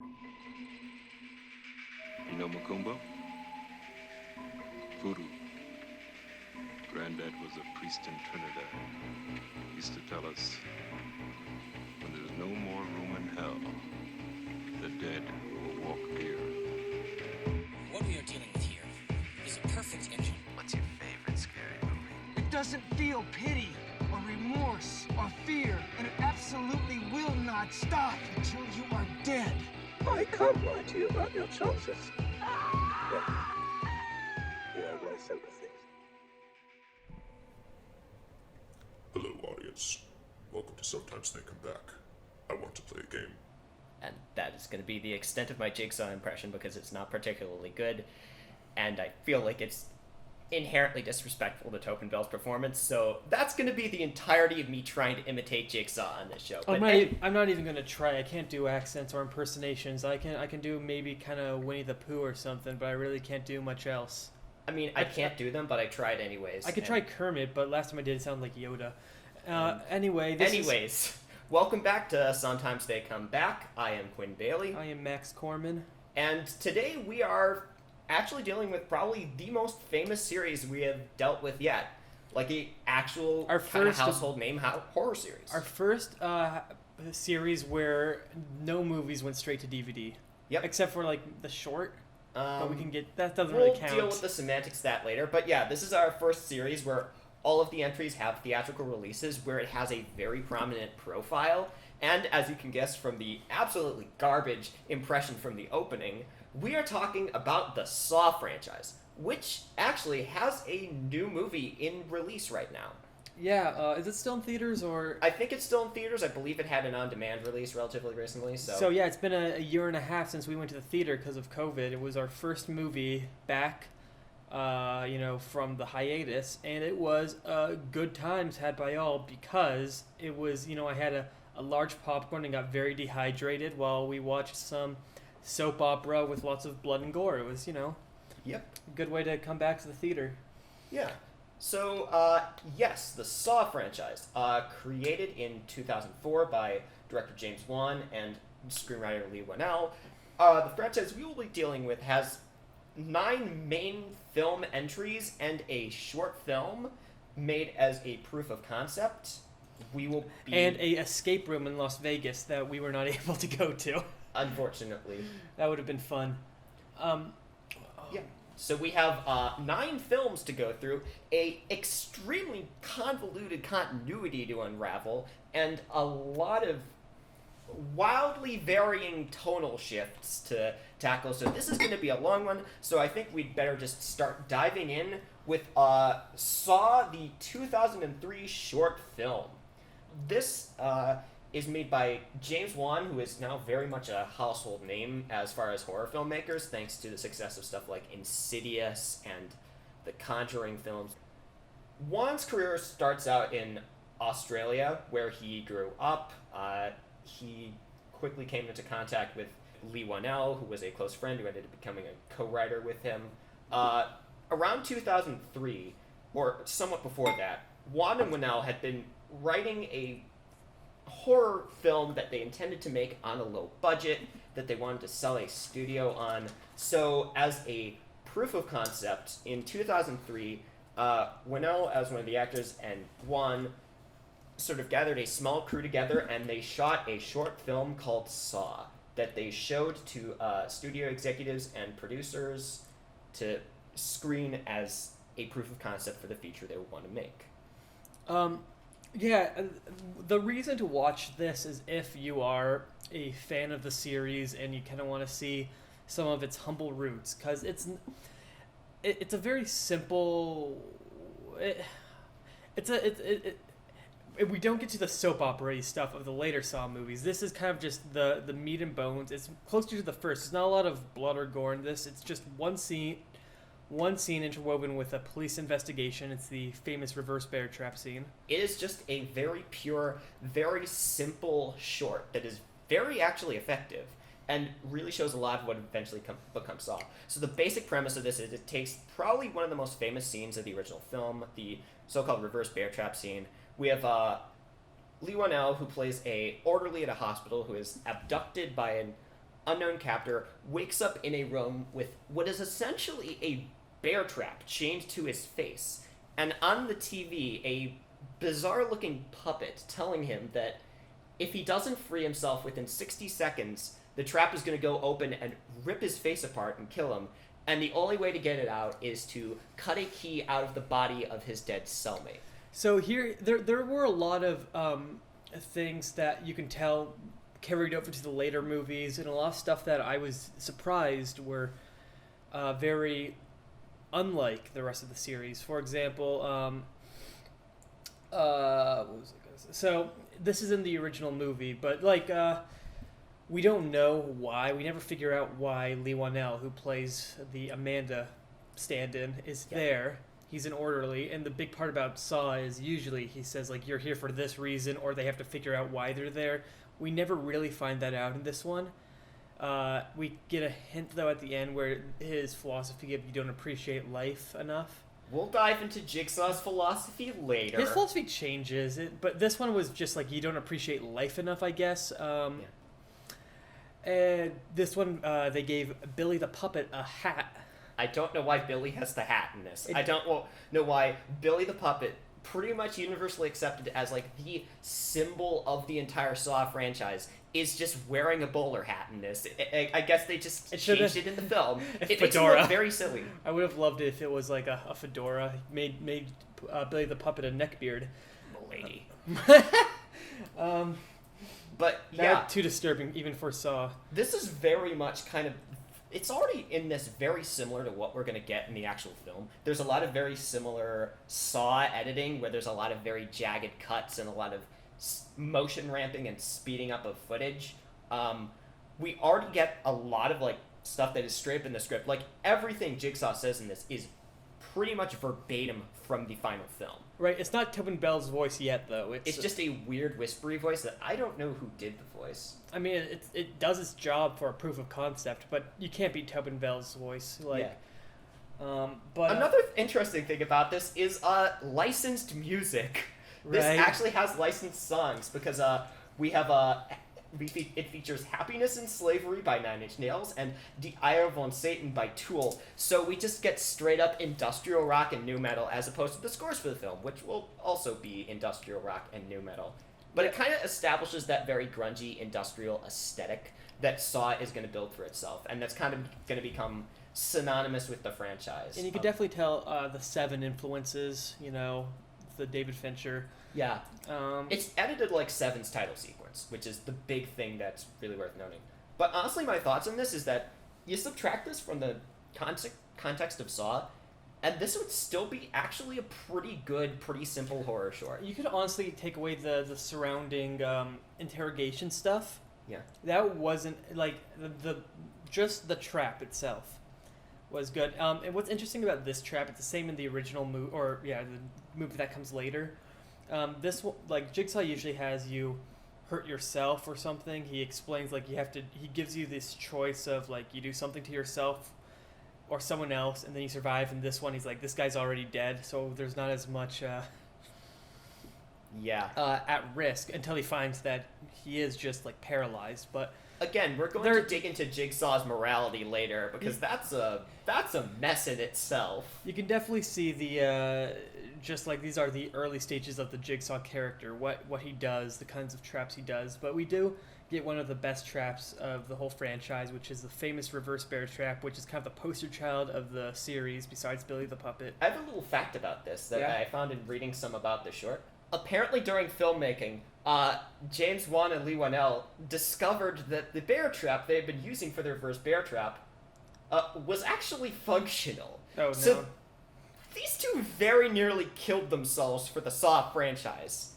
You know Macumba? Voodoo. Granddad was a priest in Trinidad. He used to tell us, when there's no more room in hell, the dead will walk here. What we are dealing with here is a perfect engine. What's your favorite scary movie? It doesn't feel pity or remorse or fear, and it absolutely will not stop until you are dead. I can't lie to you about your chances. But you have my sympathies. Hello, audience. Welcome to Sometimes They Come Back. I want to play a game. And that is going to be the extent of my Jigsaw impression because it's not particularly good, and I feel like it's inherently disrespectful to Topin Bell's performance, so that's going to be the entirety of me trying to imitate Jigsaw on this show. I'm not even going to try. I can't do accents or impersonations. I can do maybe kind of Winnie the Pooh or something, but I really can't do much else. I mean, I can't do them, but I tried anyways. I could try Kermit, but last time I did it sounded like Yoda. Welcome back to Sometimes They Come Back. I am Quinn Bailey. I am Max Corman. And today we are actually dealing with probably the most famous series we have dealt with yet. Like a actual kind of household name horror series. Our first series where no movies went straight to DVD. Yep. Except for like the short. But we can get that doesn't we'll really count. We'll deal with the semantics of that later. But yeah, this is our first series where all of the entries have theatrical releases where it has a very prominent profile. And as you can guess from the absolutely garbage impression from the opening, we are talking about the Saw franchise, which actually has a new movie in release right now. Yeah, is it still in theaters or? I think it's still in theaters. I believe it had an on-demand release relatively recently. So yeah, it's been a year and a half since we went to the theater because of COVID. It was our first movie back, from the hiatus, and it was good times had by all because it was, I had a large popcorn and got very dehydrated while we watched some soap opera with lots of blood and gore. It was, Yep. a good way to come back to the theater. Yeah. So, yes, the Saw franchise, created in 2004 by director James Wan and screenwriter Lee Whannell. The franchise we will be dealing with has 9 main film entries and a short film made as a proof of concept. And a escape room in Las Vegas that we were not able to go to. Unfortunately. That would have been fun. Yeah. So we have 9 films to go through, a extremely convoluted continuity to unravel, and a lot of wildly varying tonal shifts to tackle. So this is going to be a long one, so I think we'd better just start diving in with Saw, the 2003 short film. This is made by James Wan, who is now very much a household name as far as horror filmmakers, thanks to the success of stuff like Insidious and the Conjuring films. Wan's career starts out in Australia, where he grew up. He quickly came into contact with Lee Whannell, who was a close friend who ended up becoming a co-writer with him. Around 2003, or somewhat before that, Wan and Whannell had been writing a horror film that they intended to make on a low budget, that they wanted to sell a studio on. So as a proof of concept, in 2003, Whannell, as one of the actors, and Wan sort of gathered a small crew together, and they shot a short film called Saw that they showed to studio executives and producers to screen as a proof of concept for the feature they would want to make. Yeah, the reason to watch this is if you are a fan of the series and you kind of want to see some of its humble roots, because it's a very simple. We don't get to the soap opera stuff of the later Saw movies. This is kind of just the meat and bones. It's closer to the first. There's not a lot of blood or gore in this. It's just one scene interwoven with a police investigation. It's the famous reverse bear trap scene. It is just a very pure, very simple short that is very actually effective and really shows a lot of what eventually becomes Saw. So the basic premise of this is it takes probably one of the most famous scenes of the original film, the so-called reverse bear trap scene. We have Lee Whannell, who plays a orderly at a hospital who is abducted by unknown captor wakes up in a room with what is essentially a bear trap chained to his face, and on the TV, a bizarre-looking puppet telling him that if he doesn't free himself within 60 seconds, the trap is going to go open and rip his face apart and kill him, and the only way to get it out is to cut a key out of the body of his dead cellmate. So here, there were a lot of things that you can tell carried over to the later movies, and a lot of stuff that I was surprised were very unlike the rest of the series. For example, what was I gonna say? So this is in the original movie, but like we don't know why. We never figure out why Lee Wanell, who plays the Amanda stand-in, is there. He's an orderly, and the big part about Saw is usually he says, like, you're here for this reason, or they have to figure out why they're there. We never really find that out in this one. We get a hint, though, at the end where his philosophy of you don't appreciate life enough. We'll dive into Jigsaw's philosophy later. His philosophy changes, but this one was just like, you don't appreciate life enough, I guess. And this one, they gave Billy the Puppet a hat. I don't know why Billy has the hat in this. I don't know why Billy the Puppet, pretty much universally accepted as like the symbol of the entire Saw franchise, is just wearing a bowler hat in this. I guess they just changed it in the film. It makes it look very silly. I would have loved it if it was like a fedora. Made Billy the Puppet a neckbeard. Milady. But yeah, too disturbing even for Saw. This is very much kind of, it's already in this very similar to what we're going to get in the actual film. There's a lot of very similar Saw editing where there's a lot of very jagged cuts and a lot of motion ramping and speeding up of footage. We already get a lot of like stuff that is straight up in the script. Like everything Jigsaw says in this is pretty much verbatim from the final film. Right, it's not Tobin Bell's voice yet, though. It's just a weird whispery voice that I don't know who did the voice. I mean, it does its job for a proof of concept, but you can't beat Tobin Bell's voice. Like, but another interesting thing about this is licensed music. This actually has licensed songs because we have it features Happiness and Slavery by Nine Inch Nails and Die Eier von Satan by Tool. So we just get straight up industrial rock and nu metal as opposed to the scores for the film, which will also be industrial rock and nu metal. But it kind of establishes that very grungy industrial aesthetic that Saw is going to build for itself, and that's kind of going to become synonymous with the franchise. And you can definitely tell the Seven influences, you know, the David Fincher. Yeah. It's edited like Seven's title sequence, which is the big thing that's really worth noting. But honestly, my thoughts on this is that you subtract this from the context of Saw, and this would still be actually a pretty good, pretty simple horror short. You could honestly take away the surrounding interrogation stuff. Yeah. That wasn't, like, just the trap itself was good. And what's interesting about this trap, it's the same in the original movie, the movie that comes later. This, like, Jigsaw usually has you hurt yourself or something. He explains, like, he gives you this choice of, like, you do something to yourself or someone else, and then you survive. And this one, he's like, this guy's already dead, so there's not as much at risk until he finds that he is just, like, paralyzed. But again, we're going to dig into Jigsaw's morality later because that's a mess in itself. You can definitely see the just like these are the early stages of the Jigsaw character, what he does, the kinds of traps he does. But we do get one of the best traps of the whole franchise, which is the famous reverse bear trap, which is kind of the poster child of the series besides Billy the Puppet. I have a little fact about this that I found in reading some about the short. Apparently during filmmaking, James Wan and Lee Wanell discovered that the bear trap they had been using for their reverse bear trap was actually functional. Oh, no. So these two very nearly killed themselves for the Saw franchise.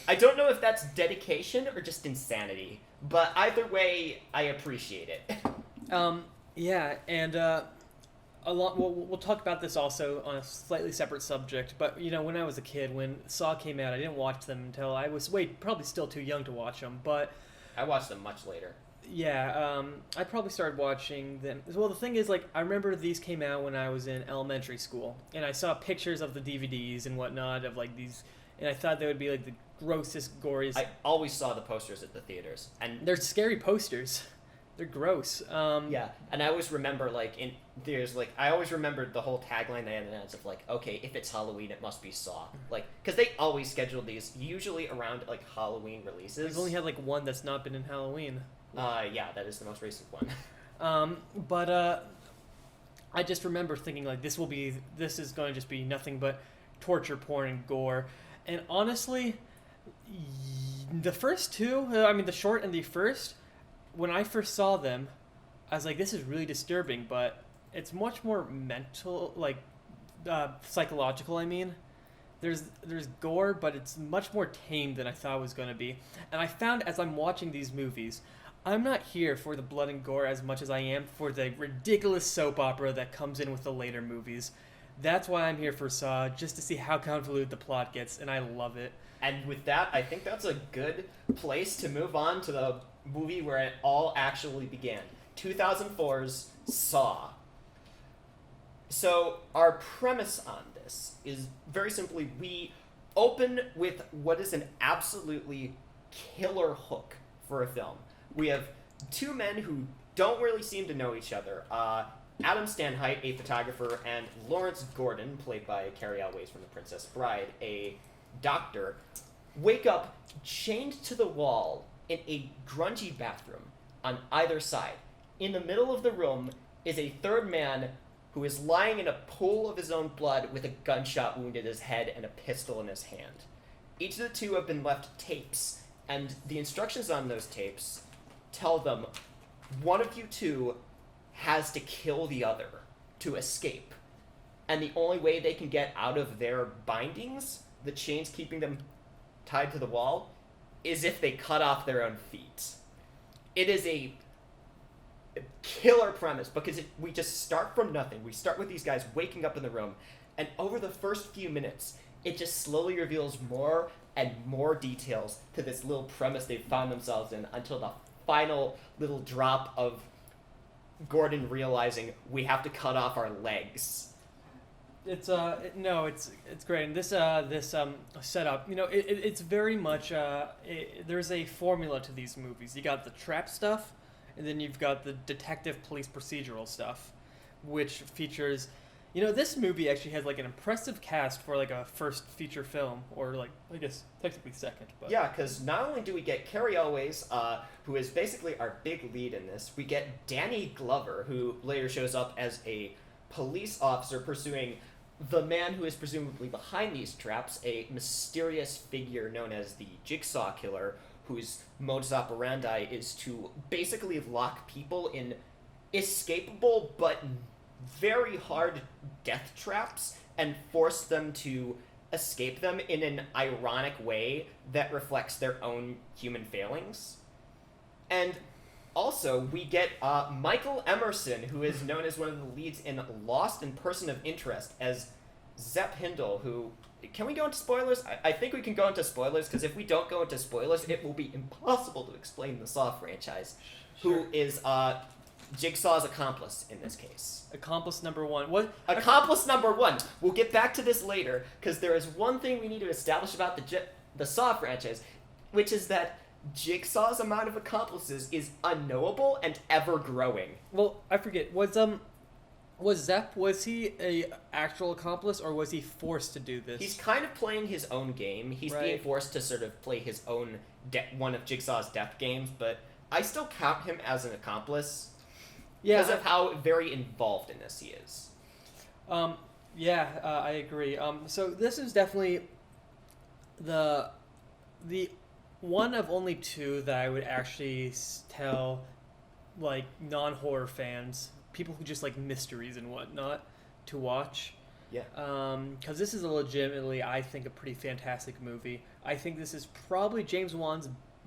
I don't know if that's dedication or just insanity, but either way, I appreciate it. Yeah, and a lot. We'll talk about this also on a slightly separate subject. But you know, when I was a kid, when Saw came out, I didn't watch them until I was probably still too young to watch them. But I watched them much later. Yeah, I probably started watching them. Well, the thing is, like, I remember these came out when I was in elementary school, and I saw pictures of the DVDs and whatnot of, like, these, and I thought they would be, like, the grossest, goriest. I always saw the posters at the theaters, and they're scary posters. They're gross. Yeah, and I always remember I always remembered the whole tagline they had announced of like, okay, if it's Halloween, it must be Saw, like, because they always schedule these usually around like Halloween releases. We've only had like one that's not been in Halloween. Yeah, that is the most recent one. But I just remember thinking like this is going to just be nothing but torture porn and gore, and honestly, the first two, the short and the first. When I first saw them, I was like, this is really disturbing, but it's much more mental, like, psychological, I mean. There's gore, but it's much more tame than I thought it was going to be. And I found as I'm watching these movies, I'm not here for the blood and gore as much as I am for the ridiculous soap opera that comes in with the later movies. That's why I'm here for Saw, just to see how convoluted the plot gets, and I love it. And with that, I think that's a good place to move on to the movie where it all actually began. 2004's Saw. So, our premise on this is very simply, we open with what is an absolutely killer hook for a film. We have two men who don't really seem to know each other. Adam Stanheight, a photographer, and Lawrence Gordon, played by Carrie Elways from The Princess Bride, a doctor, wake up chained to the wall in a grungy bathroom on either side. In the middle of the room is a third man who is lying in a pool of his own blood with a gunshot wound in his head and a pistol in his hand. Each of the two have been left tapes, and the instructions on those tapes tell them one of you two has to kill the other to escape. And the only way they can get out of their bindings, the chains keeping them tied to the wall, is if they cut off their own feet. It is a killer premise because we just start from nothing. We start with these guys waking up in the room, and over the first few minutes, it just slowly reveals more and more details to this little premise they've found themselves in until the final little drop of Gordon realizing we have to cut off our legs. It's great, and this setup, it's very much there's a formula to these movies. You got the trap stuff, and then you've got the detective police procedural stuff, which features, this movie actually has like an impressive cast for like a first feature film, or like I guess technically second. But yeah, because not only do we get Carrie Elways, who is basically our big lead in this, we get Danny Glover, who later shows up as a police officer pursuing the man who is presumably behind these traps, a mysterious figure known as the Jigsaw Killer, whose modus operandi is to basically lock people in escapable but very hard death traps and force them to escape them in an ironic way that reflects their own human failings. And also, we get Michael Emerson, who is known as one of the leads in Lost and Person of Interest, as Zepp Hindle, who... Can we go into spoilers? I think we can go into spoilers, because if we don't go into spoilers, it will be impossible to explain the Saw franchise. Sure. Who is Jigsaw's accomplice in this case. Accomplice number one. What? Accomplice number one. We'll get back to this later, because there is one thing we need to establish about the Saw franchise, which is that Jigsaw's amount of accomplices is unknowable and ever growing. Well, I forget. Was Zepp, was he a actual accomplice, or was he forced to do this? He's kind of playing his own game. He's being forced to sort of play his own one of Jigsaw's death games, but I still count him as an accomplice because of how very involved in this he is. I agree. So this is definitely the one of only two that I would actually tell, like, non-horror fans, people who just like mysteries and whatnot, to watch. Yeah. Because this is a legitimately, I think, a pretty fantastic movie. I think this is probably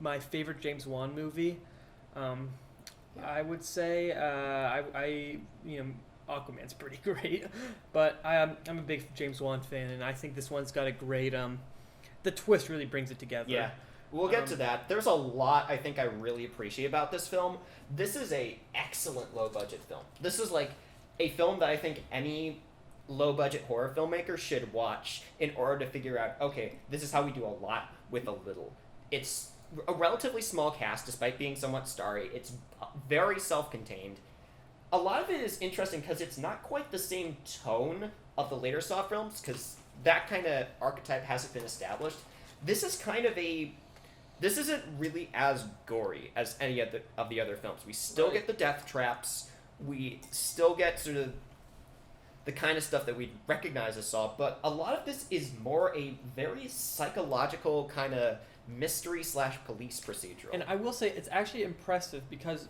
my favorite James Wan movie. I would say, Aquaman's pretty great, but I'm a big James Wan fan, and I think this one's got a great, the twist really brings it together. Yeah. We'll get to that. There's a lot I think I really appreciate about this film. This is a excellent low-budget film. This is like a film that I think any low-budget horror filmmaker should watch in order to figure out, okay, this is how we do a lot with a little. It's a relatively small cast, despite being somewhat starry. It's very self-contained. A lot of it is interesting because it's not quite the same tone of the later Saw films, because that kind of archetype hasn't been established. This is kind of this isn't really as gory as any of the other films. We still get the death traps. We still get sort of the kind of stuff that we recognize as Saw, but a lot of this is more a very psychological kind of mystery/police procedural. And I will say it's actually impressive because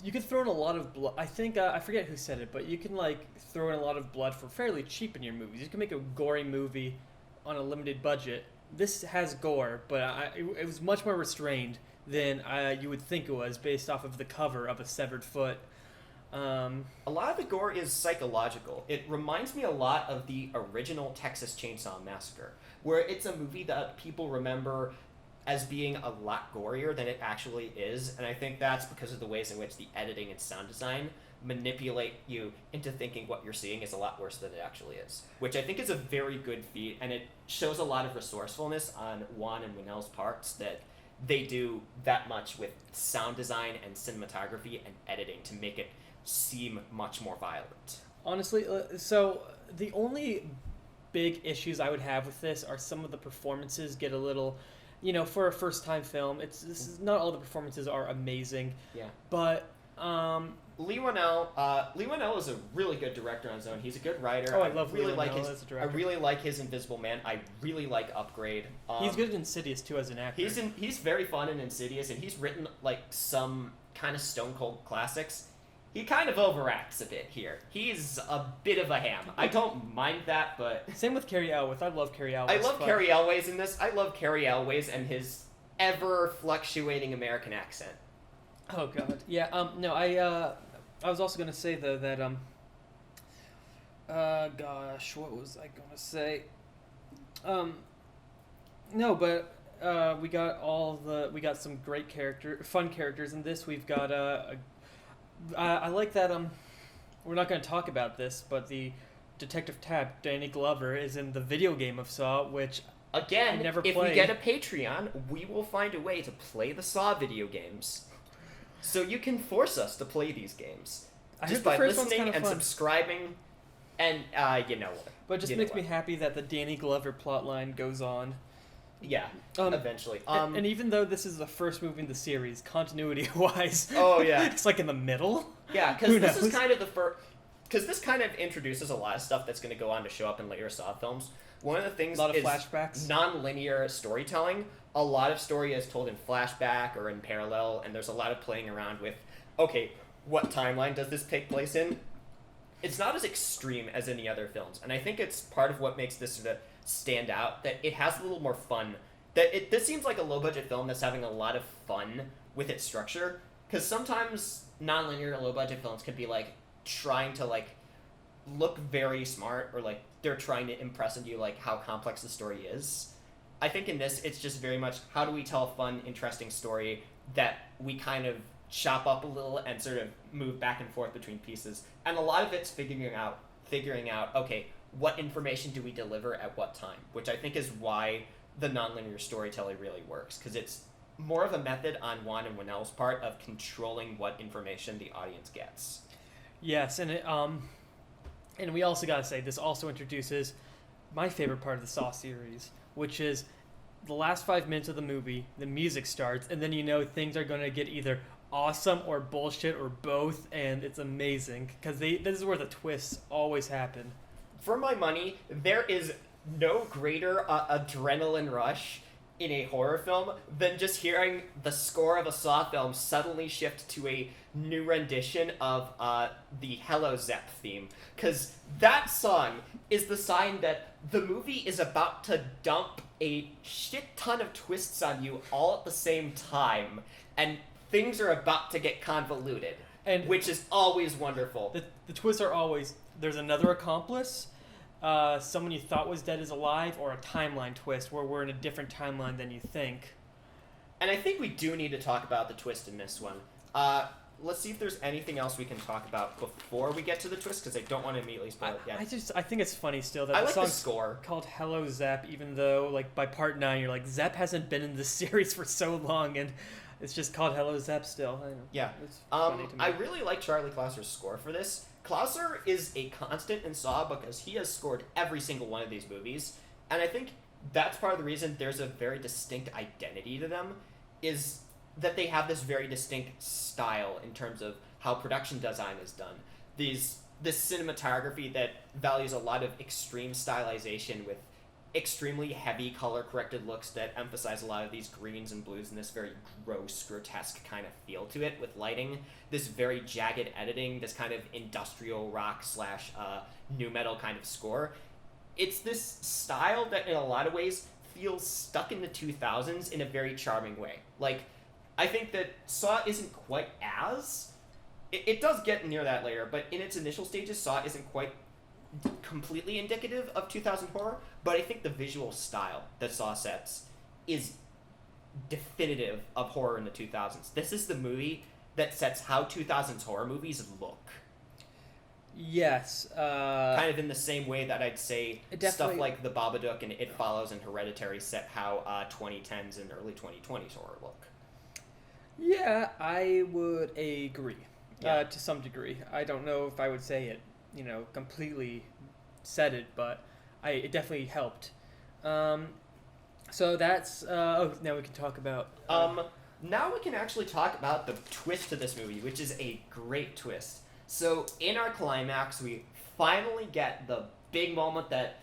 you can throw in a lot of blood. I think I forget who said it, but you can like throw in a lot of blood for fairly cheap in your movies. You can make a gory movie on a limited budget. This has gore, but it was much more restrained than you would think it was based off of the cover of a severed foot. A lot of the gore is psychological. It reminds me a lot of the original Texas Chainsaw Massacre, where it's a movie that people remember as being a lot gorier than it actually is, and I think that's because of the ways in which the editing and sound design manipulate you into thinking what you're seeing is a lot worse than it actually is, which I think is a very good feat, and it shows a lot of resourcefulness on Juan and Winnell's parts that they do that much with sound design and cinematography and editing to make it seem much more violent. Honestly, so the only big issues I would have with this are some of the performances get a little, for a first-time film, not all the performances are amazing. Yeah. But Leigh Whannell is a really good director on his own. He's a good writer. Oh, I love Leigh Whannell as a I director. really like his Invisible Man. I really like Upgrade. He's good at Insidious too as an actor. He's very fun in Insidious, and he's written like some kind of stone cold classics. He kind of overacts a bit here. He's a bit of a ham. I don't mind that, but same with Cary Elwes. I love Cary Elwes. I love Cary Elwes in this. I love Cary Elwes and his ever fluctuating American accent. Oh god. Yeah. No. I was also gonna say though that gosh, what was I gonna say? No, but we got some great fun characters in this. We've got I like that we're not going to talk about this, but the Detective Tab, Danny Glover, is in the video game of Saw, which again, I never played. If we get a Patreon, we will find a way to play the Saw video games. So you can force us to play these games just by listening and subscribing, and But it just makes me happy that the Danny Glover plotline goes on. Yeah, eventually. And even though this is the first movie in the series, continuity-wise, oh yeah, it's like in the middle. Yeah, because this is kind of the first. Because this kind of introduces a lot of stuff that's going to go on to show up in later Saw films. One of the things is flashbacks, non-linear storytelling. A lot of story is told in flashback or in parallel, and there's a lot of playing around with, okay, what timeline does this take place in? It's not as extreme as any other films, and I think it's part of what makes this sort of stand out, that it has a little more fun. This seems like a low-budget film that's having a lot of fun with its structure, because sometimes non-linear low-budget films can be like trying to like look very smart, or like they're trying to impress on you like how complex the story is. I think in this, it's just very much how do we tell a fun, interesting story that we kind of chop up a little and sort of move back and forth between pieces. And a lot of it's figuring out, okay, what information do we deliver at what time? Which I think is why the nonlinear storytelling really works, because it's more of a method on Juan and Winnell's part of controlling what information the audience gets. Yes, and and we also gotta say, this also introduces my favorite part of the Saw series, which is the last 5 minutes of the movie, the music starts, and then things are going to get either awesome or bullshit or both, and it's amazing, because this is where the twists always happen. For my money, there is no greater adrenaline rush in a horror film than just hearing the score of a Saw film suddenly shift to a new rendition of the Hello Zepp theme. Because that song is the sign that the movie is about to dump a shit ton of twists on you all at the same time, and things are about to get convoluted, which is always wonderful. The twists are always, there's another accomplice, someone you thought was dead is alive, or a timeline twist where we're in a different timeline than you think. And I think we do need to talk about the twist in this one. let's see if there's anything else we can talk about before we get to the twist, because I don't want to immediately spoil it yet. I think it's funny still that I the like the song's score. called Hello Zep, even though like by part 9 you're like Zep hasn't been in this series for so long, and it's just called Hello Zep still. I know. Yeah. It's funny to me. I really like Charlie Clouser's score for this. Clouser is a constant in Saw because he has scored every single one of these movies, and I think that's part of the reason there's a very distinct identity to them, is that they have this very distinct style in terms of how production design is done. This cinematography that values a lot of extreme stylization with extremely heavy color-corrected looks that emphasize a lot of these greens and blues and this very gross, grotesque kind of feel to it with lighting. This very jagged editing, this kind of industrial rock / nu metal kind of score. It's this style that in a lot of ways feels stuck in the 2000s in a very charming way. Like, I think that Saw isn't quite as... It does get near that later, but in its initial stages, Saw isn't quite completely indicative of 2000 horror, but I think the visual style that Saw sets is definitive of horror in the 2000s. This is the movie that sets how 2000s horror movies look. Yes. Kind of in the same way that I'd say Definitely. stuff like The Babadook and It Follows and Hereditary set how 2010s and early 2020s horror look. Yeah, I would agree. Yeah. To some degree. I don't know if I would say it, completely said it, but it definitely helped. So that's... now we can talk about... Now we can actually talk about the twist to this movie, which is a great twist. So in our climax, we finally get the big moment that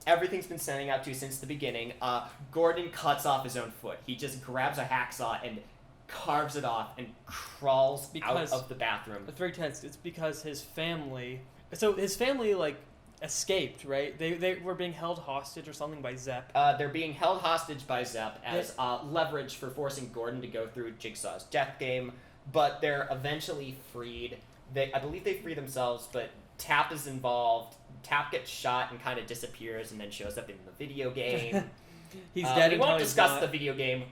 everything's been sending out to since the beginning. Gordon cuts off his own foot. He just grabs a hacksaw and carves it off and crawls out of the bathroom. It's very tense. It's because his family... So his family, escaped, right? They were being held hostage or something by Zep. They're being held hostage by Zep as leverage for forcing Gordon to go through Jigsaw's death game, but they're eventually freed. I believe they free themselves, but Tap is involved. Tap gets shot and kind of disappears and then shows up in the video game. He's dead. We won't discuss the video game.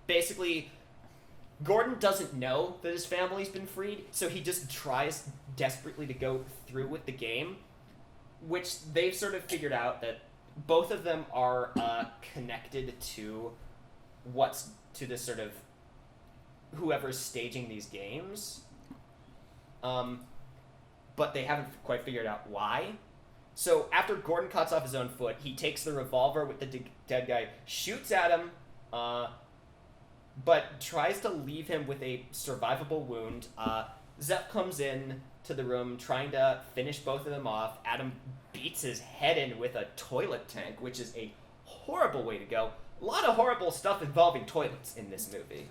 Basically, Gordon doesn't know that his family's been freed, so he just tries desperately to go through with the game, which they've sort of figured out that both of them are connected to this sort of whoever's staging these games, but they haven't quite figured out why. So after Gordon cuts off his own foot, he takes the revolver with the dead guy, shoots at him, but tries to leave him with a survivable wound. Zep comes in to the room trying to finish both of them off. Adam beats his head in with a toilet tank, which is a horrible way to go. A lot of horrible stuff involving toilets in this movie.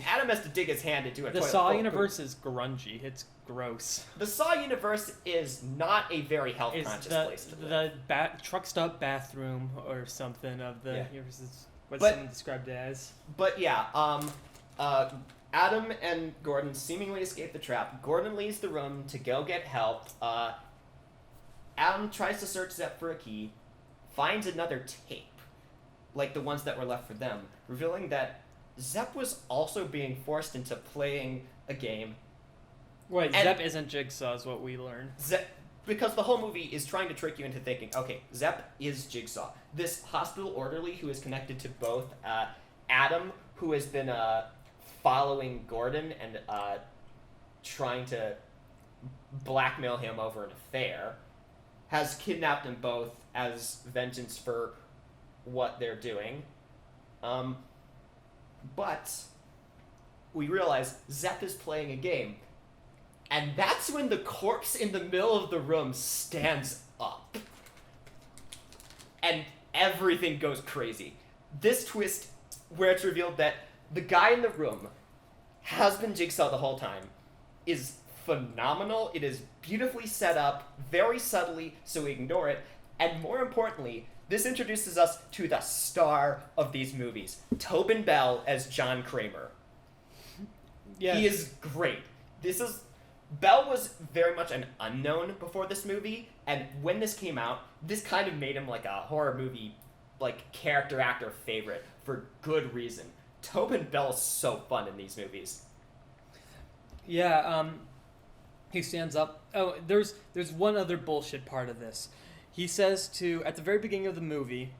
Adam has to dig his hand into a toilet. The Saw universe is grungy. It's gross. The Saw universe is not a very health-conscious place to live. The truck stop bathroom or something of the universe is what someone described it as. But yeah, Adam and Gordon seemingly escape the trap. Gordon leaves the room to go get help. Adam tries to search Zep for a key, finds another tape, like the ones that were left for them, revealing that Zep was also being forced into playing a game. Wait, Zep isn't Jigsaw is what we learn. Because the whole movie is trying to trick you into thinking, okay, Zep is Jigsaw. This hospital orderly who is connected to both Adam, who has been following Gordon and trying to blackmail him over an affair, has kidnapped them both as vengeance for what they're doing. But we realize Zep is playing a game. And that's when the corpse in the middle of the room stands up. And everything goes crazy. This twist, where it's revealed that the guy in the room has been Jigsaw the whole time, is phenomenal. It is beautifully set up, very subtly, so we ignore it. And more importantly, this introduces us to the star of these movies, Tobin Bell as John Kramer. Yes. He is great. Bell was very much an unknown before this movie, and when this came out, this kind of made him like a horror movie, like character actor favorite for good reason. Tobin Bell's so fun in these movies. Yeah, he stands up. Oh, there's one other bullshit part of this. He says at the very beginning of the movie,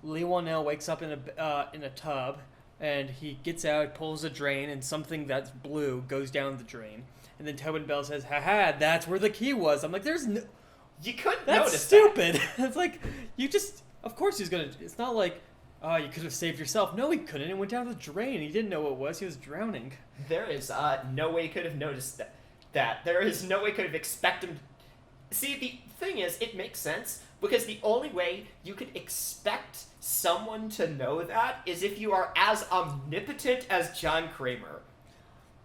Lee Whannell wakes up in a tub, and he gets out, pulls a drain, and something that's blue goes down the drain. And then Tobin Bell says, "Ha, that's where the key was." I'm like, there's no... You couldn't That's notice stupid. It's like, you just... Of course he's gonna... It's not like, oh, you could have saved yourself. No, he couldn't. It went down the drain. He didn't know what it was. He was drowning. There is no way he could have noticed that. There is no way he could have expected him... See, the thing is, it makes sense, because the only way you could expect someone to know that is if you are as omnipotent as John Kramer.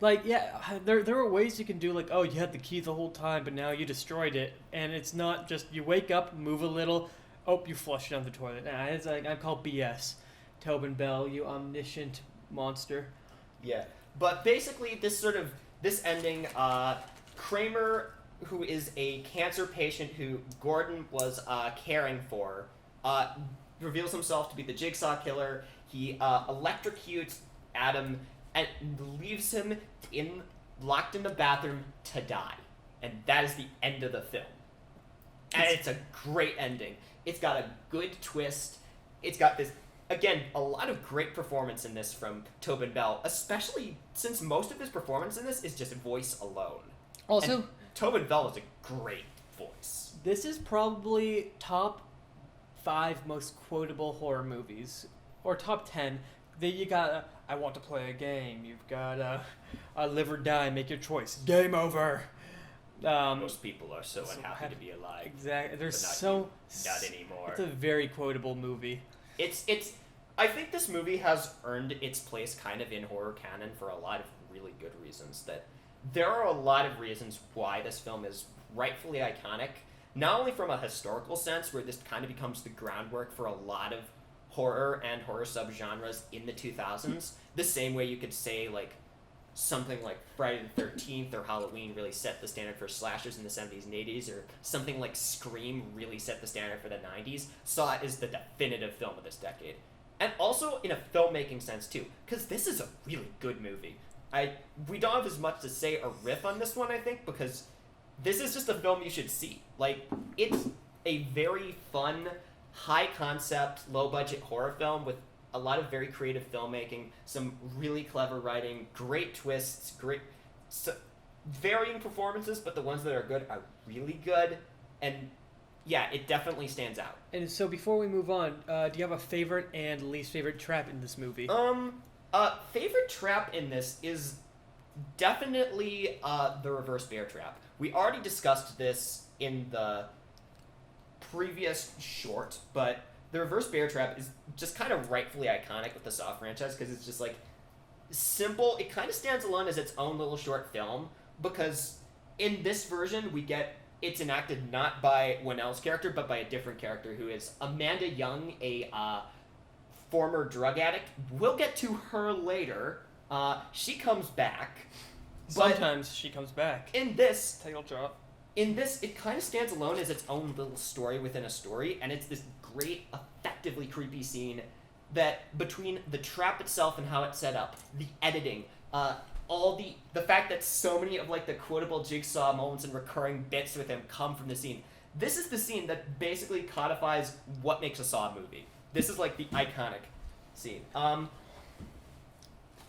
Like, yeah, there are ways you can do, like, oh, you had the key the whole time, but now you destroyed it. And it's not just, you wake up, move a little, oh, you flush it down the toilet. Nah, it's like, I call BS. Tobin Bell, you omniscient monster. Yeah. But basically, this ending, Kramer, who is a cancer patient who Gordon was caring for, reveals himself to be the Jigsaw Killer. He electrocutes Adam and leaves him locked in the bathroom to die. And that is the end of the film. And it's a great ending. It's got a good twist. It's got this, again, a lot of great performance in this from Tobin Bell, especially since most of his performance in this is just voice alone. Also, and Tobin Bell is a great voice. this is probably top 5 most quotable horror movies, or top 10. You got I Want to Play a Game. You've got Live or Die, Make Your Choice. Game over. Most people are so unhappy to be alive. Exactly. There's not anymore. It's a very quotable movie. It's. I think this movie has earned its place kind of in horror canon for a lot of really good reasons. That there are a lot of reasons why this film is rightfully iconic. Not only from a historical sense, where this kind of becomes the groundwork for a lot of horror and horror subgenres in the 2000s, the same way you could say like something like Friday the 13th or Halloween really set the standard for slashers in the 70s and 80s, or something like Scream really set the standard for the 90s. Saw is the definitive film of this decade. And also in a filmmaking sense too, because this is a really good movie. We don't have as much to say or riff on this one, I think, because this is just a film you should see. Like, it's a very fun, high-concept, low-budget horror film with a lot of very creative filmmaking, some really clever writing, great twists, varying performances, but the ones that are good are really good, and yeah, it definitely stands out. And so before we move on, do you have a favorite and least favorite trap in this movie? Favorite trap in this is definitely the reverse bear trap. We already discussed this in the previous short, but the reverse bear trap is just kind of rightfully iconic with the Saw franchise because it's just like simple. It kind of stands alone as its own little short film because in this version we get it's enacted not by Whannell's character but by a different character who is Amanda Young, a former drug addict. We'll get to her later. She comes back. Sometimes she comes back. In this title drop. In this, it kind of stands alone as its own little story within a story, and it's this great, effectively creepy scene that between the trap itself and how it's set up, the editing, all the fact that so many of like the quotable Jigsaw moments and recurring bits with him come from the scene. This is the scene that basically codifies what makes a Saw movie. This is like the iconic scene.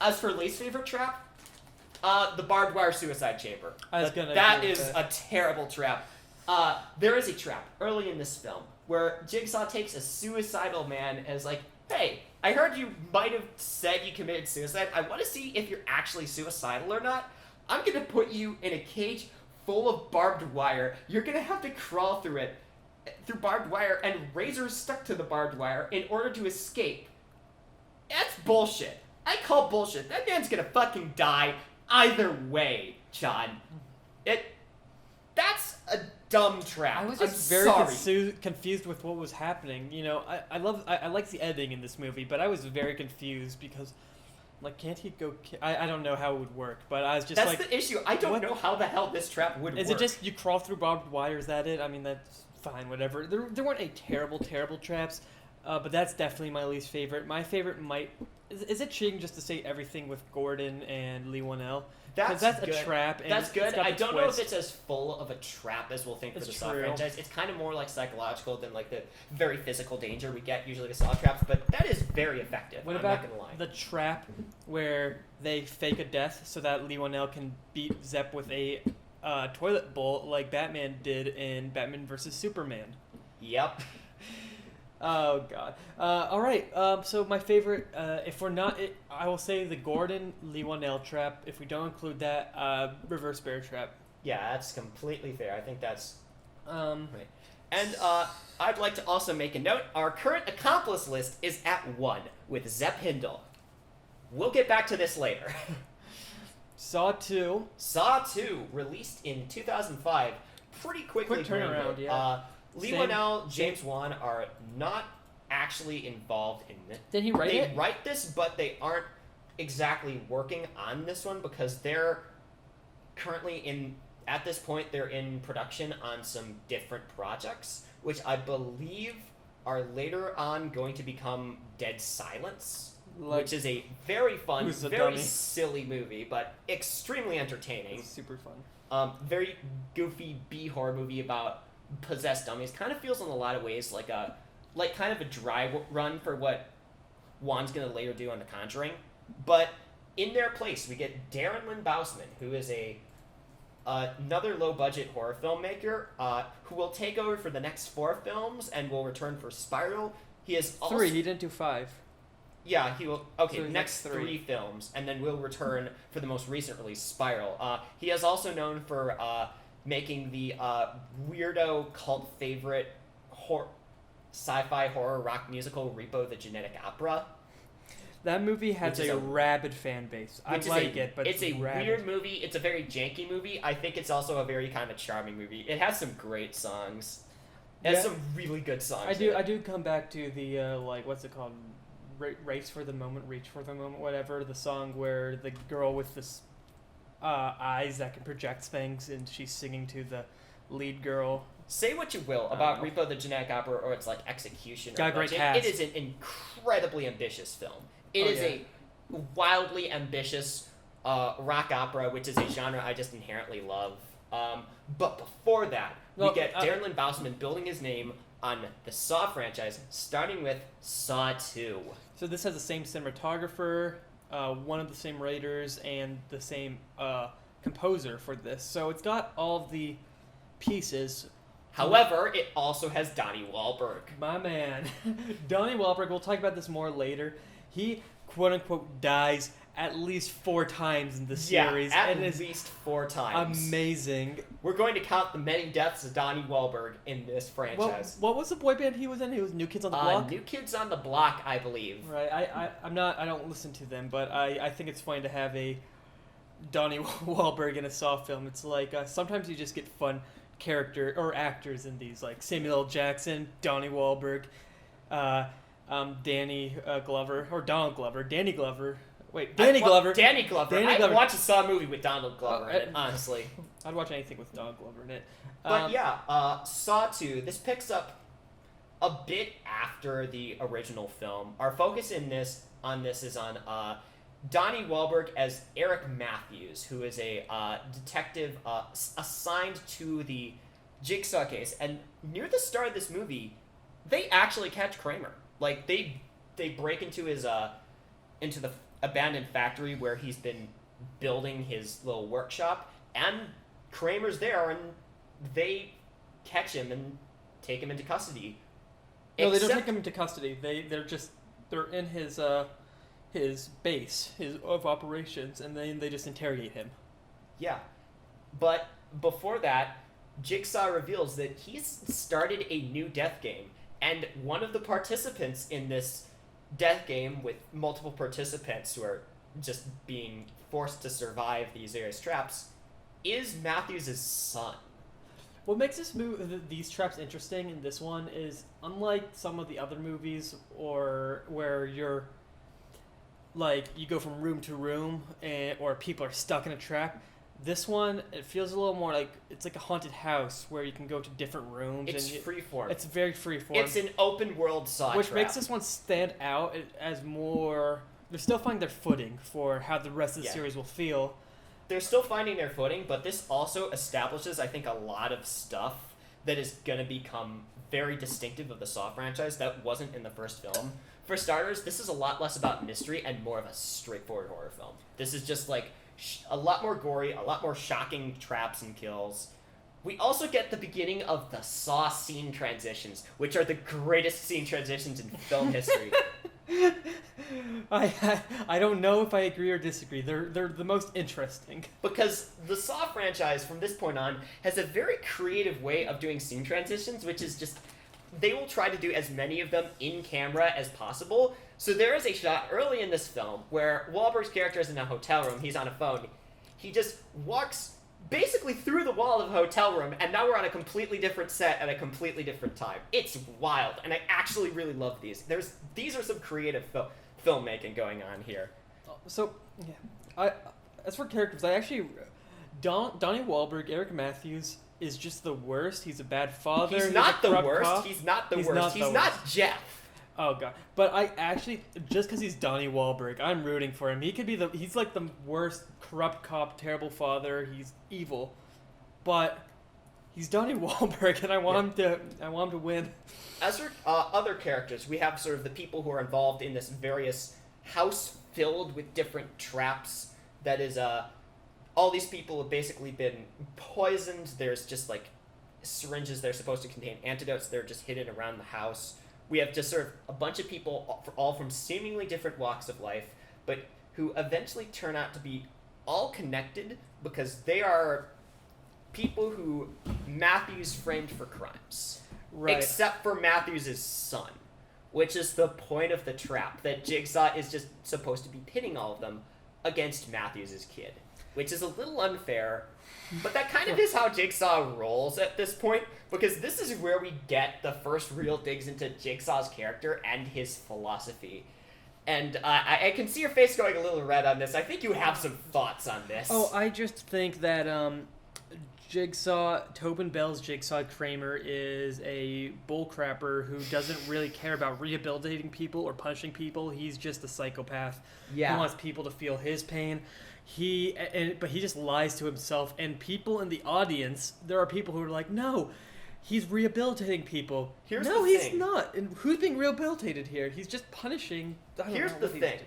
As for least favorite trap, the barbed wire suicide chamber. That is a terrible trap. There is a trap early in this film where Jigsaw takes a suicidal man and is like, hey, I heard you might have said you committed suicide. I want to see if you're actually suicidal or not. I'm going to put you in a cage full of barbed wire. You're going to have to crawl through it, through barbed wire, and razors stuck to the barbed wire in order to escape. That's bullshit. I call bullshit. That man's going to fucking die either way, John. That's a dumb trap. I was just very confused with what was happening. You know, I like the editing in this movie, but I was very confused because, like, can't he go? I don't know how it would work, but I was just that's the issue. I don't know how the hell this trap would work. Is it just you crawl through barbed wire? Is that it? I mean, that's fine, whatever. There weren't any terrible traps. But that's definitely my least favorite. My favorite might... Is it cheating just to say everything with Gordon and Lee Whannell? That's That's good. a trap. And That's good. it's got I the don't know if twist. it's as full of a trap as we'll think for It's the Saw true. franchise. It's kind of more like psychological than like the very physical danger we get usually with Saw traps, but that is very effective. What I'm about not gonna lie. the trap where they fake a death so that Lee Whannell can beat Zepp with a toilet bowl like Batman did in Batman vs. Superman? Yep. Oh God! All right. So my favorite, if we're not, I will say the Gordon Lee Whannell trap. If we don't include that, reverse bear trap. Yeah, that's completely fair. I think that's Um, right. And I'd like to also make a note. Our current accomplice list is at 1 with Zepp Hindle. We'll get back to this later. Saw 2. Saw 2, released in 2005, pretty quickly. Quick turnaround, graded. yeah. Lee Same- Whannell, James Wan are not actually involved in it. Did he write They it? write this, but they aren't exactly working on this one because they're currently in. At this point, they're in production on some different projects, which I believe are later on going to become Dead Silence, Like- which is a very fun, Who's the very dummy? silly movie, but extremely entertaining. It's super fun. Very goofy B horror movie about possessed dummies. Kind of feels in a lot of ways like kind of a dry run for what Wan's gonna later do on The Conjuring, but in their place we get Darren Lynn Bousman, who is another low budget horror filmmaker who will take over for the next 4 films and will return for Spiral. He is also 3. He didn't do 5. yeah, he will. Okay, So next next 3 films, and then will return for the most recent release, Spiral. He is also known for making the weirdo cult favorite sci-fi horror rock musical Repo the Genetic Opera. That movie has Which is a a- rabid fan base. I Which is like it, but it's a rabid. weird movie. It's a very janky movie. I think it's also a very kind of charming movie. It has some great songs. It has Yeah. some really good songs. I in do. it. I do come back to the like what's it called, race for the moment, reach for the moment, whatever. The song where the girl with this eyes that can project things, and she's singing to the lead girl. Say what you will about Repo the Genetic Opera or its like execution. Got or a great budget. cast. It is an incredibly ambitious film. It is a wildly ambitious rock opera, which is a genre I just inherently love. But before that, we Well, get Darren Lynn Bousman building his name on the Saw franchise, starting with Saw 2. So this has the same cinematographer, one of the same writers, and the same composer for this. So it's got all of the pieces. However, it also has Donnie Wahlberg. My man, Donnie Wahlberg. We'll talk about this more later. He quote unquote dies at least 4 times in the series. Yeah, at and it is least 4 times. amazing. We're going to count the many deaths of Donnie Wahlberg in this franchise. What was the boy band he was in? He was New Kids on the Block. New Kids on the Block, I believe. Right. I'm not. I don't listen to them, but I think it's funny to have a Donnie Wahlberg in a Saw film. It's like sometimes you just get fun character or actors in these, like Samuel L. Jackson, Donnie Wahlberg, Danny Glover or Donald Glover, Danny Glover. Wait, Danny Glover. Danny Glover. Danny I Glover. watched a Saw movie with Donald Glover in it, honestly. I'd watch anything with Donald Glover in it. But Saw 2, this picks up a bit after the original film. Our focus on this is on Donnie Wahlberg as Eric Matthews, who is a detective assigned to the Jigsaw case. And near the start of this movie, they actually catch Kramer. Like they break into his into the abandoned factory where he's been building his little workshop, and Kramer's there, and they catch him and take him into custody. No, they don't take him into custody. They're in his base of operations, and then they just interrogate him. Yeah, but before that, Jigsaw reveals that he's started a new death game, and one of the participants in this death game, with multiple participants who are just being forced to survive these various traps, is Matthews' son. What makes these traps interesting in this one is, unlike some of the other movies, or where you're like you go from room to room, or people are stuck in a trap, This one, it feels a little more like it's like a haunted house where you can go to different rooms. It's freeform. It's very freeform. It's an open world saw which trap. makes this one stand out as more. They're still finding their footing for how the rest of the series will feel. They're still finding their footing, but this also establishes, I think, a lot of stuff that is going to become very distinctive of the Saw franchise that wasn't in the first film. For starters, this is a lot less about mystery and more of a straightforward horror film. This is just like a lot more gory, a lot more shocking traps and kills. We also get the beginning of the Saw scene transitions, which are the greatest scene transitions in film history. I don't know if I agree or disagree. They're the most interesting. Because the Saw franchise, from this point on, has a very creative way of doing scene transitions, which is just... They will try to do as many of them in camera as possible. So there is a shot early in this film where Wahlberg's character is in a hotel room. He's on a phone. He just walks basically through the wall of the hotel room, and now we're on a completely different set at a completely different time. It's wild, and I actually really love these. These are some creative filmmaking going on here. So, yeah. As for characters, I actually... Donnie Wahlberg, Eric Matthews... is just the worst. He's a bad father. He's not the worst. Cop. He's not the worst. He's not Jeff. Oh god. But I actually, just because he's Donnie Wahlberg, I'm rooting for him. He's like the worst corrupt cop, terrible father. He's evil, but he's Donnie Wahlberg, and I want him to win. As for other characters, we have sort of the people who are involved in this various house filled with different traps. That is all these people have basically been poisoned. There's just like syringes they're supposed to contain antidotes. They're just hidden around the house. We have just sort of a bunch of people all from seemingly different walks of life, but who eventually turn out to be all connected because they are people who Matthews framed for crimes. Right. Except for Matthews' son, which is the point of the trap, that Jigsaw is just supposed to be pitting all of them against Matthews' kid. Which is a little unfair, but that kind of is how Jigsaw rolls at this point, because this is where we get the first real digs into Jigsaw's character and his philosophy. And I can see your face going a little red on this. I think you have some thoughts on this. Oh, I just think that Tobin Bell's Jigsaw Kramer is a bullcrapper who doesn't really care about rehabilitating people or punishing people. He's just a psychopath. Yeah. He wants people to feel his pain. But he just lies to himself, and people in the audience, there are people who are like, no, he's rehabilitating people. He's not. And who's being rehabilitated here? He's just punishing. Here's the thing.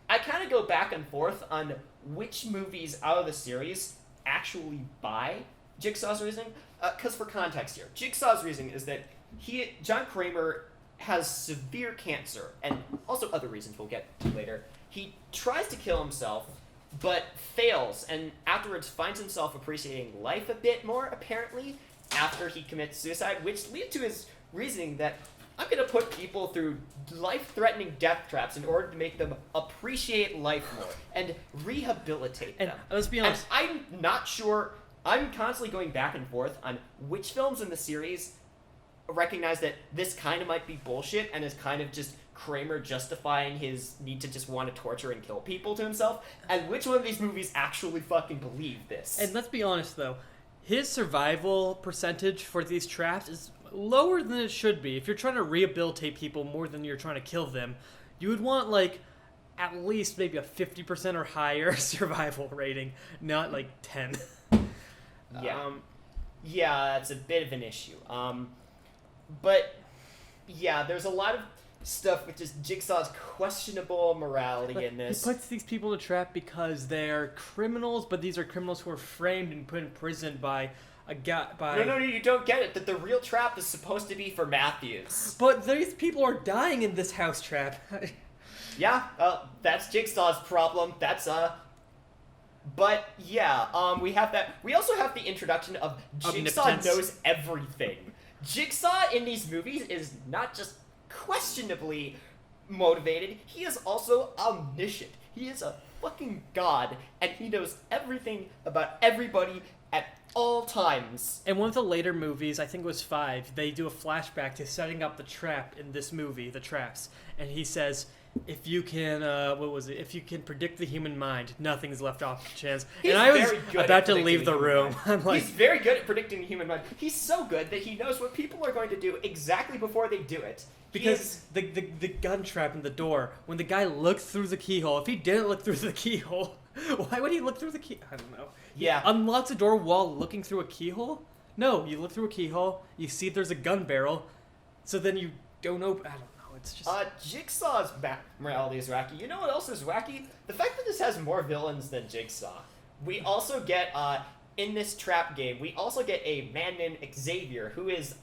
I kind of go back and forth on which movies out of the series actually buy Jigsaw's reasoning. Because for context here, Jigsaw's reasoning is that John Kramer has severe cancer, and also other reasons we'll get to later. He tries to kill himself, but fails, and afterwards finds himself appreciating life a bit more, apparently, after he commits suicide, which leads to his reasoning that I'm going to put people through life-threatening death traps in order to make them appreciate life more and rehabilitate them. Let's be honest. And I'm not sure. I'm constantly going back and forth on which films in the series recognize that this kind of might be bullshit and is kind of just Kramer justifying his need to just want to torture and kill people to himself, and which one of these movies actually fucking believe this. And let's be honest, though. His survival percentage for these traps is lower than it should be. If you're trying to rehabilitate people more than you're trying to kill them, you would want, like, at least maybe a 50% or higher survival rating, not, like, 10. Yeah. Yeah, that's a bit of an issue. But, yeah, there's a lot of stuff with just Jigsaw's questionable morality in this. He puts these people in a trap because they're criminals, but these are criminals who are framed and put in prison by a guy. No, you don't get it. That the real trap is supposed to be for Matthews. But these people are dying in this house trap. Yeah, that's Jigsaw's problem. But yeah, we have that. We also have the introduction of Jigsaw knows everything. Jigsaw in these movies is not just questionably motivated, he is also omniscient. He is a fucking god, and he knows everything about everybody at all times. In one of the later movies, I think it was 5, they do a flashback to setting up the trap in this movie, the traps, and he says, if you can, what was it? If you can predict the human mind, nothing's left off to chance. He's and I was very good about at to predicting leave the human room. mind. I'm like, He's very good at predicting the human mind. He's so good that he knows what people are going to do exactly before they do it. because the gun trap in the door, when the guy looked through the keyhole, if he didn't look through the keyhole, why would he look through the key? I don't know. Yeah. He unlocks a door while looking through a keyhole? No, you look through a keyhole, you see there's a gun barrel, so then you don't open. I don't know. It's just. Jigsaw's morality is wacky. You know what else is wacky? The fact that this has more villains than Jigsaw. We also get, in this trap game, we also get a man named Xavier, who is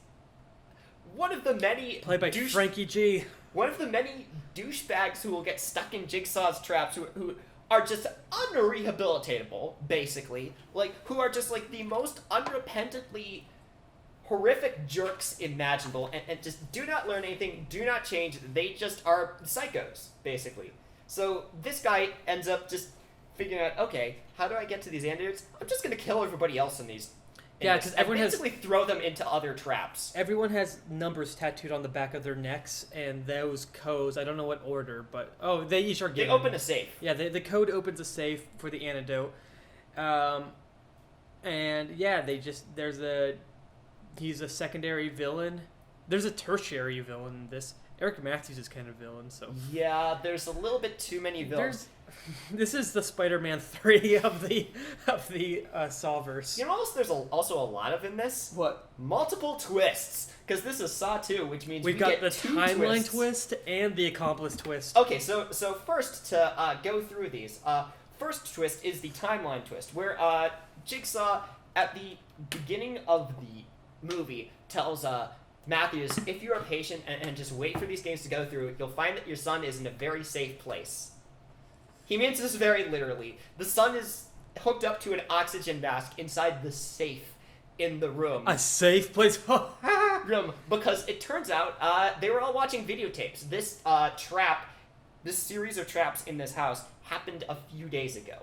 one of the many... Played by Frankie G. One of the many douchebags who will get stuck in Jigsaw's traps, who are just unrehabilitatable, basically. Like, who are just, like, the most unrepentantly horrific jerks imaginable, and just do not learn anything, do not change, they just are psychos, basically. So this guy ends up just figuring out, okay, how do I get to these antidotes? I'm just gonna kill everybody else in these. Yeah, because everyone has... basically throw them into other traps. Everyone has numbers tattooed on the back of their necks, and those codes, I don't know what order, but... Oh, they each are They given. open a safe. Yeah, the code opens a safe for the antidote. And, yeah, he's a secondary villain. There's a tertiary villain in this. Eric Matthews is kind of villain, so... Yeah, there's a little bit too many villains. This is the Spider-Man 3 of the Sawverse. You know what else there's also a lot of in this? What? Multiple twists. Because this is Saw 2, which means We've we got get the two timeline twists. twist and the accomplice twist. Okay, so first to go through these. First twist is the timeline twist, where Jigsaw, at the beginning of the movie, tells Matthews, if you're patient and just wait for these games to go through, you'll find that your son is in a very safe place. He means this very literally. The son is hooked up to an oxygen mask inside the safe in the room. A safe place? Room, because it turns out they were all watching videotapes. This this series of traps in this house happened a few days ago.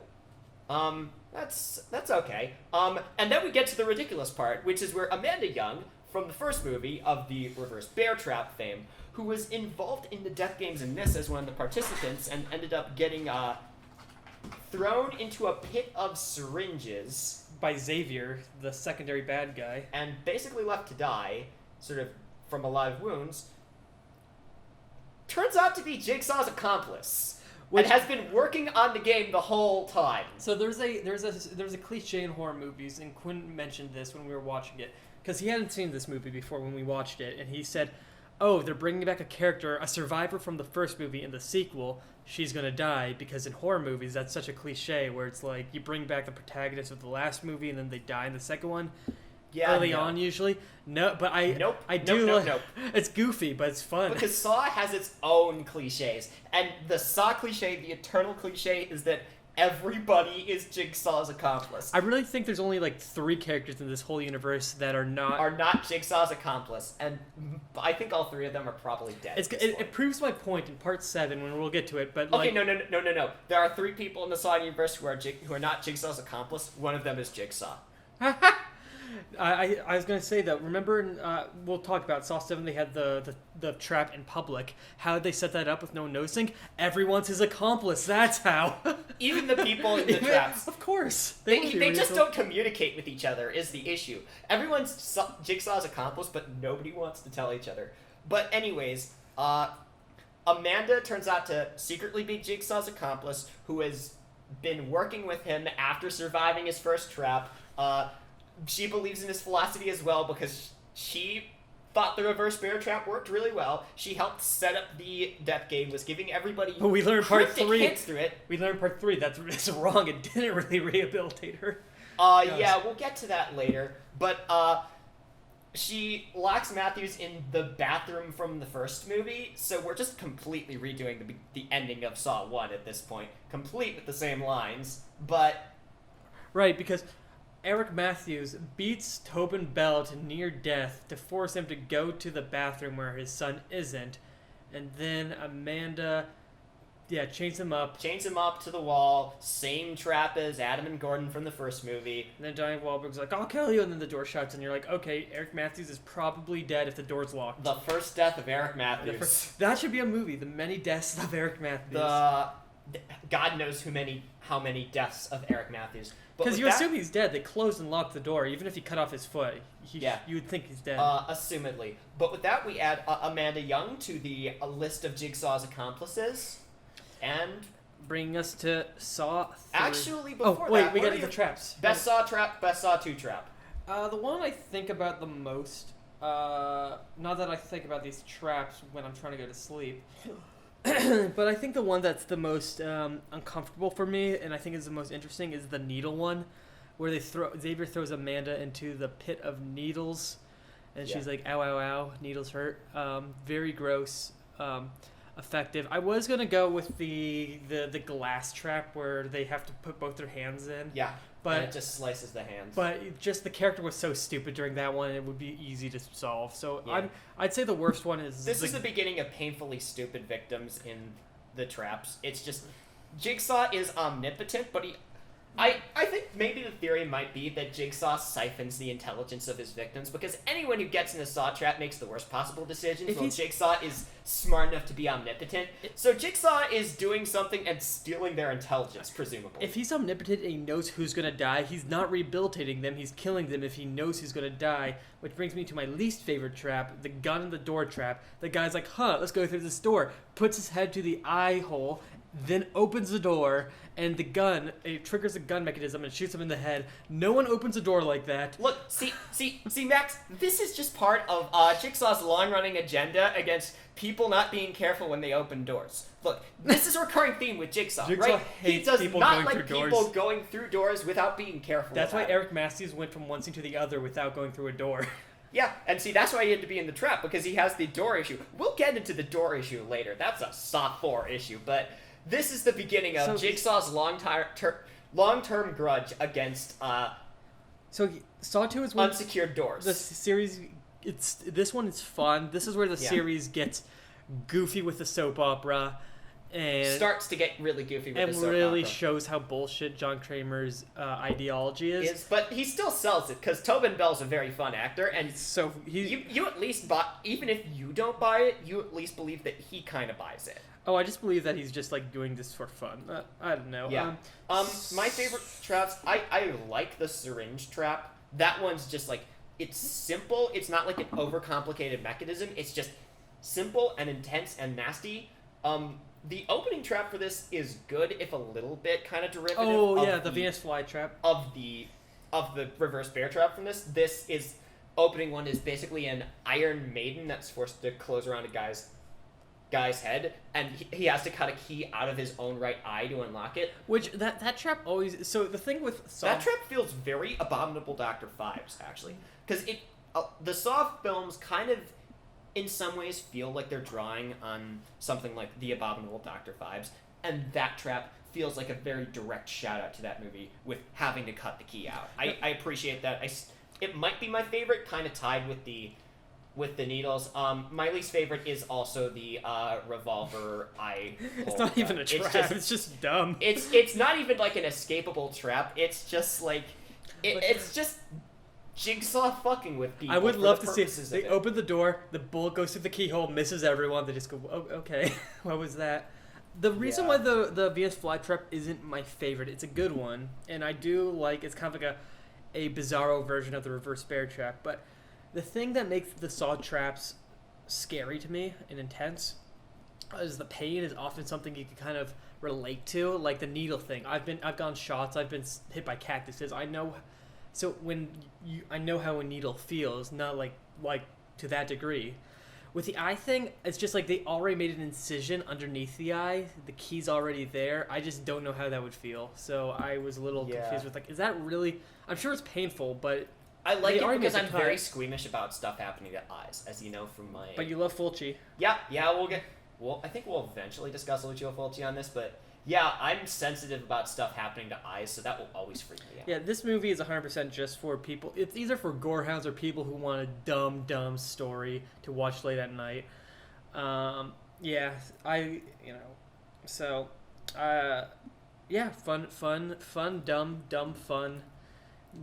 That's okay. And then we get to the ridiculous part, which is where Amanda Young, from the first movie of the Reverse Bear Trap fame, who was involved in the death games in this as one of the participants and ended up getting thrown into a pit of syringes By Xavier, the secondary bad guy. and basically left to die, sort of from a lot of wounds, turns out to be Jigsaw's accomplice. Which- and has been working on the game the whole time. So there's a cliche in horror movies, and Quinn mentioned this when we were watching it, because he hadn't seen this movie before when we watched it, and he said, oh, they're bringing back a character, a survivor from the first movie in the sequel, she's gonna die, because in horror movies that's such a cliche, where it's like, you bring back the protagonist of the last movie, and then they die in the second one, early on usually. No, but I do Nope, like, nope. it's goofy, but it's fun. Because Saw has its own cliches. And the Saw cliche, the eternal cliche, is that everybody is Jigsaw's accomplice. I really think there's only like 3 characters in this whole universe that are not... Are not Jigsaw's accomplice. And I think all 3 of them are probably dead. It proves my point in part 7 when we'll get to it, but Okay, like... no. There are 3 people in the Saw universe who are not Jigsaw's accomplice. One of them is Jigsaw. I was going to say that, remember, we'll talk about Saw 7, they had the trap in public. How did they set that up with no noticing? Everyone's his accomplice, that's how. Even the people in the traps. Of course. They just don't communicate with each other is the issue. Everyone's Jigsaw's accomplice, but nobody wants to tell each other. But anyways, Amanda turns out to secretly be Jigsaw's accomplice, who has been working with him after surviving his first trap. She believes in his philosophy as well because she thought the reverse bear trap worked really well. She helped set up the death game, was giving everybody But we learned part cryptic 3. hints through it. We learned part 3. That's wrong. It didn't really rehabilitate her. Yeah, we'll get to that later. But she locks Matthews in the bathroom from the first movie, so we're just completely redoing the ending of Saw 1 at this point, complete with the same lines. But Right, because Eric Matthews beats Tobin Bell to near death to force him to go to the bathroom where his son isn't, and then Amanda chains him up. Chains him up to the wall. Same trap as Adam and Gordon from the first movie. And then Donnie Wahlberg's like, I'll kill you, and then the door shuts, and you're like, okay, Eric Matthews is probably dead if the door's locked. The first death of Eric Matthews. That should be a movie, The Many Deaths of Eric Matthews. God knows how many deaths of Eric Matthews. Because you assume he's dead. They closed and locked the door. Even if he cut off his foot, you would think he's dead. Assumedly. But with that, we add Amanda Young to the list of Jigsaw's accomplices. And bringing us to Saw 3. Actually, before we got to the traps. Best Saw trap, best Saw 2 trap. The one I think about the most, not that I think about these traps when I'm trying to go to sleep, but I think the one that's the most uncomfortable for me, and I think is the most interesting, is the needle one, where Xavier throws Amanda into the pit of needles, and she's like, ow, ow, ow, needles hurt. Very gross. Effective. I was gonna go with the glass trap where they have to put both their hands in. Yeah, but and it just slices the hands. But just the character was so stupid during that one, it would be easy to solve. So yeah. I'd say the worst one is. This is the beginning of painfully stupid victims in the traps. It's just Jigsaw is omnipotent, but I think maybe the theory might be that Jigsaw siphons the intelligence of his victims, because anyone who gets in a Saw trap makes the worst possible decisions, while Jigsaw is smart enough to be omnipotent. So Jigsaw is doing something and stealing their intelligence, presumably. If he's omnipotent and he knows who's going to die, he's not rehabilitating them, he's killing them if he knows who's going to die, which brings me to my least favorite trap, the gun in the door trap. The guy's like, let's go through this door, puts his head to the eye hole, then opens the door, and it triggers a gun mechanism and shoots him in the head. No one opens a door like that. Look, see, Max, this is just part of Jigsaw's long-running agenda against people not being careful when they open doors. Look, this is a recurring theme with Jigsaw, right? He does not like people going through doors without being careful. That's why Eric Matthews went from one scene to the other without going through a door. Yeah, and see, that's why he had to be in the trap, because he has the door issue. We'll get into the door issue later. That's a Saw 4 issue, but this is the beginning of Jigsaw's long-term grudge against So Saw 2 is when unsecured doors. The series, this one is fun. This is where the series gets goofy with the soap opera, and starts to get really goofy with the soap opera. And really shows how bullshit John Kramer's ideology is. But he still sells it, because Tobin Bell's a very fun actor, and so you at least buy, even if you don't buy it, you at least believe that he kind of buys it. Oh, I just believe that he's just like doing this for fun. I don't know. Yeah. My favorite traps, I like the syringe trap. That one's just like, it's simple. It's not like an overcomplicated mechanism. It's just simple and intense and nasty. The opening trap for this is good, if a little bit kind of derivative. Oh yeah, the Venus flytrap of the reverse bear trap from this. This is opening one is basically an Iron Maiden that's forced to close around a guy's head, and he has to cut a key out of his own right eye to unlock it. Which that trap always. So the thing with Saw, that trap feels very Abominable Dr. Phibes, actually, because the Saw films kind of in some ways feel like they're drawing on something like the Abominable Dr. Phibes, and that trap feels like a very direct shout out to that movie with having to cut the key out. I appreciate that. It might be my favorite, kind of tied with the needles. My least favorite is also the revolver eye hole. It's not even a trap. It's just dumb. It's not even like an escapable trap. It's just like it's just Jigsaw fucking with people. I would love to see. They it. open the door, the bullet goes through the keyhole, misses everyone. They just go, oh, okay, what was that? The reason why the Venus flytrap isn't my favorite, it's a good one, and I do like. It's kind of like a bizarro version of the reverse bear trap, but the thing that makes the Saw traps scary to me and intense is the pain is often something you can kind of relate to, like the needle thing. I've gone shots. I've been hit by cactuses. I know. So I know how a needle feels, not like to that degree. With the eye thing, it's just like they already made an incision underneath the eye. The key's already there. I just don't know how that would feel. So I was a little confused with like, is that really? I'm sure it's painful, but I like it because I'm very squeamish about stuff happening to eyes, as you know from my. But you love Fulci. Yeah, I think we'll eventually discuss Lucio Fulci on this, but. Yeah, I'm sensitive about stuff happening to eyes, so that will always freak me out. Yeah, this movie is 100% just for people. It's either for gorehounds or people who want a dumb story to watch late at night. So, yeah, fun, dumb fun,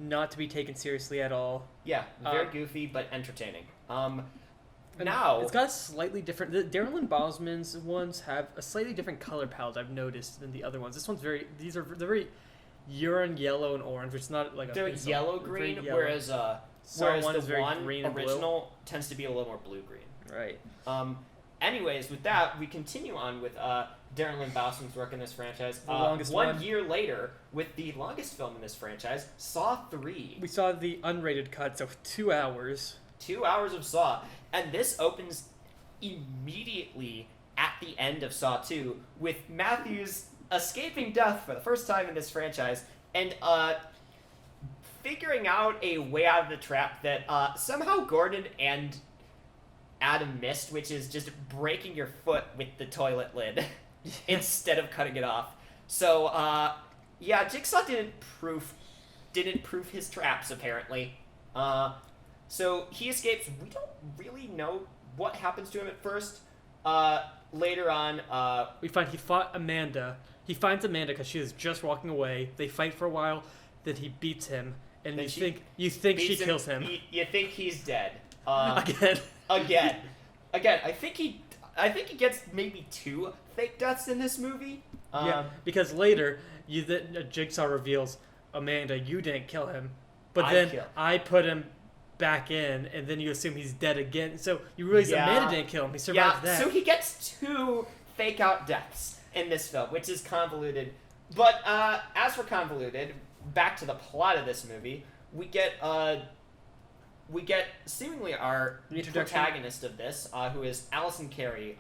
not to be taken seriously at all. Yeah, very goofy but entertaining. And Now it's got a slightly different. The Darren Lynn Bousman's ones have a slightly different color palette I've noticed than the other ones. This one's they're very urine yellow and orange, which is not like they're yellow green, whereas the one green and original tends to be a little more blue green. Right. Anyways, with that, we continue on with Darren Lynn Bousman's work in this franchise. The longest one year later, with the longest film in this franchise, Saw 3. We saw the unrated cut, so 2 hours. 2 hours of Saw. And this opens immediately at the end of Saw 2 with Matthews escaping death for the first time in this franchise and figuring out a way out of the trap that somehow Gordon and Adam missed, which is just breaking your foot with the toilet lid instead of cutting it off. So, yeah, Jigsaw didn't proof his traps, apparently. So he escapes. We don't really know what happens to him at first. Later on, we find he fought Amanda. He finds Amanda because she is just walking away. They fight for a while. Then he beats him, and you think she kills him. You think he's dead. Again. I think he gets maybe 2 fake deaths in this movie. Yeah, because later Jigsaw reveals, Amanda, you didn't kill him, but I put him back in, and then you assume he's dead again. So you realize Amanda didn't kill him. He survived that. So he gets 2 fake out deaths in this film, which is convoluted. But as for convoluted, back to the plot of this movie, we get seemingly our protagonist of this, who is Allison Carey,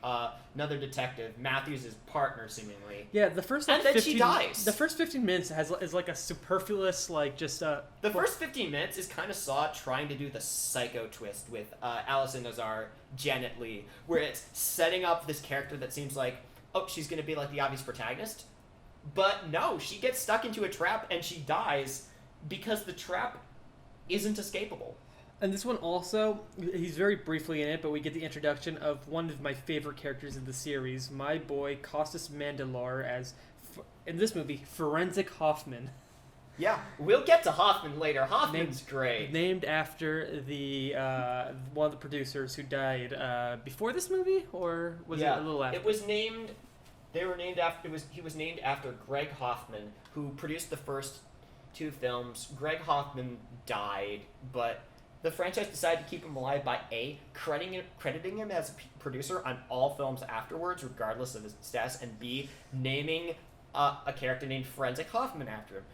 another detective, Matthews' partner, seemingly. Yeah, the first and then she dies. The first 15 minutes is like a superfluous, like just The first 15 minutes is kind of Saw trying to do the psycho twist with Allison as our Janet Leigh, where it's setting up this character that seems like, oh, she's going to be like the obvious protagonist. But no, she gets stuck into a trap and she dies because the trap isn't escapable. And this one also, he's very briefly in it, but we get the introduction of one of my favorite characters in the series, my boy Costas Mandylor, as, in this movie, Forensic Hoffman. Yeah, we'll get to Hoffman later. Hoffman's great. Named after the one of the producers who died before this movie, or was it a little after? It was named. They were named after. He was named after Greg Hoffman, who produced the first 2 films. Greg Hoffman died, but the franchise decided to keep him alive by A, crediting him as a producer on all films afterwards, regardless of his status, and B, naming a character named Forensic Hoffman after him,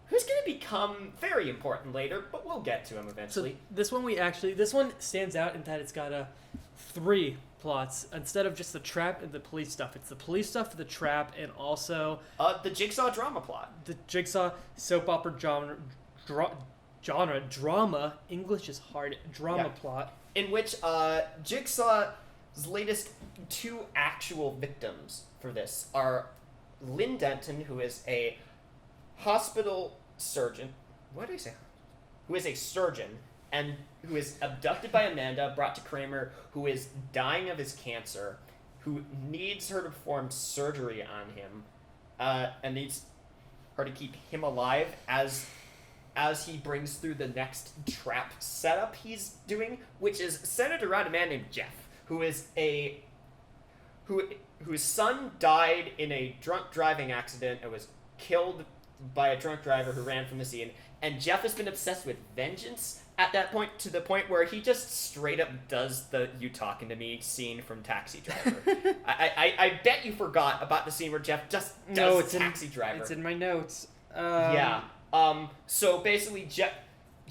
who's going to become very important later, but we'll get to him eventually. So this one stands out in that it's got 3 plots instead of just the trap and the police stuff. It's the police stuff, the trap, and also the Jigsaw drama plot. The Jigsaw soap opera genre, English is hard, plot. In which Jigsaw's latest 2 actual victims for this are Lynn Denton, who is a hospital surgeon. What did I say? Who is a surgeon and who is abducted by Amanda, brought to Kramer, who is dying of his cancer, who needs her to perform surgery on him, and needs her to keep him alive as he brings through the next trap setup he's doing, which is centered around a man named Jeff, whose son died in a drunk driving accident and was killed by a drunk driver who ran from the scene, and Jeff has been obsessed with vengeance at that point, to the point where he just straight up does the "you talking to me" scene from Taxi Driver. I bet you forgot about the scene where Jeff just does Taxi Driver. It's in my notes. So basically, Jigsaw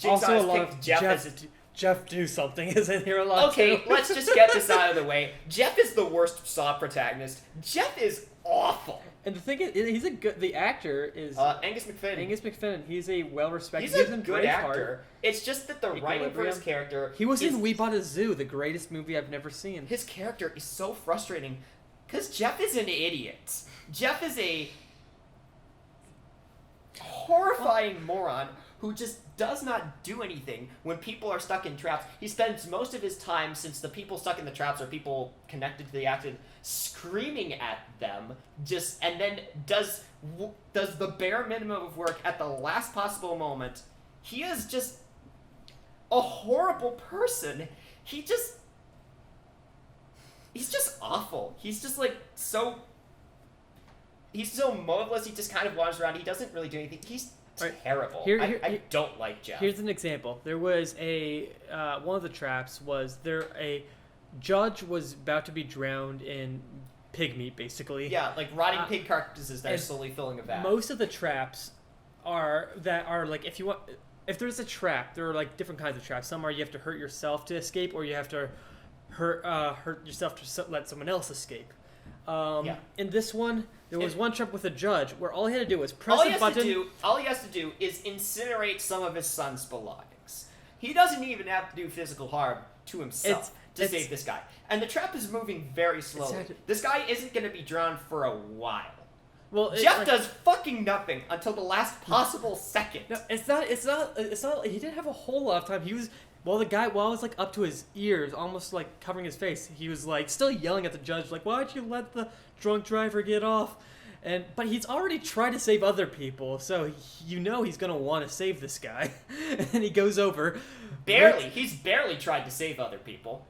also has a lot picked of Jeff as Jeff do something is in here a lot. Okay, too. let's just get this out of the way. Jeff is the worst Saw protagonist. Jeff is awful. And the thing is, he's a good. The actor is Angus McFadden. Angus McFadden. He's a well-respected. He's a good actor. It's just that the writing for his character. He was in We Bought a Zoo, the greatest movie I've never seen. His character is so frustrating because Jeff is an idiot. Jeff is a horrifying moron who just does not do anything when people are stuck in traps. He spends most of his time, since the people stuck in the traps are people connected to the accident, screaming at them, and then does the bare minimum of work at the last possible moment. He is just a horrible person. He's just awful. He's just like he's so motiveless. He just kind of wanders around. He doesn't really do anything. He's terrible. I don't like Jeff. Here's an example. There was one of the traps was a judge was about to be drowned in pig meat, basically. Yeah, like rotting pig carcasses that are slowly filling a vat. Most of the traps are like, if there's a trap, there are like different kinds of traps. Some are you have to hurt yourself to escape, or you have to hurt yourself to let someone else escape. In this one, there was one trap with a judge where all he had to do was press a button. All he has to do is incinerate some of his son's belongings. He doesn't even have to do physical harm to himself to save this guy. And the trap is moving very slowly. This guy isn't going to be drowned for a while. Well, Jeff does fucking nothing until the last possible second. No, it's not. He didn't have a whole lot of time. He was. While it was like up to his ears, almost like covering his face, he was like still yelling at the judge, like, "Why'd you let the drunk driver get off?" But he's already tried to save other people, so he's gonna want to save this guy. And he goes over. He's barely tried to save other people.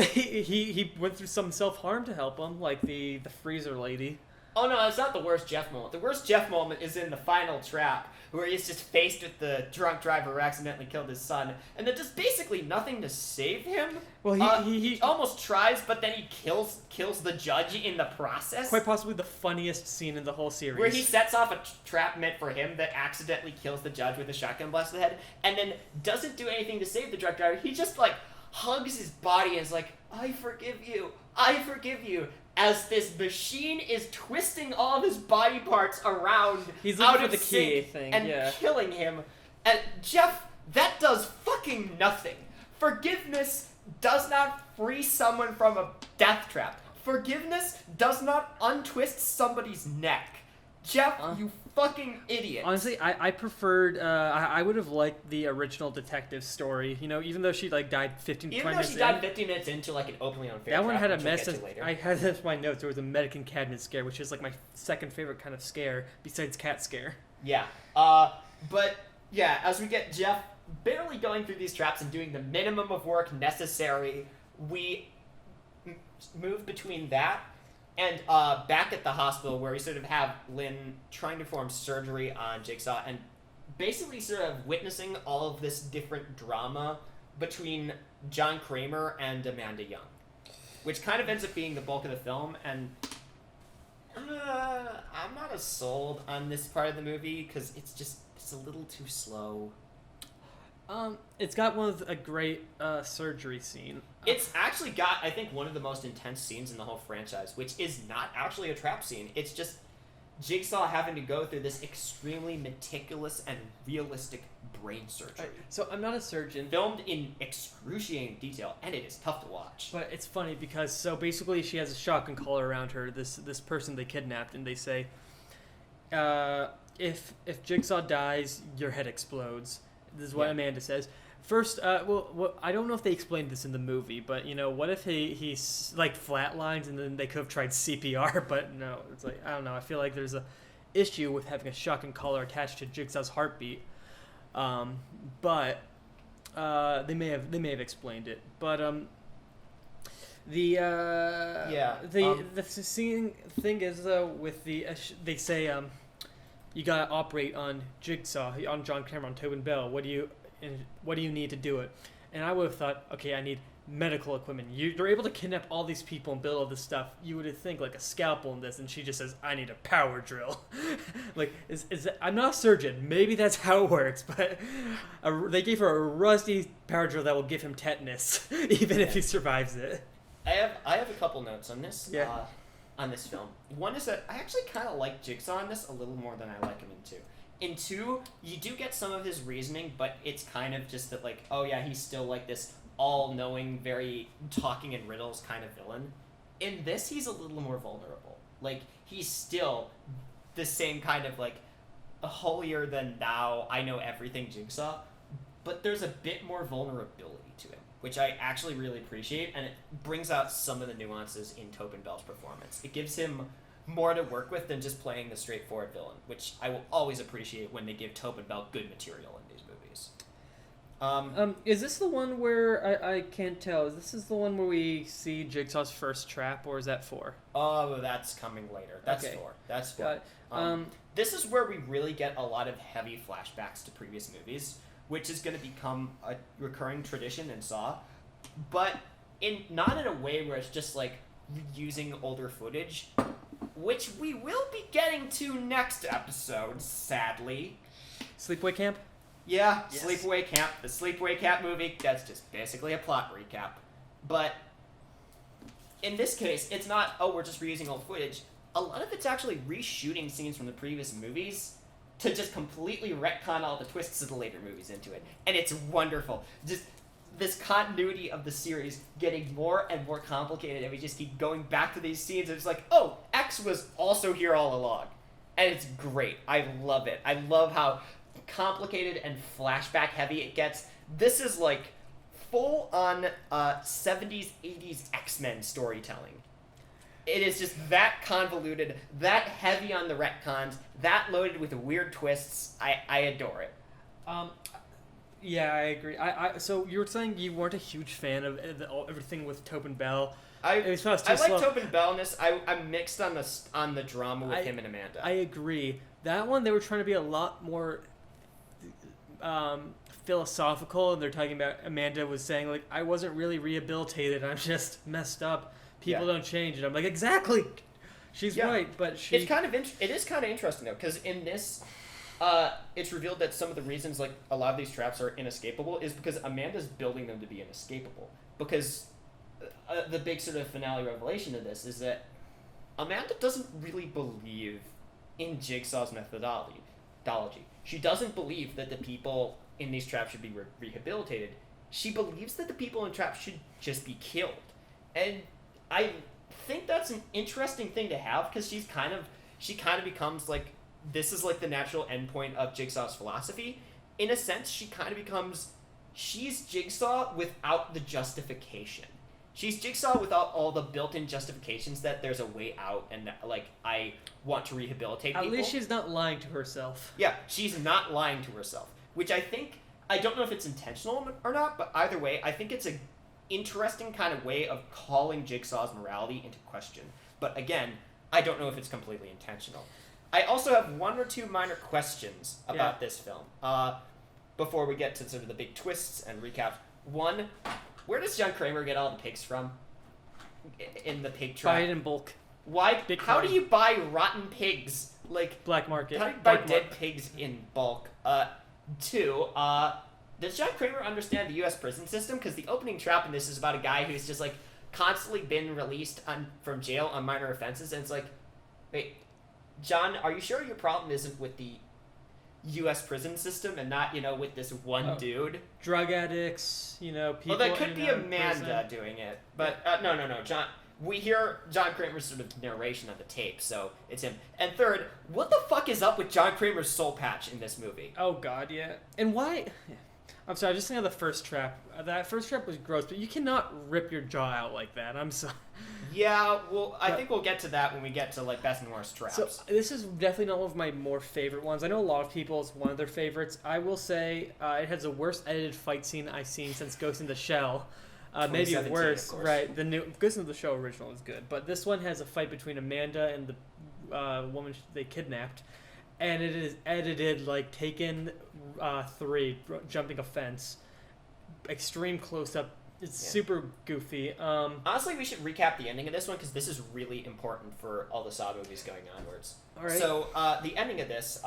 He went through some self-harm to help him, like the freezer lady. Oh no, that's not the worst Jeff moment. The worst Jeff moment is in the final trap, where he's just faced with the drunk driver who accidentally killed his son, and then does basically nothing to save him. Well, he almost tries, but then he kills the judge in the process. Quite possibly the funniest scene in the whole series. Where he sets off a trap meant for him that accidentally kills the judge with a shotgun blast to the head, and then doesn't do anything to save the drunk driver. He just, like, hugs his body and is like, I forgive you, as this machine is twisting all of his body parts around out of the sync and killing him. And Jeff, that does fucking nothing. Forgiveness does not free someone from a death trap. Forgiveness does not untwist somebody's neck. Jeff, you fucking idiot. Honestly, I preferred, I would have liked the original detective story, even though she, like, died 15 minutes in. Even though she died 15 minutes into, like, an openly unfair That one had a we'll mess. I had this in my notes. There was a Medican cabinet scare, which is, like, my second favorite kind of scare, besides cat scare. Yeah. But, yeah, as we get Jeff barely going through these traps and doing the minimum of work necessary, we move between that and back at the hospital, where we sort of have Lynn trying to perform surgery on Jigsaw and basically sort of witnessing all of this different drama between John Kramer and Amanda Young, which kind of ends up being the bulk of the film. And I'm not as sold on this part of the movie because it's a little too slow. It's got a great surgery scene. It's actually got, I think, one of the most intense scenes in the whole franchise, which is not actually a trap scene. It's just Jigsaw having to go through this extremely meticulous and realistic brain surgery. So I'm not a surgeon. Filmed in excruciating detail, and it is tough to watch. But it's funny because, so basically she has a shotgun collar around her, this person they kidnapped, and they say, if Jigsaw dies, your head explodes. This is what Amanda says. First, well, I don't know if they explained this in the movie, but, what if he's like flatlines and then they could have tried CPR, but no. It's like, I don't know. I feel like there's a issue with having a shotgun collar attached to Jigsaw's heartbeat. But they may have explained it. But the thing is, though, with they say you gotta operate on Jigsaw, on John Cameron, on Tobin Bell. What do you need to do it? And I would have thought, okay, I need medical equipment. You're able to kidnap all these people and build all this stuff. You would think like a scalpel in this, and she just says, I need a power drill. Like, I'm not a surgeon. Maybe that's how it works, but they gave her a rusty power drill that will give him tetanus, even if he survives it. I have a couple notes on this. Yeah. On this film. One is that I actually kind of like Jigsaw in this a little more than I like him in 2. In 2, you do get some of his reasoning, but it's kind of just that, like, oh yeah, he's still like this all-knowing, very talking in riddles kind of villain. In this, he's a little more vulnerable. Like, he's still the same kind of, like, holier than thou, I know everything Jigsaw, but there's a bit more vulnerability to him, which I actually really appreciate, and it brings out some of the nuances in Tobin Bell's performance. It gives him more to work with than just playing the straightforward villain, which I will always appreciate when they give Tobin Bell good material in these movies. Is this the one where I can't tell? This is the one where we see Jigsaw's first trap, or is that 4? Oh, that's coming later. That's Okay. 4. That's 4. Got it. This is where we really get a lot of heavy flashbacks to previous movies, which is going to become a recurring tradition in Saw, but not in a way where it's just like reusing older footage, which we will be getting to next episode, sadly. Sleepaway Camp? Yeah, Yes. Sleepaway Camp. The Sleepaway Camp movie, that's just basically a plot recap. But in this case, it's not, we're just reusing old footage. A lot of it's actually reshooting scenes from the previous movies to just completely retcon all the twists of the later movies into it. And it's wonderful. Just this continuity of the series getting more and more complicated, and we just keep going back to these scenes, and it's like, oh, X was also here all along. And it's great. I love it. I love how complicated and flashback heavy it gets. This is like full on 70s 80s X-Men storytelling. It is just that convoluted, that heavy on the retcons, that loaded with weird twists. I adore it. Yeah, I agree. So you were saying you weren't a huge fan of everything with Tobin Bell. I It was too like slow. Tobin Bell in this. I'm mixed on the drama with him and Amanda. I agree. That one, they were trying to be a lot more philosophical, and they're talking about, Amanda was saying, like, I wasn't really rehabilitated, I'm just messed up. People don't change. And I'm like, exactly! She's right, but she... It is kind of interesting, though, because in this, it's revealed that some of the reasons, like, a lot of these traps are inescapable is because Amanda's building them to be inescapable. Because the big sort of finale revelation of this is that Amanda doesn't really believe in Jigsaw's methodology. She doesn't believe that the people in these traps should be rehabilitated. She believes that the people in traps should just be killed. And I think that's an interesting thing to have, because she kind of becomes like, this is like the natural endpoint of Jigsaw's philosophy. In a sense, she's Jigsaw without the justification. She's Jigsaw without all the built-in justifications that there's a way out and, like, I want to rehabilitate people. At least she's not lying to herself. Yeah, she's not lying to herself, which I don't know if it's intentional or not, but either way, I think it's an interesting kind of way of calling Jigsaw's morality into question. But again, I don't know if it's completely intentional. I also have one or two minor questions about this film before we get to sort of the big twists and recaps. One, where does John Kramer get all the pigs from in the pig trap? Buy it in bulk. Why? Big How party. do you buy rotten pigs? Like, Black market. how do you buy Dark dead pigs in bulk? Two, does John Kramer understand the U.S. prison system? Because the opening trap in this is about a guy who's just, like, constantly been released from jail on minor offenses, and it's like, wait, John, are you sure your problem isn't with the U.S. prison system and not, with this one dude? Drug addicts, people... Well, that could be in and out of Amanda prison. doing it, but no, John. We hear John Kramer's sort of narration of the tape, so it's him. And third, what the fuck is up with John Kramer's soul patch in this movie? Oh, God, yeah. And why... I'm sorry, I just think of the first trap. That first trap was gross, but you cannot rip your jaw out like that. I'm sorry. Yeah, well, I think we'll get to that when we get to, like, best and worst traps. So, this is definitely not one of my more favorite ones. I know a lot of people, it's one of their favorites. I will say it has the worst edited fight scene I've seen since Ghost in the Shell. Maybe 2017, worse, of course. right? The new Ghost in the Shell original is good, but this one has a fight between Amanda and the woman they kidnapped, and it is edited like Taken 3, jumping a fence, extreme close up. It's super goofy. Honestly, we should recap the ending of this one because this is really important for all the Saw movies going onwards. All right. So the ending of this,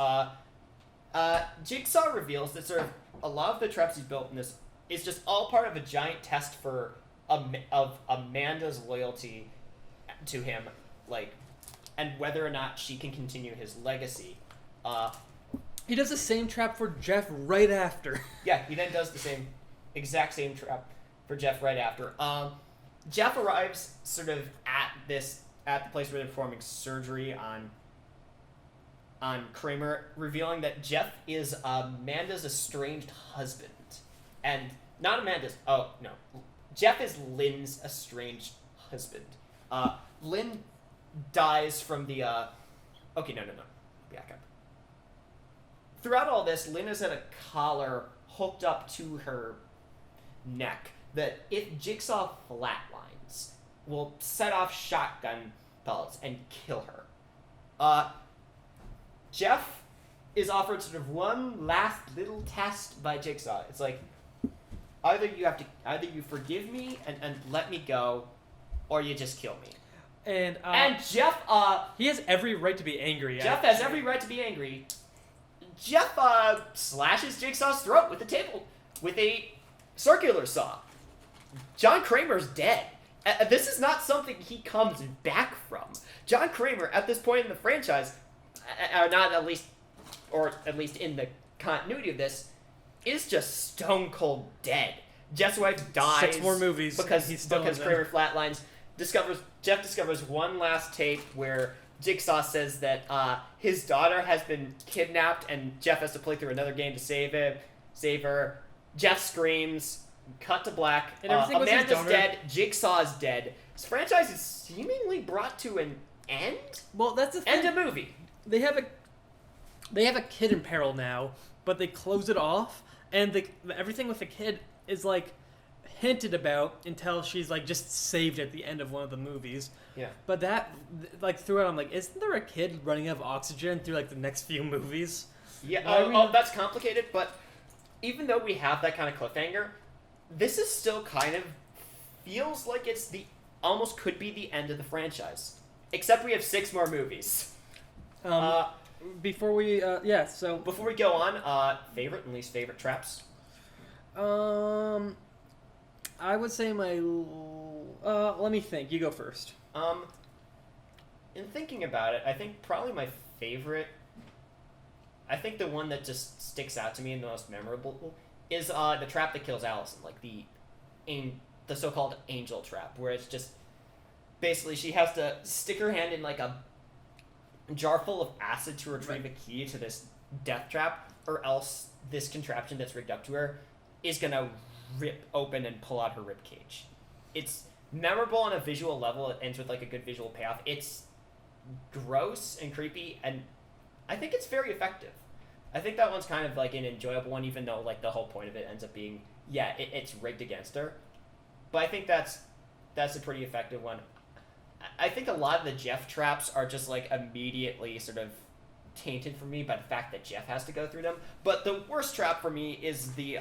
Jigsaw reveals that sort of a lot of the traps he's built in this is just all part of a giant test for of Amanda's loyalty to him, like, and whether or not she can continue his legacy. He does the same trap for Jeff right after. Yeah, he then does the exact same trap for Jeff right after. Jeff arrives sort of at the place where they're performing surgery on on Kramer, revealing that Jeff is Amanda's estranged husband. And not Amanda's. Oh, no. Jeff is Lynn's estranged husband. Lynn dies from the... Okay, no. Back up. Throughout all this, Lynn has had a collar hooked up to her neck that, if Jigsaw flatlines, will set off shotgun pellets and kill her. Jeff is offered sort of one last little test by Jigsaw. It's like, either you forgive me and let me go, or you just kill me. And Jeff, he has every right to be angry. Jeff has every right to be angry. Jeff slashes Jigsaw's throat with a circular saw. John Kramer's dead. This is not something he comes back from. John Kramer, at this point in the franchise, at least in the continuity of this, is just stone cold dead. Jeff's wife dies. 6 more movies because Kramer flatlines. Jeff discovers one last tape where Jigsaw says that his daughter has been kidnapped and Jeff has to play through another game to save her. Jeff screams. Cut to black. And Amanda's dead. Jigsaw's dead. This franchise is seemingly brought to an end. Well, that's the thing. End of movie. They have a kid in peril now, but they close it off, and everything with the kid is like hinted about until she's like just saved at the end of one of the movies. Yeah. But that, like, throughout, I'm like, isn't there a kid running out of oxygen through like the next few movies? Yeah. That's complicated, but even though we have that kind of cliffhanger, this is still kind of feels like it's almost could be the end of the franchise. Except we have 6 more movies. Before we before we go on, favorite and least favorite traps. I would say my. Let me think. You go first. In thinking about it, I think probably my favorite. I think the one that just sticks out to me and the most memorable is the trap that kills Allison, like the so-called angel trap, where it's just basically she has to stick her hand in like a jar full of acid to retrieve a key to this death trap, or else this contraption that's rigged up to her is gonna rip open and pull out her rib cage. It's memorable on a visual level. It ends with like a good visual payoff. It's gross and creepy, and I think it's very effective. I think that one's kind of like an enjoyable one, even though like the whole point of it ends up being, it's rigged against her. But I think that's a pretty effective one. I think a lot of the Jeff traps are just like immediately sort of tainted for me by the fact that Jeff has to go through them. But the worst trap for me is the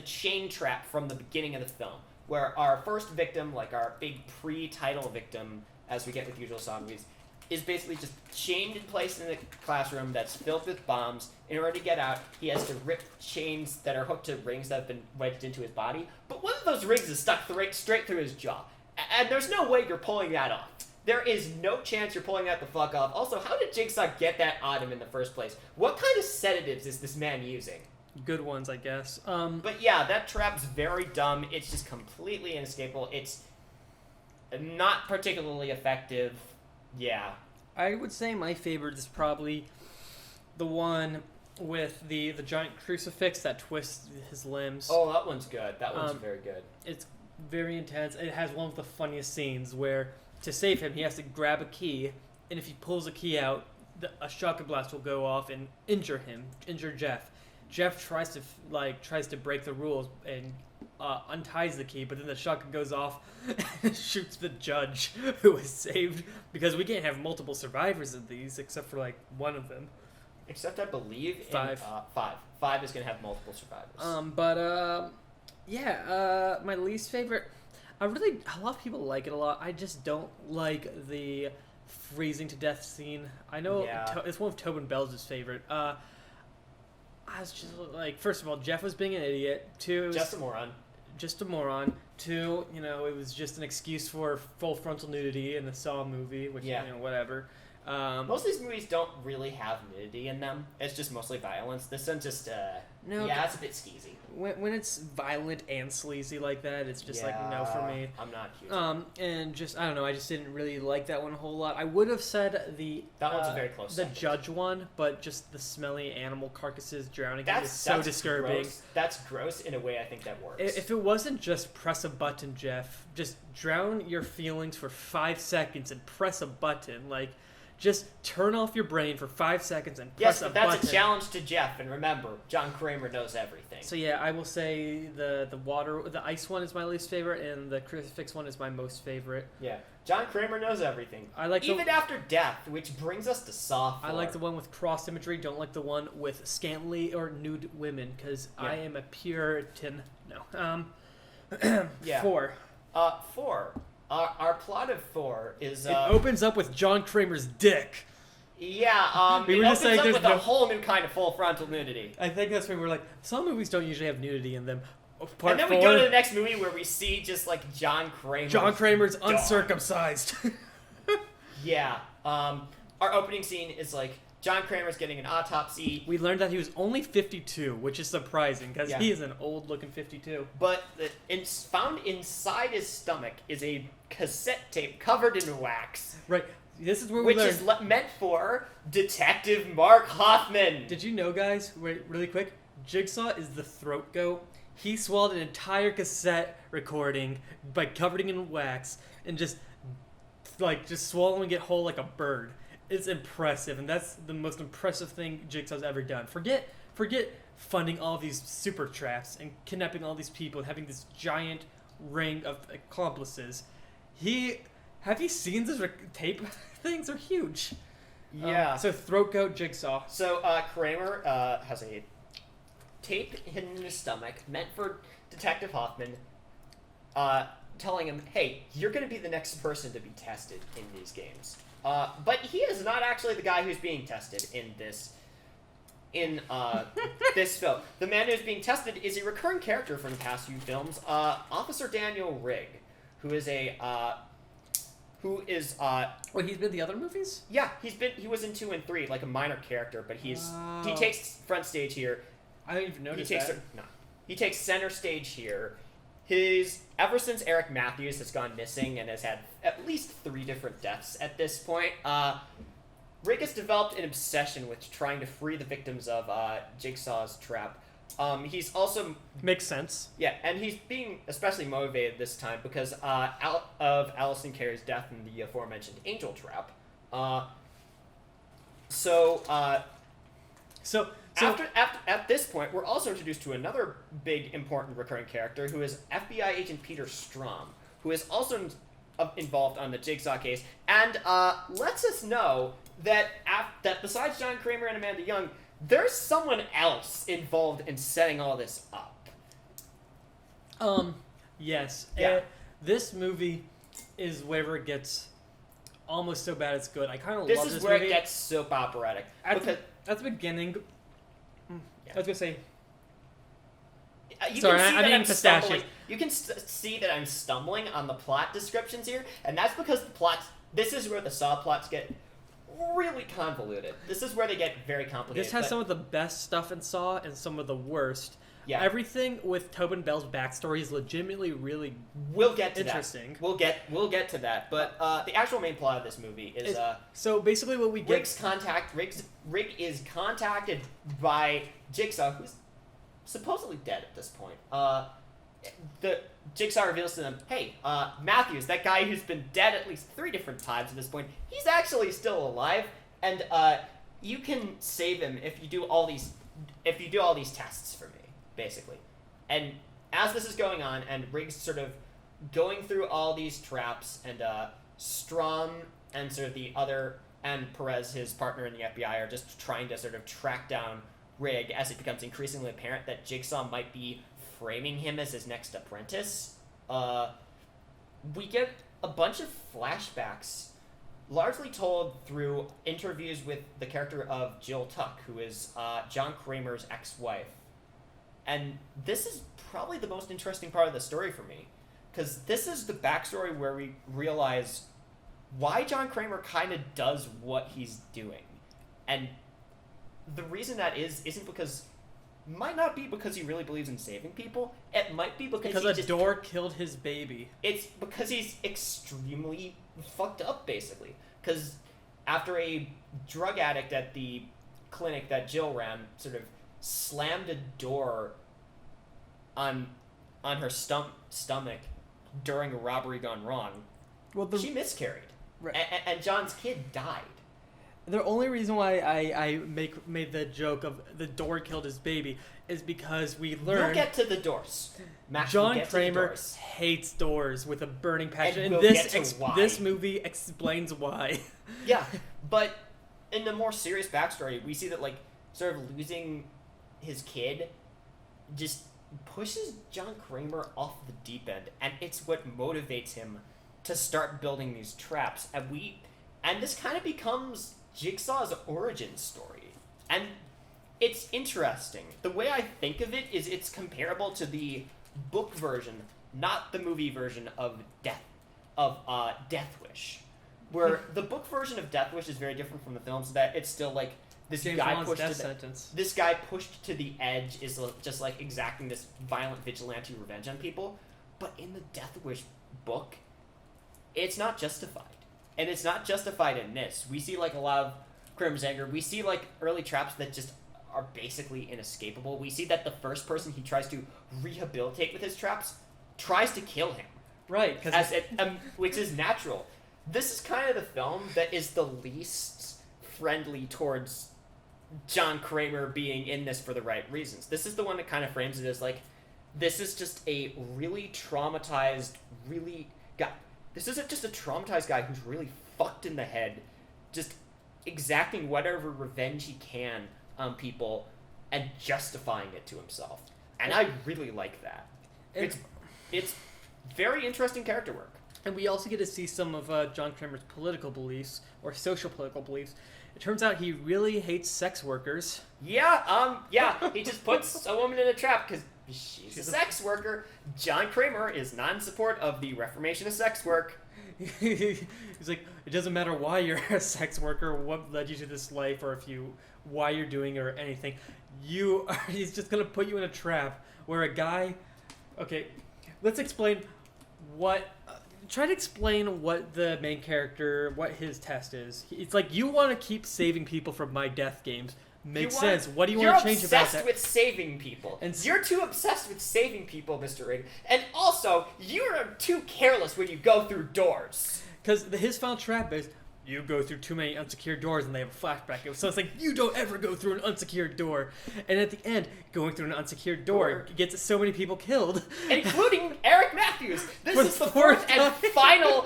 chain trap from the beginning of the film, where our first victim, like our big pre-title victim, as we get with usual Saw movies, is basically just chained in place in the classroom that's filled with bombs. In order to get out, he has to rip chains that are hooked to rings that have been wedged into his body. But one of those rings is stuck straight through his jaw. And there's no way you're pulling that off. There is no chance you're pulling that the fuck off. Also, how did Jigsaw get that on him in the first place? What kind of sedatives is this man using? Good ones, I guess. But yeah, that trap's very dumb. It's just completely inescapable. It's not particularly effective. Yeah. I would say my favorite is probably the one with the giant crucifix that twists his limbs. Oh, that one's good. That one's very good. It's very intense. It has one of the funniest scenes where, to save him, he has to grab a key, and if he pulls a key out, a shotgun blast will go off and injure Jeff. Jeff tries to break the rules and unties the key, but then the shotgun goes off and shoots the judge who was saved, because we can't have multiple survivors of these except for like one of them. Except I believe 5. Five is going to have multiple survivors. My least favorite, a lot of people like it a lot. I just don't like the freezing to death scene. I know it's one of Tobin Bell's favorite. I was just like, first of all, Jeff was being an idiot. 2, just a moron. 2, it was just an excuse for full frontal nudity in the Saw movie, which, whatever. Most of these movies don't really have nudity in them. It's just mostly violence. This one just, No, yeah, it's a bit skeezy. When it's violent and sleazy like that, it's just like no for me. I'm not huge. And just I don't know, I just didn't really like that one a whole lot. I would have said that one's a very close. The second. judge one, but just the smelly animal carcasses drowning is That's so disturbing. Gross. That's gross in a way I think that works. If it wasn't just press a button, Jeff, just drown your feelings for 5 seconds and press a button. Like, just turn off your brain for 5 seconds and press a button. Yes, but that's a challenge to Jeff. And remember, John Kramer knows everything. So yeah, I will say the ice one is my least favorite, and the crucifix one is my most favorite. Yeah, John Kramer knows everything. I like even after death, which brings us to Saw 4. I like the one with cross imagery. Don't like the one with scantily or nude women because I am a Puritan. No. Yeah. 4. 4. Our plot of 4 is it opens up with John Kramer's dick. Yeah, we were it just opens saying up with there's a whole new kind of full frontal nudity. I think that's where we're like, some movies don't usually have nudity in them. And then we go to the next movie where we see just like John Kramer's dog. Uncircumcised. Yeah. Our opening scene is like John Kramer's getting an autopsy. We learned that he was only 52, which is surprising because he is an old-looking 52. But found inside his stomach is a cassette tape covered in wax. Right. This is where we learned. Which is meant for Detective Mark Hoffman. Did you know, guys, really quick, Jigsaw is the throat goat. He swallowed an entire cassette recording by covering it in wax and just swallowing it whole like a bird. It's impressive, and that's the most impressive thing Jigsaw's ever done. Forget funding all these super traps and kidnapping all these people and having this giant ring of accomplices. Have you seen these tape things? Are huge. Yeah. So throat goat Jigsaw. So Kramer has a tape hidden in his stomach meant for Detective Hoffman, telling him, "Hey, you're going to be the next person to be tested in these games." But he is not actually the guy who's being tested in this this film. The man who's being tested is a recurring character from the past few films, Officer Daniel Rigg, who is Wait, he's been in the other movies? Yeah, he was in 2 and 3, like a minor character, but he takes front stage here. I didn't even notice He takes center stage here. Ever since Eric Matthews has gone missing and has had at least 3 different deaths at this point, Rick has developed an obsession with trying to free the victims of Jigsaw's trap. He's also... Makes sense. Yeah, and he's being especially motivated this time because out of Allison Carey's death in the aforementioned Angel Trap. At this point, we're also introduced to another big, important recurring character who is FBI agent Peter Strom, who is also involved on the Jigsaw case, and lets us know that besides John Kramer and Amanda Young, there's someone else involved in setting all this up. Yes. Yeah. This movie is where it gets almost so bad it's good. I kind of love this movie. This is where it gets soap operatic. At the beginning... I was going to say... You can see that I'm stumbling on the plot descriptions here, and that's because this is where the Saw plots get really convoluted. This is where they get very complicated. This has some of the best stuff in Saw and some of the worst. Yeah. Everything with Tobin Bell's backstory is legitimately really interesting. We'll get to that. But the actual main plot of this movie is so basically what we get Rick is contacted by Jigsaw, who's supposedly dead at this point. The Jigsaw reveals to them, "Hey, Matthews, that guy who's been dead at least 3 different times at this point, he's actually still alive, and you can save him if you do all these tests for me." Basically. And as this is going on, and Rigg's sort of going through all these traps, and Strom and sort of and Perez, his partner in the FBI, are just trying to sort of track down Rigg as it becomes increasingly apparent that Jigsaw might be framing him as his next apprentice. We get a bunch of flashbacks, largely told through interviews with the character of Jill Tuck, who is John Kramer's ex-wife. And this is probably the most interesting part of the story for me, because this is the backstory where we realize why John Kramer kind of does what he's doing. And the reason that isn't because... might not be because he really believes in saving people. It might be because a door killed his baby. It's because he's extremely fucked up, basically. Because after a drug addict at the clinic that Jill ran sort of slammed a door on her stomach during a robbery gone wrong, she miscarried. Right. And John's kid died. The only reason why I made the joke of the door killed his baby is because we learned... We'll get to the doors. Max, John we'll Kramer hates doors with a burning passion. And And we'll get to why. this movie explains why. Yeah, but in the more serious backstory, we see that, like, sort of losing his kid just pushes John Kramer off the deep end, and it's what motivates him to start building these traps. And this kind of becomes Jigsaw's origin story. And it's interesting. The way I think of it is it's comparable to the book version, not the movie version of Death Wish. Where the book version of Death Wish is very different from the film, so that it's still like this James guy Wan's pushed death to the, sentence. this guy pushed to the edge is just like exacting this violent vigilante revenge on people. But in the Death Wish book, it's not justified. And it's not justified in this. We see like a lot of Kramer's anger. We see like early traps that just are basically inescapable. We see that the first person he tries to rehabilitate with his traps tries to kill him. Right, Which is natural. This is kind of the film that is the least friendly towards John Kramer being in this for the right reasons. This is the one that kind of frames it as like, this is just a really traumatized, this isn't just a traumatized guy who's really fucked in the head, just exacting whatever revenge he can on people and justifying it to himself. And I really like that. It's very interesting character work. And we also get to see some of John Kramer's political beliefs, or social political beliefs. It turns out he really hates sex workers. Yeah, he just puts a woman in a trap because she's a sex worker. John Kramer is not in support of the reformation of sex work. He's like, it doesn't matter why you're a sex worker, what led you to this life, or why you're doing it or anything. He's just gonna put you in a trap where a guy... Okay, let's explain what... Try to explain what the main character, what his test is. It's like, you want to keep saving people from my death games. Makes sense. What do you want to change about that? You're obsessed with saving people. You're too obsessed with saving people, Mr. Ring. And also, you're too careless when you go through doors. Because his final trap is, you go through too many unsecured doors and they have a flashback. So it's like, you don't ever go through an unsecured door. And at the end, going through an unsecured door gets so many people killed. Including Eric Matthews. This is the fourth and final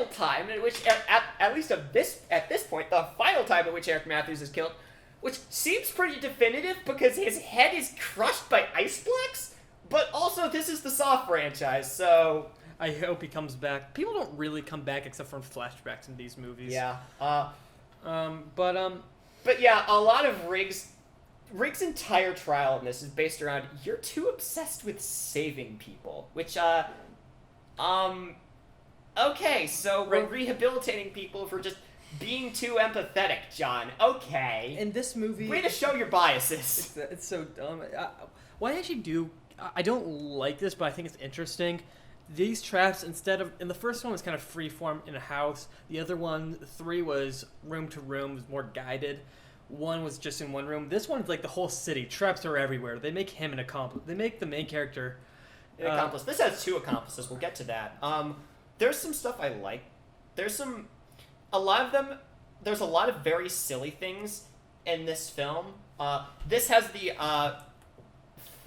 time in which, at least at this point, the final time in which Eric Matthews is killed, which seems pretty definitive because his head is crushed by ice blocks, but also this is the Saw franchise, so... I hope he comes back. People don't really come back except from flashbacks in these movies. Yeah. But yeah, a lot of Riggs' entire trial in this is based around, you're too obsessed with saving people, which, okay, so we're rehabilitating people for just being too empathetic, John. Okay. In this movie... Way to show your biases. It's so dumb. What I actually do... I don't like this, but I think it's interesting. These traps, in the first one was kind of freeform in a house. The other one, 3 was room to room, was more guided. 1 was just in one room. This one's like the whole city. Traps are everywhere. They make him an accomplice. They make the main character... An accomplice. This has 2 accomplices. We'll get to that. There's some stuff I like. There's a lot of very silly things in this film. This has the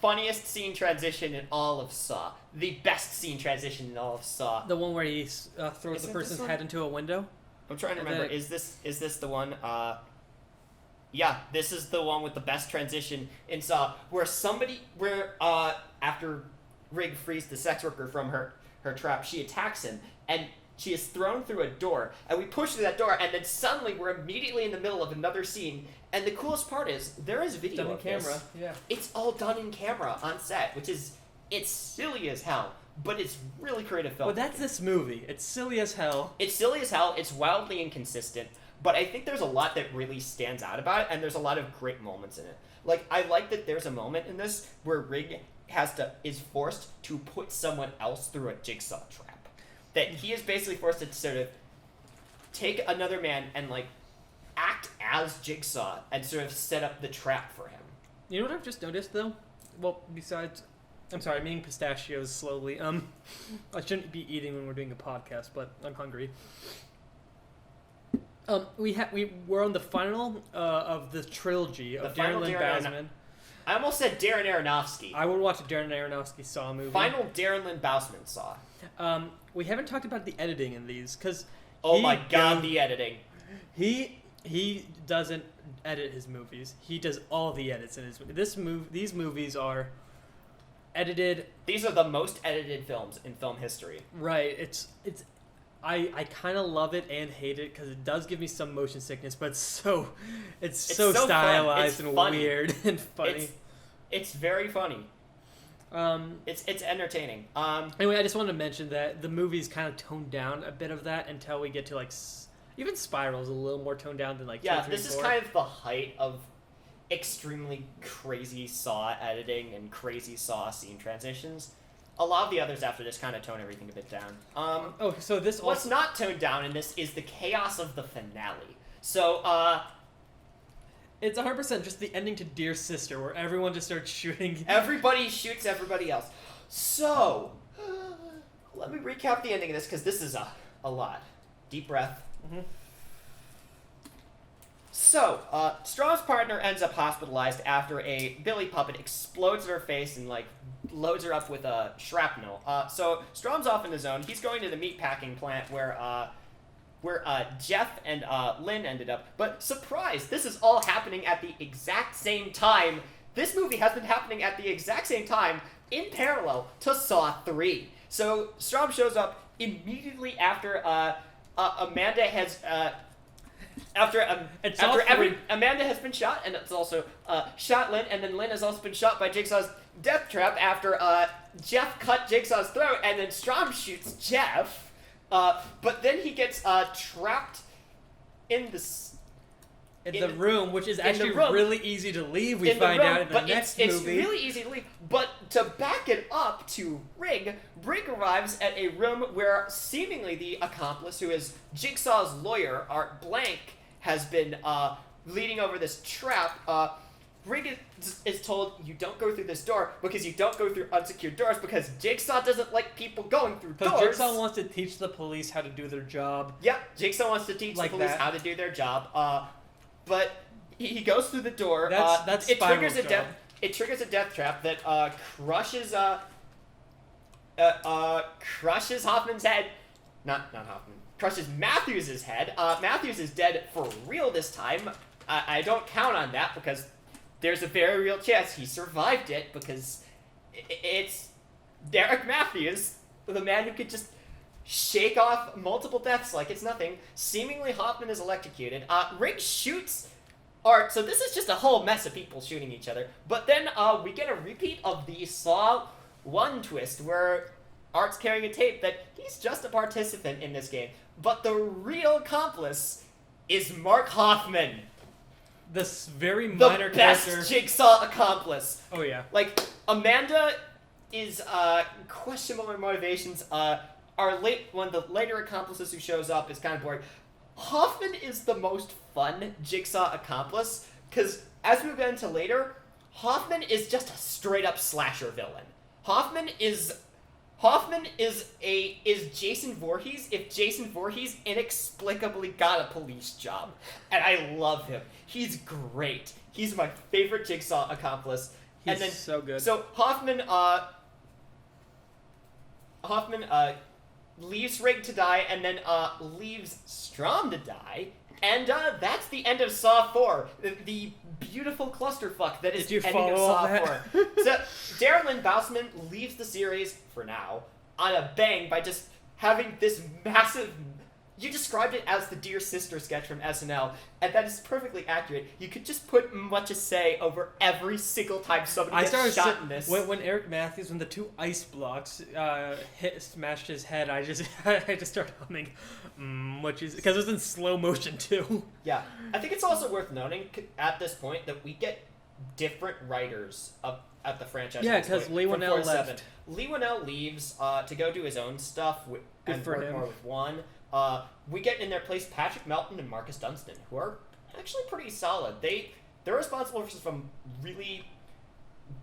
funniest scene transition in all of Saw. The best scene transition in all of Saw. The one where he throws the person's head into a window? I'm trying to remember. Is this the one? Yeah, this is the one with the best transition in Saw, where after Rig frees the sex worker from her trap, she attacks him, and she is thrown through a door, and we push through that door, and then suddenly we're immediately in the middle of another scene, and the coolest part is, there is video done of in camera. this. Yeah. It's all done in camera on set, which is It's silly as hell, but it's really creative film. Well, that's this movie. It's silly as hell. It's silly as hell. It's wildly inconsistent, but I think there's a lot that really stands out about it, and there's a lot of great moments in it. Like, I like that there's a moment in this where Rig is forced to put someone else through a jigsaw trap. That he is basically forced to sort of take another man and, like, act as Jigsaw and sort of set up the trap for him. You know what I've just noticed, though? Well, besides... I'm sorry, I'm eating pistachios slowly. I shouldn't be eating when we're doing a podcast, but I'm hungry. We're on the final of the trilogy of Darren Lynn Bousman. I almost said Darren Aronofsky. I would watch a Darren Aronofsky Saw movie. Final Darren Lynn Bousman Saw. We haven't talked about the editing in these, because... Oh my god, the editing. He doesn't edit his movies. He does all the edits in his movie. These movies are edited. These are the most edited films in film history. Right. I kind of love it and hate it because it does give me some motion sickness, but it's so stylized and funny. Weird and funny. It's very funny. It's entertaining. Anyway, I just wanted to mention that the movie's kind of toned down a bit of that until we get to like even Spiral's a little more toned down than like 2, 3, this 4. is kind of the height of extremely crazy Saw editing and crazy Saw scene transitions. A lot of the others after this kind of tone everything a bit down. So this what's not toned down in this is the chaos of the finale. So, it's 100% just the ending to Dear Sister, where everyone just starts shooting. Everybody shoots everybody else. So, let me recap the ending of this, because this is a lot. Deep breath. Mm-hmm. So, Strom's partner ends up hospitalized after a Billy puppet explodes in her face and, like, loads her up with a shrapnel. So, Strom's off in his own. He's going to the meatpacking plant where Jeff and Lynn ended up. But surprise, this is all happening at the exact same time. This movie has been happening at the exact same time in parallel to Saw 3. So Strom shows up immediately after Amanda has Amanda has been shot, and it's also shot Lynn, and then Lynn has also been shot by Jigsaw's death trap after Jeff cut Jigsaw's throat, and then Strom shoots Jeff. But then he gets trapped in the room, which is actually really easy to leave. We find out in the next movie. It's really easy to leave. But to back it up to Rig arrives at a room where seemingly the accomplice, who is Jigsaw's lawyer, Art Blank, has been leading over this trap. Rig is told, you don't go through this door because you don't go through unsecured doors because Jigsaw doesn't like people going through doors. Because Jigsaw wants to teach the police how to do their job. Yeah, Jigsaw wants to teach the police how to do their job. But he goes through the door. That's it triggers a death trap that crushes Hoffman's head. Not Hoffman. Crushes Matthews' head. Matthews is dead for real this time. I don't count on that because there's a very real chance he survived it because it's Derek Matthews, the man who could just shake off multiple deaths like it's nothing. Seemingly Hoffman is electrocuted. Rig shoots Art, so this is just a whole mess of people shooting each other. But then we get a repeat of the Saw 1 twist where Art's carrying a tape that he's just a participant in this game. But the real accomplice is Mark Hoffman. This very minor character. The best Jigsaw accomplice. Oh, yeah. Like, Amanda is questionable in motivations. One of the later accomplices who shows up is kind of boring. Hoffman is the most fun Jigsaw accomplice, because as we get into later, Hoffman is just a straight-up slasher villain. Hoffman is Jason Voorhees if Jason Voorhees inexplicably got a police job. And I love him. He's great. He's my favorite Jigsaw accomplice. He's so good. So Hoffman leaves Rig to die and then leaves Strom to die. And that's the end of Saw 4. The beautiful clusterfuck that is the ending of Saw 4. So Darren Lynn Bousman leaves the series, for now, on a bang by just having this massive You described it as the Dear Sister sketch from SNL, and that is perfectly accurate. You could just put much to say over every single time somebody gets shot in this. When Eric Matthews, when the 2 ice blocks smashed his head, I just started humming, which is because it was in slow motion too. Yeah, I think it's also worth noting at this point that we get different writers at the franchise. Yeah, because Lee Winnell left. Lee Winnell leaves to go do his own stuff and work more with one. We get in their place Patrick Melton and Marcus Dunstan, who are actually pretty solid. They're responsible for some really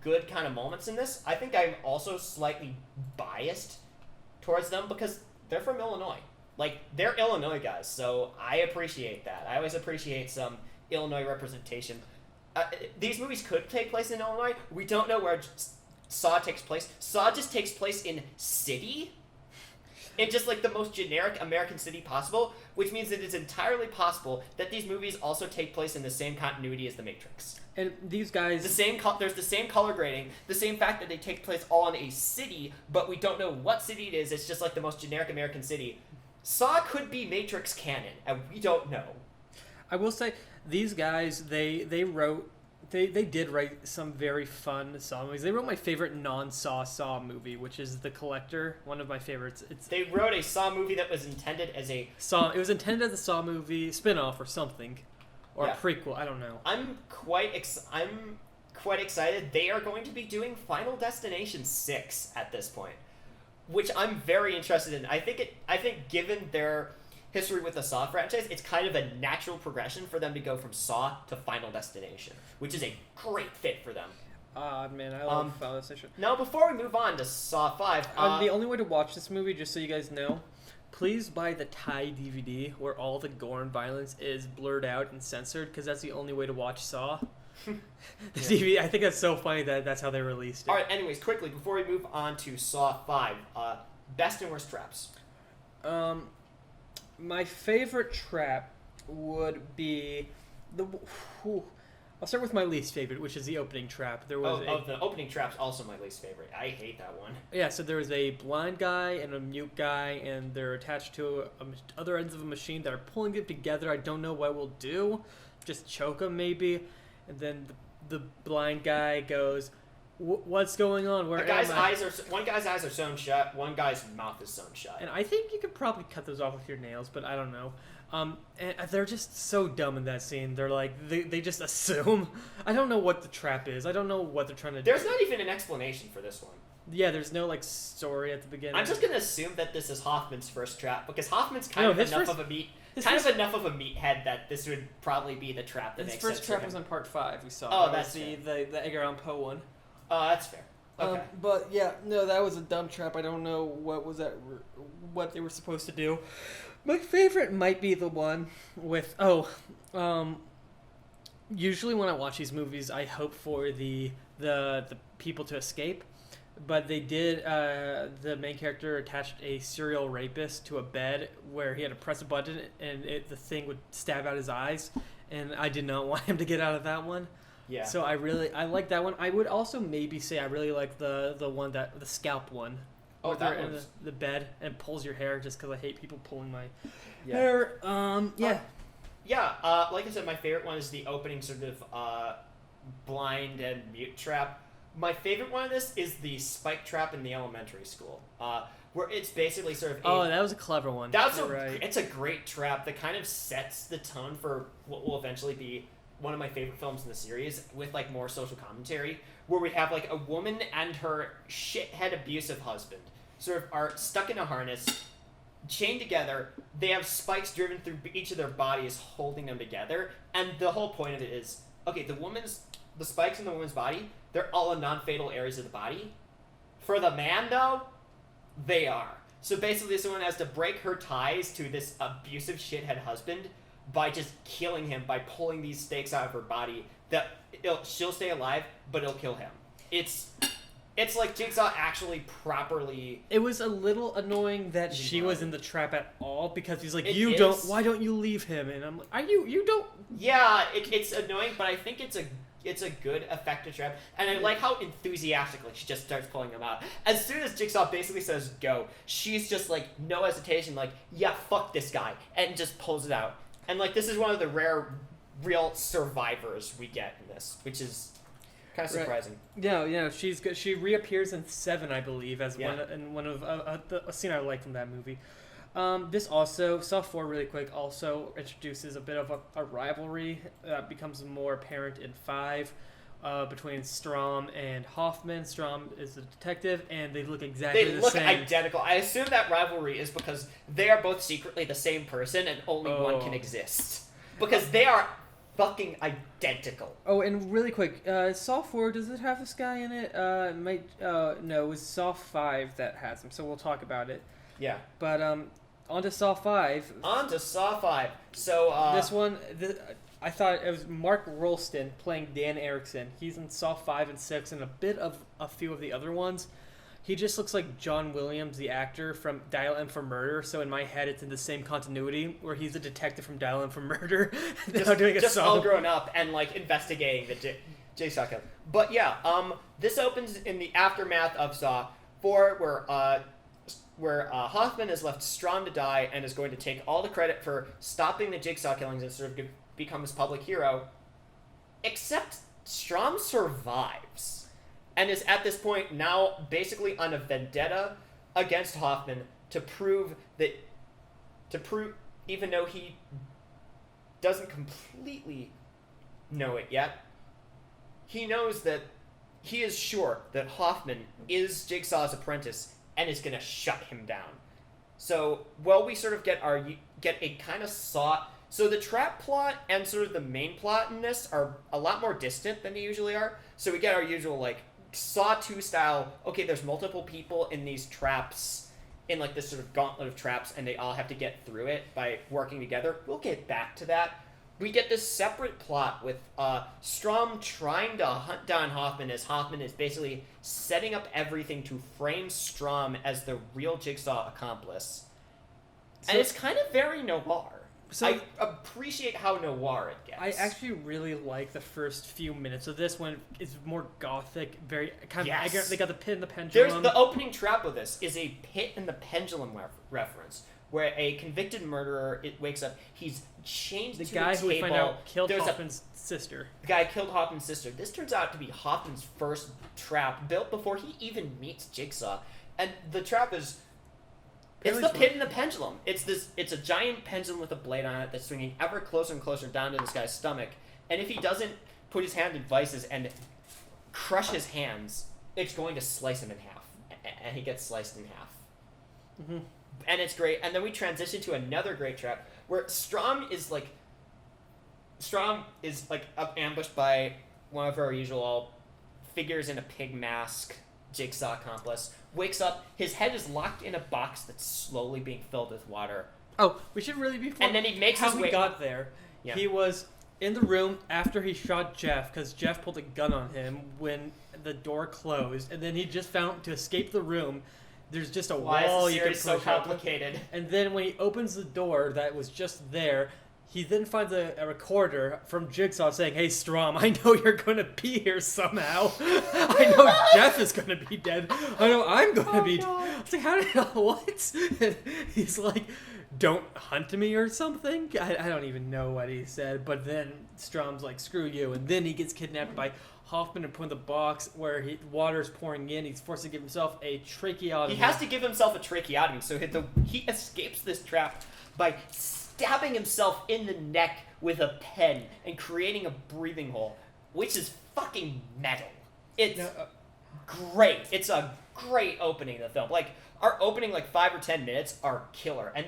good kind of moments in this. I think I'm also slightly biased towards them because they're from Illinois. Like, they're Illinois guys, so I appreciate that. I always appreciate some Illinois representation. These movies could take place in Illinois. We don't know where Saw takes place. Saw just takes place in city, in just like the most generic American city possible, which means that it's entirely possible that these movies also take place in the same continuity as The Matrix. And these guys... There's the same color grading, the same fact that they take place all in a city, but we don't know what city it is. It's just like the most generic American city. Saw could be Matrix canon, and we don't know. I will say, these guys, they did write some very fun Saw movies. They wrote my favorite non-Saw movie, which is The Collector, one of my favorites. They wrote a Saw movie that was intended as a... It was intended as a Saw movie spin-off or something. Or a prequel, I don't know. I'm quite excited. They are going to be doing Final Destination 6 at this point, which I'm very interested in. I think given their history with the Saw franchise, it's kind of a natural progression for them to go from Saw to Final Destination, which is a great fit for them. Man, I love Final Destination. Now, before we move on to Saw 5... the only way to watch this movie, just so you guys know, please buy the Thai DVD where all the gore and violence is blurred out and censored, because that's the only way to watch Saw. The DVD, I think that's so funny that that's how they released it. Alright, anyways, quickly, before we move on to Saw 5, best and worst traps. My favorite trap would be I'll start with my least favorite, which is the opening trap. There was the opening trap's also my least favorite. I hate that one. Yeah, so there was a blind guy and a mute guy, and they're attached to other ends of a machine that are pulling it together. I don't know what we'll do. Just choke them, maybe. And then the blind guy goes, "What's going on? Where one guy's eyes are sewn shut. One guy's mouth is sewn shut." And I think you could probably cut those off with your nails, but I don't know. And they're just so dumb in that scene. They're like, they just assume. I don't know what the trap is. I don't know what they're trying to do. There's not even an explanation for this one. Yeah, there's no, like, story at the beginning. I'm just going to assume that this is Hoffman's first trap, because Hoffman's kind of enough of a meathead that this would probably be the trap that makes sense. His first trap was in part 5, we saw. Oh, that's the Edgar Allan Poe one. Oh, that's fair. Okay. But, yeah, no, that was a dumb trap. I don't know what they were supposed to do. My favorite might be the one with, usually when I watch these movies, I hope for the people to escape. But they did, the main character attached a serial rapist to a bed where he had to press a button and the thing would stab out his eyes. And I did not want him to get out of that one. Yeah. So I like that one. I would also maybe say I really like the one the scalp one. Oh, that in the bed and pulls your hair just because I hate people pulling my hair. Yeah. Like I said, my favorite one is the opening sort of blind and mute trap. My favorite one of this is the spike trap in the elementary school, where it's basically sort of... that was a clever one. It's a great trap that kind of sets the tone for what will eventually be one of my favorite films in the series, with like more social commentary, where we have like a woman and her shithead abusive husband sort of are stuck in a harness, chained together. They have spikes driven through each of their bodies holding them together, and the whole point of it is, okay, the spikes in the woman's body, they're all in non-fatal areas of the body. For the man, though, they are. So basically, someone has to break her ties to this abusive shithead husband by just killing him, by pulling these stakes out of her body. She'll stay alive, but it'll kill him. It's like Jigsaw actually properly... It was a little annoying that she was in the trap at all, because he's like, why don't you leave him? And I'm like, you don't... Yeah, it's annoying, but I think it's it's a good effective trap, and I like how enthusiastically she just starts pulling them out. As soon as Jigsaw basically says go, she's just like no hesitation, like yeah, fuck this guy, and just pulls it out. And like this is one of the rare real survivors we get in this, which is kind of surprising. Yeah, she's good. She reappears in 7, I believe, as one of a scene I like from that movie. This also, Saw 4 really quick, also introduces a bit of a rivalry that becomes more apparent in 5 between Strom and Hoffman. Strom is the detective, and they look exactly the same. They look identical. I assume that rivalry is because they are both secretly the same person, and only one can exist. Because they are fucking identical. Oh, and really quick, Saw 4, does it have this guy in it? No, it was Saw 5 that has him, so we'll talk about it. Yeah. But, on to Saw 5. So, this one, I thought it was Mark Rolston playing Dan Erickson. He's in Saw 5 and 6 and a bit of a few of the other ones. He just looks like John Williams, the actor from Dial M for Murder. So in my head, it's in the same continuity where he's a detective from Dial M for Murder. just all grown up and like investigating the Jigsaw kill. But yeah, this opens in the aftermath of Saw 4, where Hoffman has left Strom to die and is going to take all the credit for stopping the Jigsaw killings and sort of become his public hero. Except Strom survives. And is at this point now basically on a vendetta against Hoffman to prove, even though he doesn't completely know it yet, he knows that he is sure that Hoffman is Jigsaw's apprentice and is going to shut him down. So, we sort of get a kind of Saw. So the trap plot and sort of the main plot in this are a lot more distant than they usually are. So we get our usual like Saw 2 style, okay, there's multiple people in these traps, in like this sort of gauntlet of traps, and they all have to get through it by working together. We'll get back to that. We get this separate plot with Strom trying to hunt down Hoffman as Hoffman is basically setting up everything to frame Strom as the real Jigsaw accomplice. And it's kind of very noir. So I appreciate how noir it gets. I actually really like the first few minutes of this when it's more gothic, very kind of. They got the pit and the pendulum. There's the opening trap of this is a pit and the pendulum reference, where a convicted murderer wakes up. He's chained to a table. The guy who we find out killed Hoffman's sister. The guy killed Hoffman's sister. This turns out to be Hoffman's first trap, built before he even meets Jigsaw, and the trap is. It's the pit and the pendulum. It's a giant pendulum with a blade on it that's swinging ever closer and closer down to this guy's stomach. And if he doesn't put his hand in vices and crush his hands, it's going to slice him in half. And he gets sliced in half. Mm-hmm. And it's great. And then we transition to another great trap where Strom is ambushed by one of our usual figures in a pig mask Jigsaw accomplice. Wakes up, his head is locked in a box that's slowly being filled with water. Oh, we should really be... And then he makes his way... How we got there. Yeah. He was in the room after he shot Jeff, because Jeff pulled a gun on him when the door closed, and then he just found, to escape the room, there's just a wall you can push so complicated? And then when he opens the door that was just there, he then finds a recorder from Jigsaw saying, "Hey, Strom, I know you're going to be here somehow. I know Jeff is going to be dead. I know I'm going to be dead." It's like, how did what? And he's like, "Don't hunt me," or something. I don't even know what he said. But then Strom's like, "Screw you." And then he gets kidnapped by Hoffman and put in the box where water's pouring in. He's forced to give himself a tracheotomy. He has to give himself a tracheotomy. So he escapes this trap by stabbing himself in the neck with a pen and creating a breathing hole, which is fucking metal. It's great. It's a great opening of the film. Like, our opening, 5 or 10 minutes are killer. And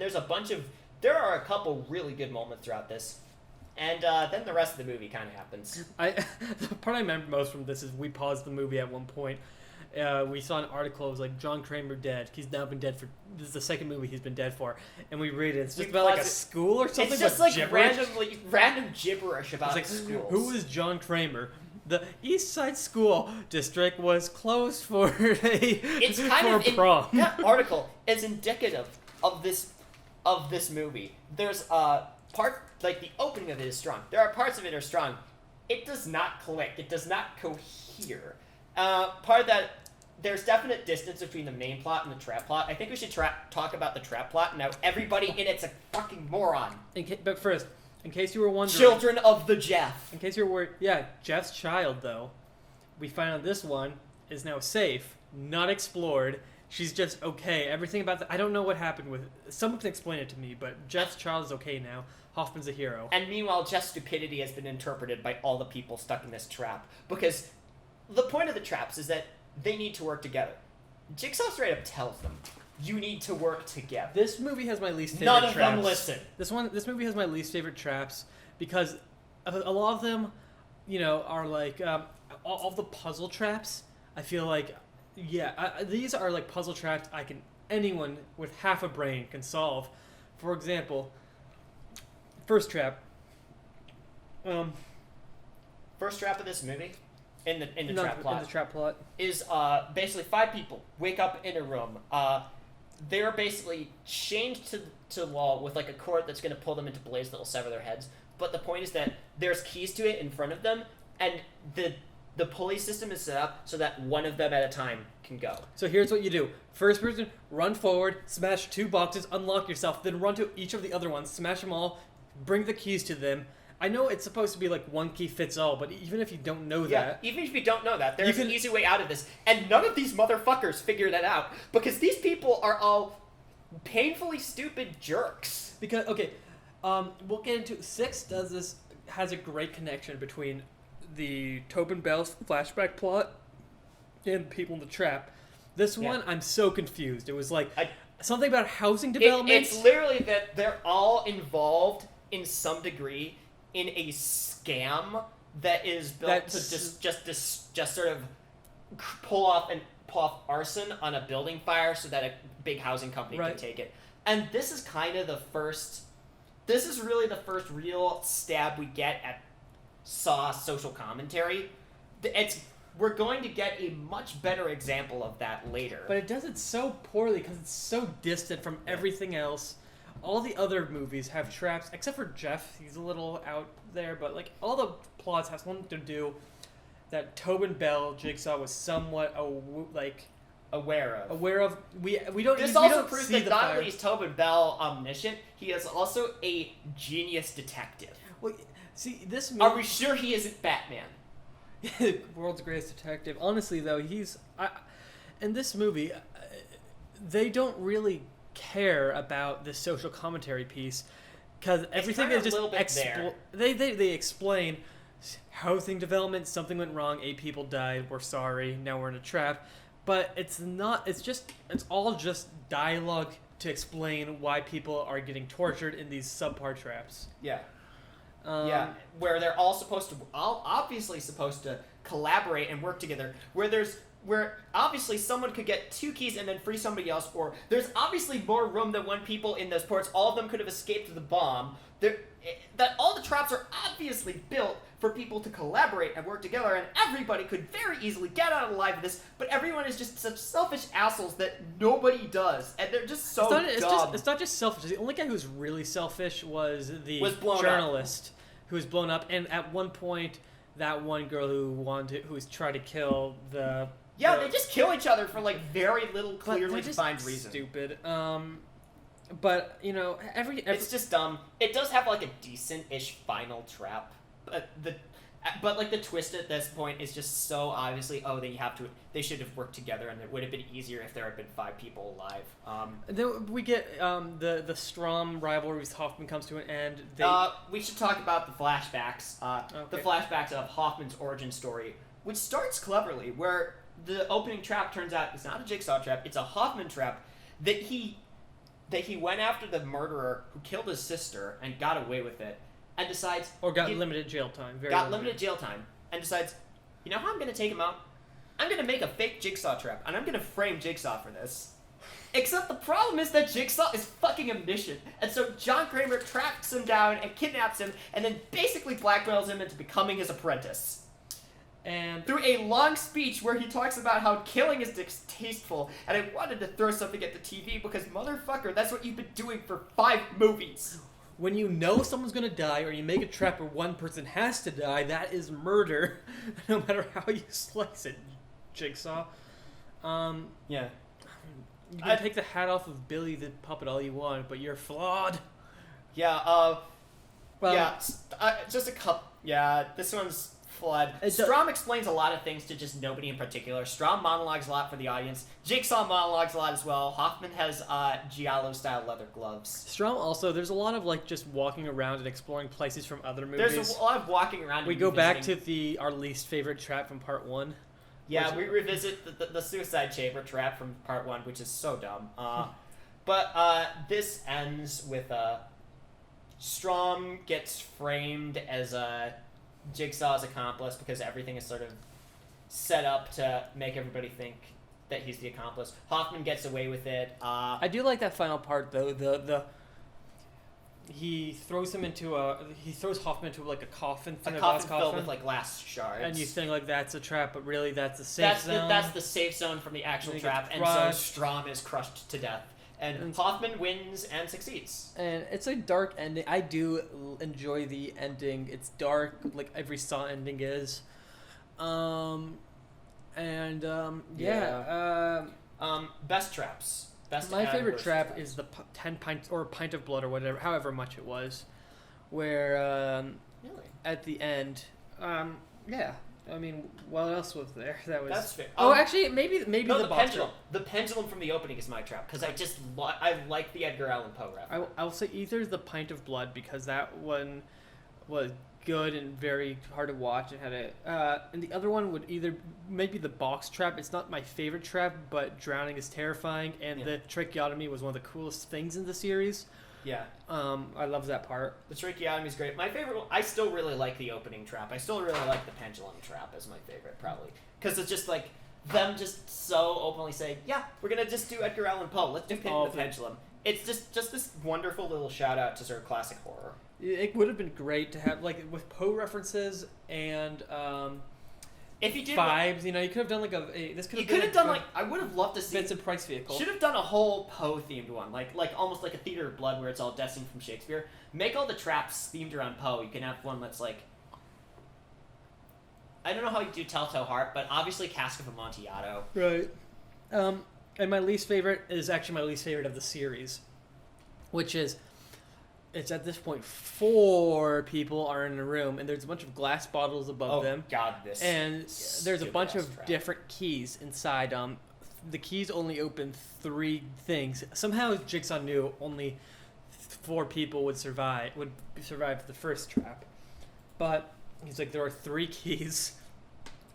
there are a couple really good moments throughout this. And then the rest of the movie kind of happens. The part I remember most from this is we paused the movie at one point. We saw an article. It was like, John Kramer dead. He's now been dead for... This is the second movie he's been dead for. And we read it. It's just about a school or something. It's just random gibberish about schools. Who is John Kramer? The East Side School District was closed for prom. That article is indicative of this movie. There's part... the opening of it is strong. There are parts of it are strong. it does not click. It does not cohere. Part of that, there's definite distance between the main plot and the trap plot. I think we should talk about the trap plot. Now, everybody in it's a fucking moron. But first, in case you were wondering... Children of the Jeff. In case you were worried... Yeah, Jeff's child, though. We find out this one is now safe, not explored. She's just okay. Everything about I don't know what happened with... Someone can explain it to me, but Jeff's child is okay now. Hoffman's a hero. And meanwhile, Jeff's stupidity has been interpreted by all the people stuck in this trap. Because the point of the traps is that they need to work together. Jigsaw straight up tells them, you need to work together. This movie has my least favorite None of traps. them listen. This movie has my least favorite traps because a lot of them, you know, are like all the puzzle traps. I feel like, these are like puzzle traps anyone with half a brain can solve. For example, first trap. First trap of this movie, in the trap plot, is basically 5 people wake up in a room. They're basically chained to the wall with like a cord that's going to pull them into blades that will sever their heads. But the point is that there's keys to it in front of them, and the pulley system is set up so that one of them at a time can go. So here's what you do. First person, run forward, smash 2 boxes, unlock yourself, then run to each of the other ones, smash them all, bring the keys to them. I know it's supposed to be like one key fits all, but even if you don't know that... even if you don't know that, there's an easy way out of this. And none of these motherfuckers figure that out, because these people are all painfully stupid jerks. Because, okay, we'll get into... 6 has a great connection between the Tobin Bell's flashback plot and people in the trap. This one, I'm so confused. It was like something about housing development. It's literally that they're all involved in some degree in a scam that is built to just sort of pull off arson on a building fire so that a big housing company can take it. And this is kind of the first... This is really the first real stab we get at Saw social commentary. We're going to get a much better example of that later. But it does it so poorly because it's so distant from everything else. All the other movies have traps, except for Jeff. He's a little out there, but like all the plots have something to do that Tobin Bell Jigsaw was somewhat aware of. We don't. This we also don't proves see that not only is Tobin Bell omniscient, he is also a genius detective. Well, see this. Movie, Are we sure he isn't Batman? World's greatest detective. Honestly, though, in this movie, they don't really care about the social commentary piece because everything is just they explain housing development, something went wrong, 8 people died, we're sorry, now we're in a trap, but it's all just dialogue to explain why people are getting tortured in these subpar traps. Where they're all obviously supposed to collaborate and work together, where obviously someone could get 2 keys and then free somebody else, or there's obviously more room than 1 people in those ports. All of them could have escaped the bomb. That all the traps are obviously built for people to collaborate and work together, and everybody could very easily get out alive of this, but everyone is just such selfish assholes that nobody does, and they're just so dumb. It's not just selfish. The only guy who's really selfish was the journalist who was blown up, and at one point, that one girl who's tried to kill the... Yeah, they just kill each other for, like, very little clearly defined reason. Stupid. But, you know, every... It's just dumb. It does have, like, a decent-ish final trap. But like, the twist at this point is just so obviously, they should have worked together, and it would have been easier if there had been 5 people alive. Then we get the Strom rivalry with Hoffman comes to an end. We should talk about the flashbacks. The flashbacks of Hoffman's origin story, which starts cleverly, where the opening trap turns out it's not a Jigsaw trap, it's a Hoffman trap, that he went after the murderer who killed his sister and got away with it, and decides... Or got limited jail time. Limited jail time, and decides, you know how I'm going to take him out? I'm going to make a fake Jigsaw trap, and I'm going to frame Jigsaw for this. Except the problem is that Jigsaw is fucking omniscient, and so John Kramer tracks him down and kidnaps him, and then basically blackmails him into becoming his apprentice. And through a long speech where he talks about how killing is distasteful, and I wanted to throw something at the TV because, motherfucker, that's what you've been doing for 5 movies. when you know someone's gonna die, or you make a trap where one person has to die, that is murder, no matter how you slice it, Jigsaw. Yeah. You can take the hat off of Billy the puppet all you want, but you're flawed. Yeah, Well, yeah, just a couple. Yeah, this one's flawed. Strom explains a lot of things to just nobody in particular. Strom monologues a lot for the audience. Jigsaw monologues a lot as well. Hoffman has Giallo-style leather gloves. Strom also, there's a lot of like just walking around and exploring places from other movies. There's a lot of walking around. We and go back to revisiting- our least favorite trap from part 1. Yeah, we revisit the suicide chamber trap from part 1, which is so dumb. But this ends with Strom gets framed as Jigsaw's accomplice because everything is sort of set up to make everybody think that he's the accomplice. Hoffman gets away with it. I do like that final part though. He throws Hoffman into like a coffin, A coffin filled with like glass shards, and you think like that's a trap, but really that's a safe zone. That's the safe zone from the actual He trap, gets and so crushed. Strom is crushed to death. And Hoffman wins and succeeds. And it's a dark ending. I do enjoy the ending. It's dark, like every Saw ending is. Best traps. Best My and favorite worst trap traps. is the 10 pints or pint of blood or whatever, however much it was, where Really? at the end, yeah. I mean, what else was there? That's fair. Actually, maybe No, the the boss pendulum. trap. The pendulum from the opening is my trap because I just I like the Edgar Allan Poe rap. I'll say either the pint of blood because that one was good and very hard to watch and had and the other one would either maybe the box trap. It's not my favorite trap, but drowning is terrifying, and the tracheotomy was one of the coolest things in the series. Yeah. I love that part. The tracheotomy is great. My favorite one, I still really like the opening trap. I still really like the pendulum trap as my favorite, probably. Because it's just like them just so openly saying, yeah, we're going to just do Edgar Allan Poe. Let's do the pendulum. It's just this wonderful little shout out to sort of classic horror. It would have been great to have like with Poe references and if you did vibes, you could have done like this could have you could have done like I would have loved to see Vincent Price vehicle. Should have done a whole Poe themed one, like almost like a Theater of Blood where it's all destined from Shakespeare. Make all the traps themed around Poe. You can have one that's like I don't know how you do Telltale Heart, but obviously Cask of Amontillado. Right. And my least favorite is actually my least favorite of the series, which is it's at this point 4 people are in a room and there's a bunch of glass bottles above them. Oh God, this. And there's a bunch of trap. different keys inside. The keys only open 3 things. Somehow Jigsaw knew only 4 people would survive the first trap, but he's like there are 3 keys,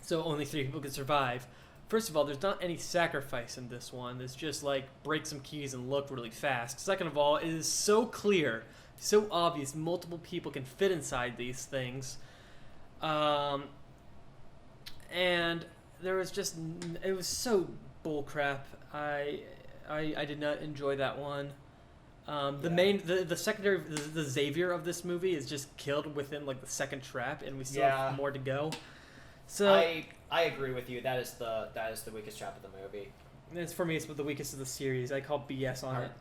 so only 3 people could survive. First of all, there's not any sacrifice in this one. It's just like break some keys and look really fast. Second of all, it is so clear, so obvious, multiple people can fit inside these things. And there was just, it was so bullcrap. I did not enjoy that one. The secondary, the Xavier of this movie is just killed within like the second trap, and we still have more to go. So I agree with you. That is the weakest trap of the movie. It's for me. It's the weakest of the series. I call BS on it.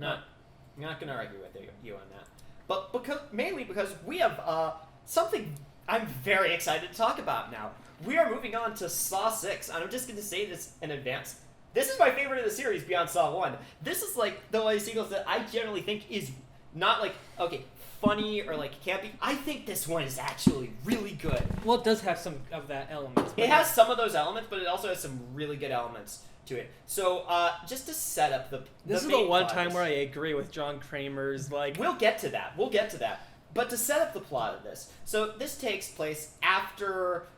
I'm not gonna argue with you on that. But mainly because we have something I'm very excited to talk about now. We are moving on to Saw 6, and I'm just gonna say this in advance. This is my favorite of the series beyond Saw 1. This is like the only sequels that I generally think is not like funny or like campy. I think this one is actually really good. Well, it does have some of that element. It has some of those elements, but it also has some really good elements to it. So, just to set up this is the one time where I agree with John Kramer's like. We'll get to that. But to set up the plot of this, so this takes place after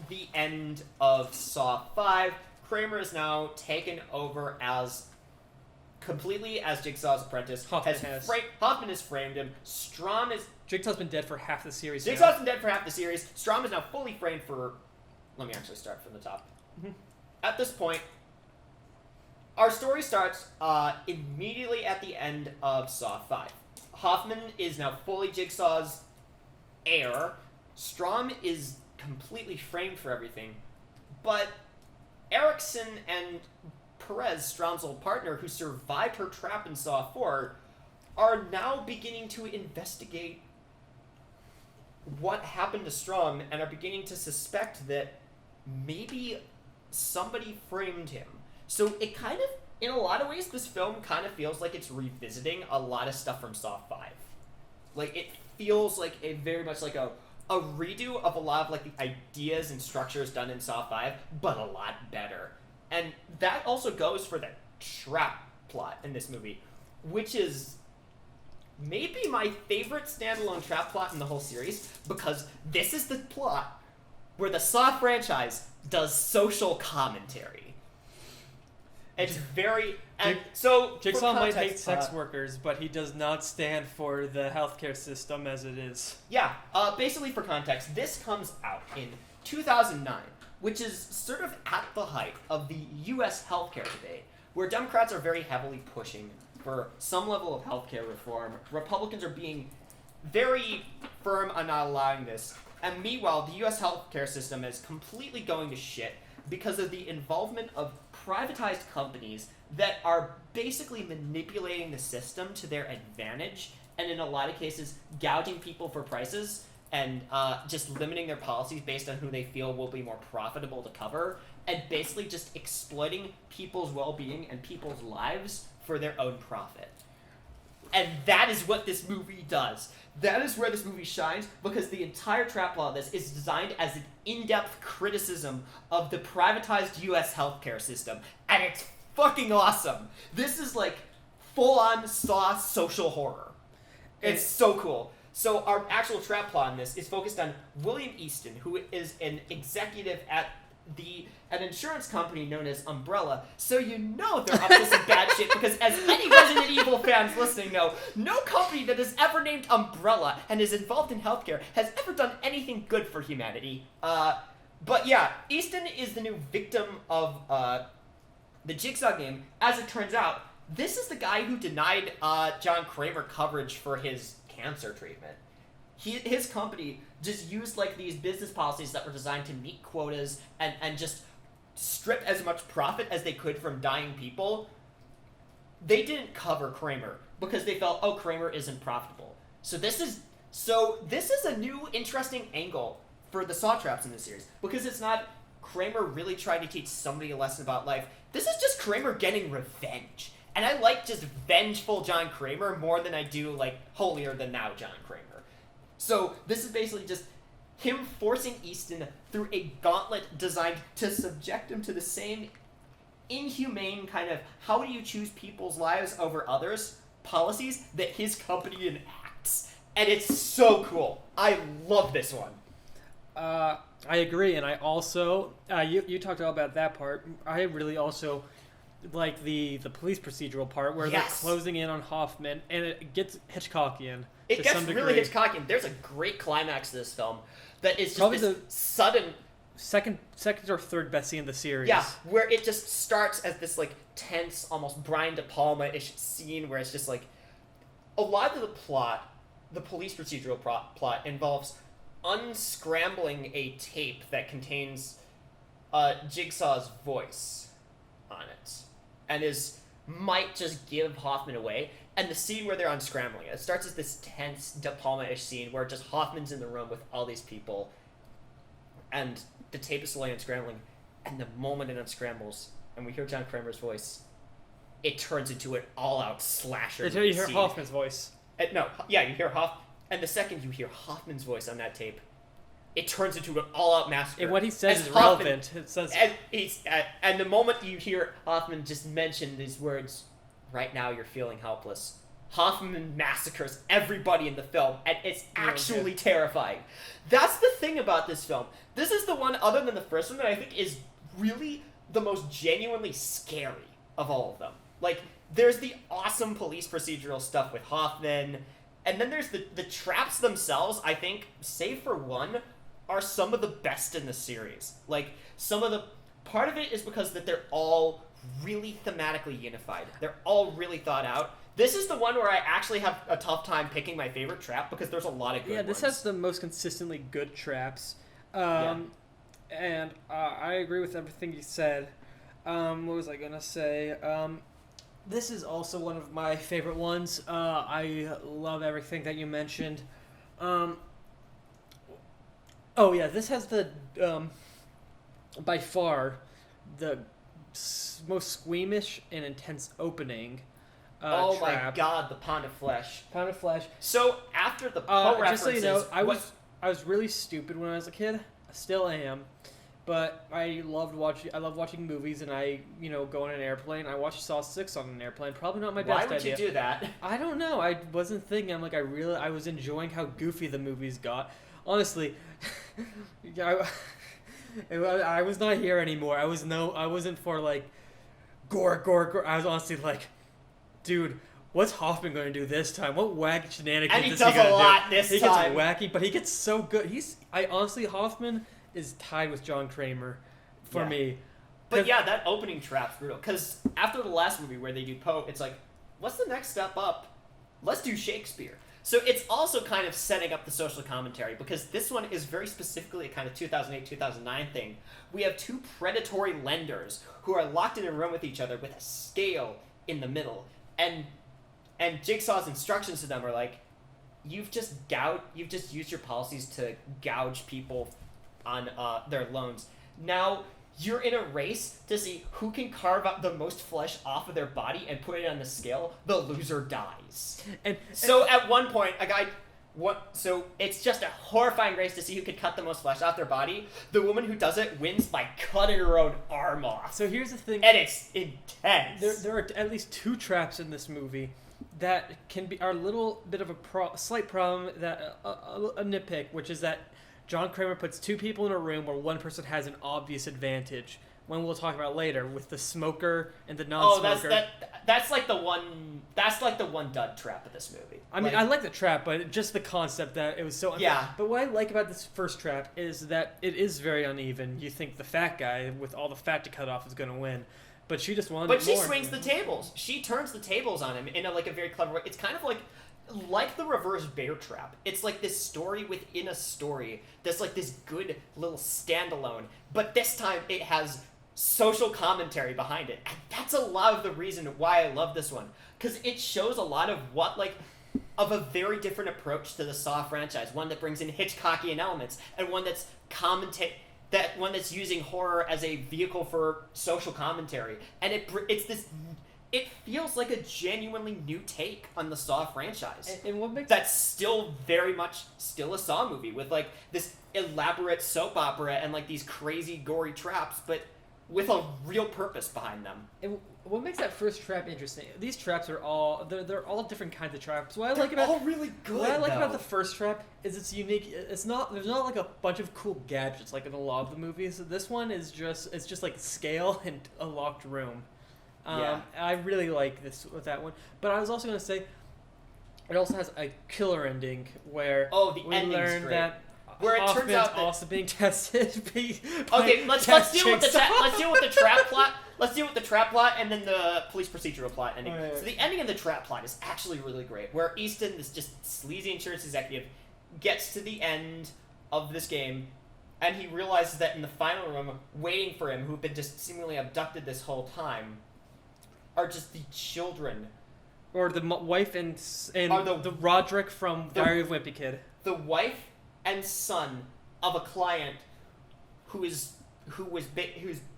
the end of Saw 5. Kramer is now taken over completely as Jigsaw's apprentice. Hoffman has framed him. Jigsaw's been dead for half the series. Jigsaw's been dead for half the series. Strom is now fully framed for. Let me actually start from the top. Mm-hmm. At this point, our story starts immediately at the end of Saw 5. Hoffman is now fully Jigsaw's heir. Strom is completely framed for everything. But Erickson and Perez, Strom's old partner, who survived her trap in Saw 4, are now beginning to investigate what happened to Strum and are beginning to suspect that maybe somebody framed him. So it kind of, in a lot of ways, this film kind of feels like it's revisiting a lot of stuff from Saw 5. Like, it feels like a very much like a redo of a lot of like the ideas and structures done in Saw 5, but a lot better. And that also goes for the trap plot in this movie, which is maybe my favorite standalone trap plot in the whole series, because this is the plot where the Saw franchise does social commentary. It's very... And so, Jigsaw might hate context, sex workers, but he does not stand for the healthcare system as it is. Yeah, basically for context, this comes out in 2009, which is sort of at the height of the U.S. healthcare debate, where Democrats are very heavily pushing for some level of healthcare reform. Republicans are being very firm on not allowing this. And meanwhile, the U.S. healthcare system is completely going to shit because of the involvement of privatized companies that are basically manipulating the system to their advantage, and in a lot of cases, gouging people for prices and just limiting their policies based on who they feel will be more profitable to cover, and basically just exploiting people's well-being and people's lives for their own profit. And that is what this movie does. That is where this movie shines, because the entire trap plot of this is designed as an in-depth criticism of the privatized U.S. healthcare system, and it's fucking awesome. This is like full-on Saw social horror. It's so cool. So our actual trap plot in this is focused on William Easton, who is an executive at an insurance company known as Umbrella. So you know they're up to some bad shit, because as any Resident Evil fans listening know, no company that is ever named Umbrella and is involved in healthcare has ever done anything good for humanity. But yeah, Easton is the new victim of the Jigsaw game. As it turns out, this is the guy who denied John Kramer coverage for his cancer treatment. His company just used like these business policies that were designed to meet quotas and just strip as much profit as they could from dying people. They didn't cover Kramer because they felt, oh, Kramer isn't profitable. So this is a new interesting angle for the Saw traps in this series, because it's not Kramer really trying to teach somebody a lesson about life. This is just Kramer getting revenge. And I like just vengeful John Kramer more than I do like holier than thou John Kramer. So this is basically just him forcing Easton through a gauntlet designed to subject him to the same inhumane kind of how do you choose people's lives over others policies that his company enacts. And it's so cool. I love this one. I agree, and I also you talked about that part. I really also like the police procedural part where they're closing in on Hoffman, and it gets Hitchcockian. It gets really Hitchcockian. There's a great climax to this film that is just probably this sudden second or third best scene in the series. Yeah, where it just starts as this like tense, almost Brian De Palma-ish scene where it's just like a lot of the plot, the police procedural plot involves unscrambling a tape that contains Jigsaw's voice on it, and might just give Hoffman away. And the scene where they're unscrambling it starts as this tense De Palma-ish scene where just Hoffman's in the room with all these people, and the tape is slowly unscrambling, and the moment it unscrambles and we hear John Kramer's voice, it turns into an all-out slasher. Until you hear Hoffman's voice. You hear and the second you hear Hoffman's voice on that tape, it turns into an all-out massacre. And what he says is relevant. It says, and the moment you hear Hoffman just mention these words, right now you're feeling helpless, Hoffman massacres everybody in the film, and it's actually terrifying. That's the thing about this film. This is the one, other than the first one, that I think is really the most genuinely scary of all of them. Like, there's the awesome police procedural stuff with Hoffman, and then there's the traps themselves, I think, save for one, are some of the best in the series. Like, part of it is because that they're all really thematically unified. They're all really thought out. This is the one where I actually have a tough time picking my favorite trap, because there's a lot of good ones. Yeah, this has the most consistently good traps. And I agree with everything you said. What was I going to say? This is also one of my favorite ones. I love everything that you mentioned. Oh yeah, this has the by far the most squeamish and intense opening. Oh trap. my god, the pound of flesh. Pound of flesh. So after the Poe references, just so you know, I what- was really stupid when I was a kid. I still am. But I love watching movies, and I, go on an airplane. I watched Saw 6 on an airplane. Probably not my best Why would idea. you do that? I don't know. I wasn't thinking. I'm like, I was enjoying how goofy the movies got. Honestly, I was not here anymore. I wasn't for like gore. I was honestly like, dude, what's Hoffman going to do this time? What wacky shenanigans And he is does he going a to do? lot this he time. gets wacky, but he gets so good. Hoffman is tied with John Kramer for Yeah. me. But yeah, that opening trap's brutal. Because after the last movie where they do Poe, it's like, what's the next step up? Let's do Shakespeare. So it's also kind of setting up the social commentary, because this one is very specifically a kind of 2008-2009 thing. We have two predatory lenders who are locked in a room with each other with a scale in the middle. And Jigsaw's instructions to them are like, you've just used your policies to gouge people on their loans. Now you're in a race to see who can carve out the most flesh off of their body and put it on the scale. The loser dies. So at one point, so it's just a horrifying race to see who can cut the most flesh off their body. The woman who does it wins by cutting her own arm off. So here's the thing. And it's intense. There are at least two traps in this movie that are a little bit of a slight problem, that a nitpick, which is that John Kramer puts two people in a room where one person has an obvious advantage. When we'll talk about later, with the smoker and the non-smoker. That's like the one dud trap of this movie. I mean, I like the trap, but just the concept that it was so unfair. Yeah. But what I like about this first trap is that it is very uneven. You think the fat guy with all the fat to cut off is going to win, but she just wanted But she more. swings the tables. She turns the tables on him in a very clever way. It's kind of like the reverse bear trap. It's like this story within a story that's like this good little standalone, but this time it has social commentary behind it. And that's a lot of the reason why I love this one, because it shows a lot of of a very different approach to the Saw franchise, one that brings in Hitchcockian elements, and one that's using horror as a vehicle for social commentary. And it feels like a genuinely new take on the Saw franchise. And what makes that's still very much still a Saw movie with like this elaborate soap opera and like these crazy gory traps, but with a real purpose behind them. And what makes that first trap interesting? These traps are all they're all different kinds of traps. What I They're like about all really good. What I like about though. the first trap is it's unique. There's not like a bunch of cool gadgets like in a lot of the movies. This one is just like scale and a locked room. Yeah. I really like this with that one. But I was also going to say, it also has a killer ending where the we ending's learn great. that Where it turns Hoffman's out that also being tested. Okay, let's deal with the trap plot. Let's deal with the trap plot and then the police procedural plot ending. Right. So the ending of the trap plot is actually really great, where Easton, this just sleazy insurance executive, gets to the end of this game, and he realizes that in the final room, waiting for him, who've been just seemingly abducted this whole time, are just the children. Or the wife and the Roderick from Diary of a Wimpy Kid. The wife and son of a client whose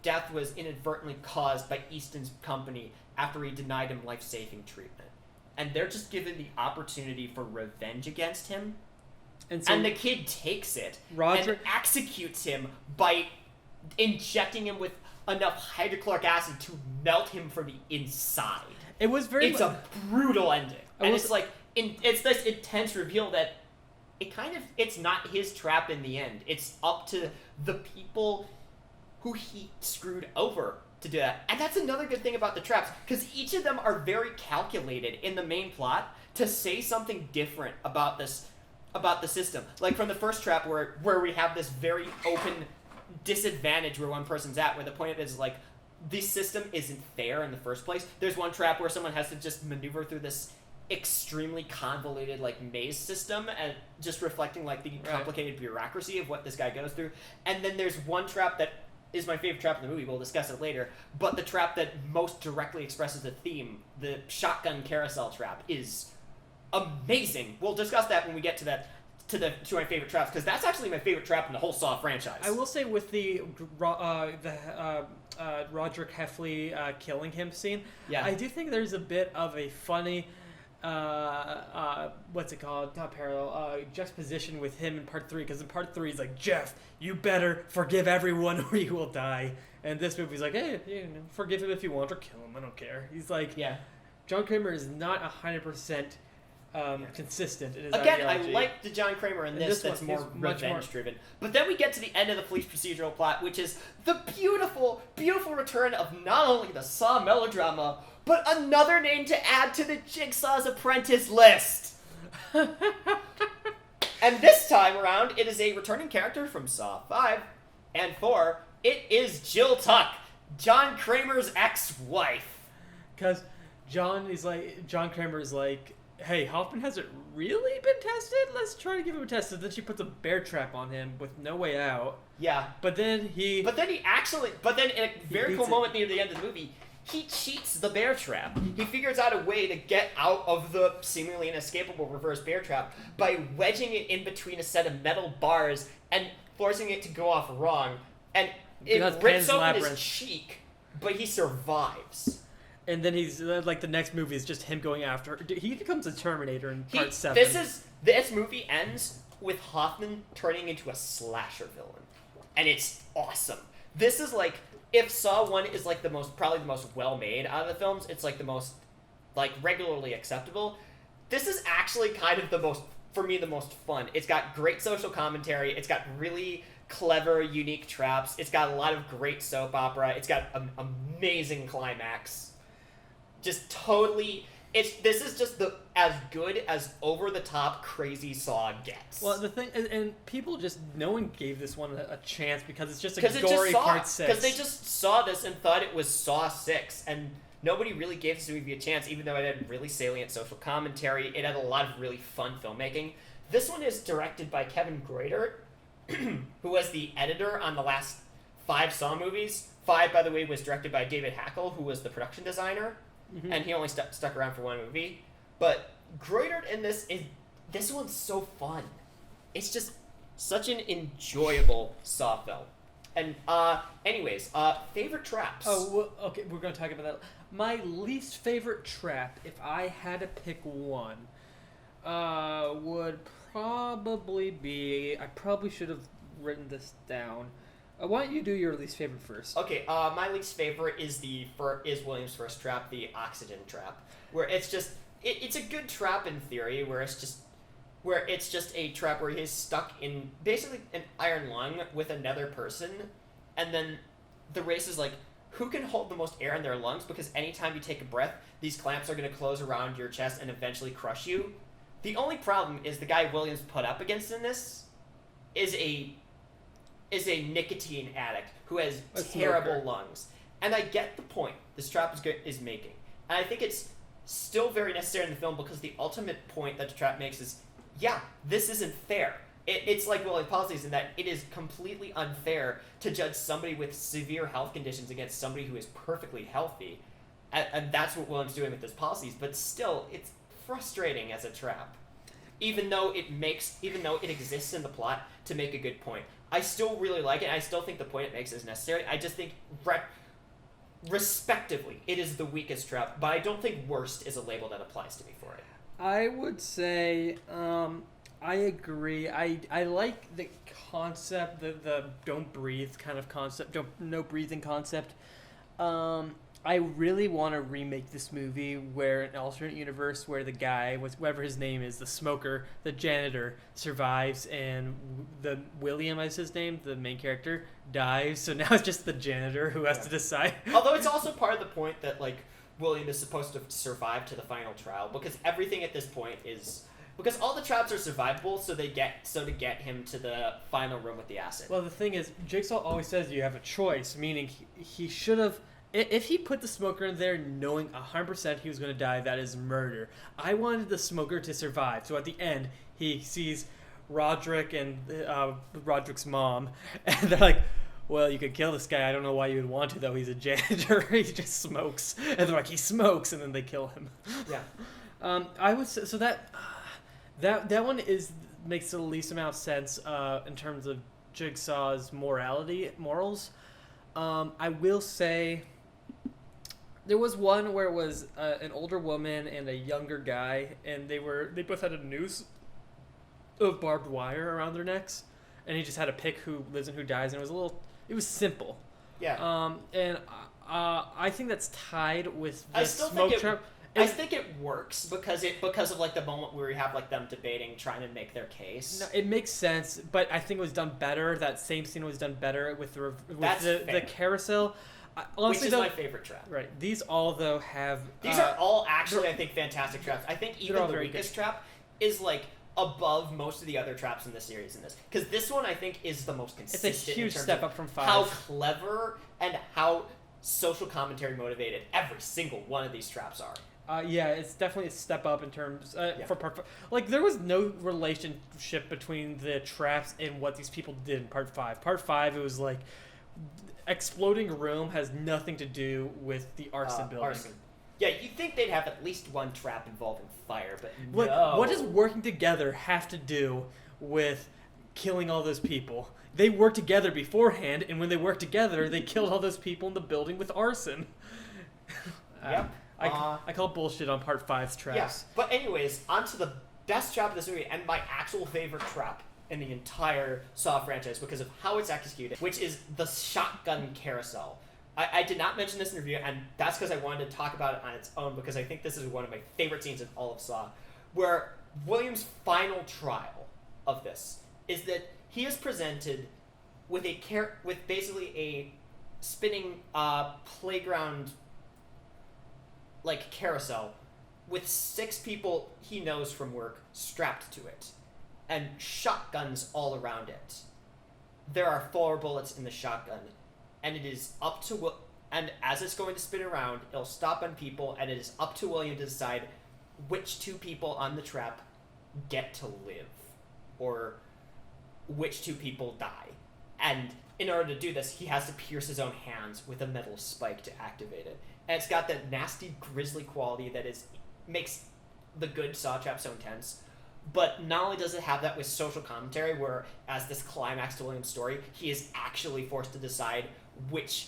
death was inadvertently caused by Easton's company after he denied him life-saving treatment. And they're just given the opportunity for revenge against him. And the kid takes it and executes him by injecting him with enough hydrochloric acid to melt him from the inside. It's a brutal ending. It's this intense reveal that it's not his trap in the end. It's up to the people who he screwed over to do that. And that's another good thing about the traps, because each of them are very calculated in the main plot to say something different about the system. Like from the first trap where we have this very open disadvantage where one person's at, where the point of it is like, this system isn't fair in the first place. There's one trap where someone has to just maneuver through this extremely convoluted maze system, and just reflecting the complicated bureaucracy of what this guy goes through. And then there's one trap that is my favorite trap in the movie. We'll discuss it later. But the trap that most directly expresses the theme, the shotgun carousel trap, is amazing. We'll discuss that when we get to that. To my favorite traps, because that's actually my favorite trap in the whole Saw franchise. I will say with the Roderick Heffley killing him scene, Yeah. I do think there's a bit of a funny, what's it called? Not parallel, juxtaposition with him in part 3, because in part 3 he's like, Jeff, you better forgive everyone or you will die. And this movie's like, hey, forgive him if you want or kill him, I don't care. He's like, Yeah. John Kramer is not 100% consistent in his Again, ideology. I like the John Kramer in this that's one more is much more- revenge-driven. But then we get to the end of the police procedural plot, which is the beautiful, beautiful return of not only the Saw melodrama, but another name to add to the Jigsaw's Apprentice list. And this time around, it is a returning character from Saw 5 and 4. It is Jill Tuck, John Kramer's ex-wife. Because John Kramer is like, hey, Hoffman hasn't really been tested? Let's try to give him a test. So then she puts a bear trap on him with no way out. Yeah. But then in a very cool beats it. moment near the end of the movie, he cheats the bear trap. He figures out a way to get out of the seemingly inescapable reverse bear trap by wedging it in between a set of metal bars and forcing it to go off wrong. And it Because rips Pan's open Labyrinth. his cheek, but he survives. And then he's like the next movie is just him going after. He becomes a Terminator in part 7. This movie ends with Hoffman turning into a slasher villain, and it's awesome. This is like if Saw 1 is like probably the most well made out of the films. It's like the most like regularly acceptable. This is actually kind of the most fun. It's got great social commentary. It's got really clever, unique traps. It's got a lot of great soap opera. It's got an amazing climax. Just totally, this is just as good as over-the-top crazy Saw gets. Well, the thing, and people just, no one gave this one a chance because it's just a Because gory part 6. Because they just saw this and thought it was Saw 6, and nobody really gave this movie a chance, even though it had really salient social commentary. It had a lot of really fun filmmaking. This one is directed by Kevin Greuter, who was the editor on the last 5 Saw movies. 5, by the way, was directed by David Hackle, who was the production designer. Mm-hmm. And he only stuck around for one movie. But Greuter in this one's so fun. It's just such an enjoyable Saw film. And anyways, favorite traps. Oh, well, okay, we're going to talk about that. My least favorite trap, if I had to pick one, would probably be, I probably should have written this down. Why don't you do your least favorite first? Okay, my least favorite is Williams' first trap, the oxygen trap, where it's just it's a good trap in theory, where it's just a trap where he's stuck in basically an iron lung with another person, and then the race is like who can hold the most air in their lungs, because anytime you take a breath, these clamps are going to close around your chest and eventually crush you. The only problem is the guy Williams put up against in this is a nicotine addict who has terrible lungs. And I get the point this trap is making. And I think it's still very necessary in the film because the ultimate point that the trap makes is, yeah, this isn't fair. It's like William policies in that it is completely unfair to judge somebody with severe health conditions against somebody who is perfectly healthy. And that's what William's doing with his policies. But still, it's frustrating as a trap. Even though it exists in the plot to make a good point. I still really like it, and I still think the point it makes is necessary. I just think, respectively, it is the weakest trap, but I don't think worst is a label that applies to me for it. I would say, I agree. I like the concept, the don't breathe kind of concept, no breathing concept. I really want to remake this movie where an alternate universe where the guy, whatever his name is, the smoker, the janitor, survives, and the William is his name, the main character, dies. So now it's just the janitor who has to decide. Although it's also part of the point that like William is supposed to survive to the final trial, because everything at this point is because all the traps are survivable, so to get him to the final room with the acid. Well, the thing is, Jigsaw always says you have a choice, meaning he should have. If he put the smoker in there knowing 100% he was going to die, that is murder. I wanted the smoker to survive. So at the end, he sees Roderick and Roderick's mom, and they're like, well, you could kill this guy. I don't know why you would want to, though. He's a janitor. He just smokes. And they're like, he smokes, and then they kill him. Yeah. I would say, so that one makes the least amount of sense in terms of Jigsaw's morals. I will say there was one where it was an older woman and a younger guy, and they both had a noose of barbed wire around their necks, and he just had to pick who lives and who dies, and it was simple. Yeah. And I think that's tied with the I still smoke think trap. I think it works because of like the moment where you have like them debating, trying to make their case. No, it makes sense, but I think it was done better. That same scene was done better with the carousel. Honestly, which is my favorite trap. Right. These all though have. These are all actually, I think, fantastic traps. I think even the weakest trap is like above most of the other traps in the series in this, because this one I think is the most consistent. It's a huge step up from 5. How clever and how social commentary motivated every single one of these traps are. Yeah, it's definitely a step up in terms for part 5. Like, there was no relationship between the traps and what these people did in part 5. Part 5, it was like exploding room has nothing to do with the arson building. Arson. Yeah, you'd think they'd have at least one trap involving fire, but Like, no. what does working together have to do with killing all those people? They worked together beforehand, and when they worked together, they killed all those people in the building with arson. Yep. I call bullshit on part 5's traps. Yeah. But anyways, on to the best trap of this movie, and my actual favorite trap in the entire Saw franchise because of how it's executed, which is the shotgun carousel. I did not mention this in the review, and that's because I wanted to talk about it on its own, because I think this is one of my favorite scenes in all of Saw, where William's final trial of this is that he is presented with with basically a spinning playground like carousel with 6 people he knows from work strapped to it and shotguns all around it. There are 4 bullets in the shotgun, and it is up to and as it's going to spin around, it'll stop on people, and it is up to William to decide which 2 people on the trap get to live or which 2 people die. And in order to do this, he has to pierce his own hands with a metal spike to activate it. And it's got that nasty, grisly quality that makes the good Saw trap so intense. But not only does it have that with social commentary, where as this climax to William's story, he is actually forced to decide which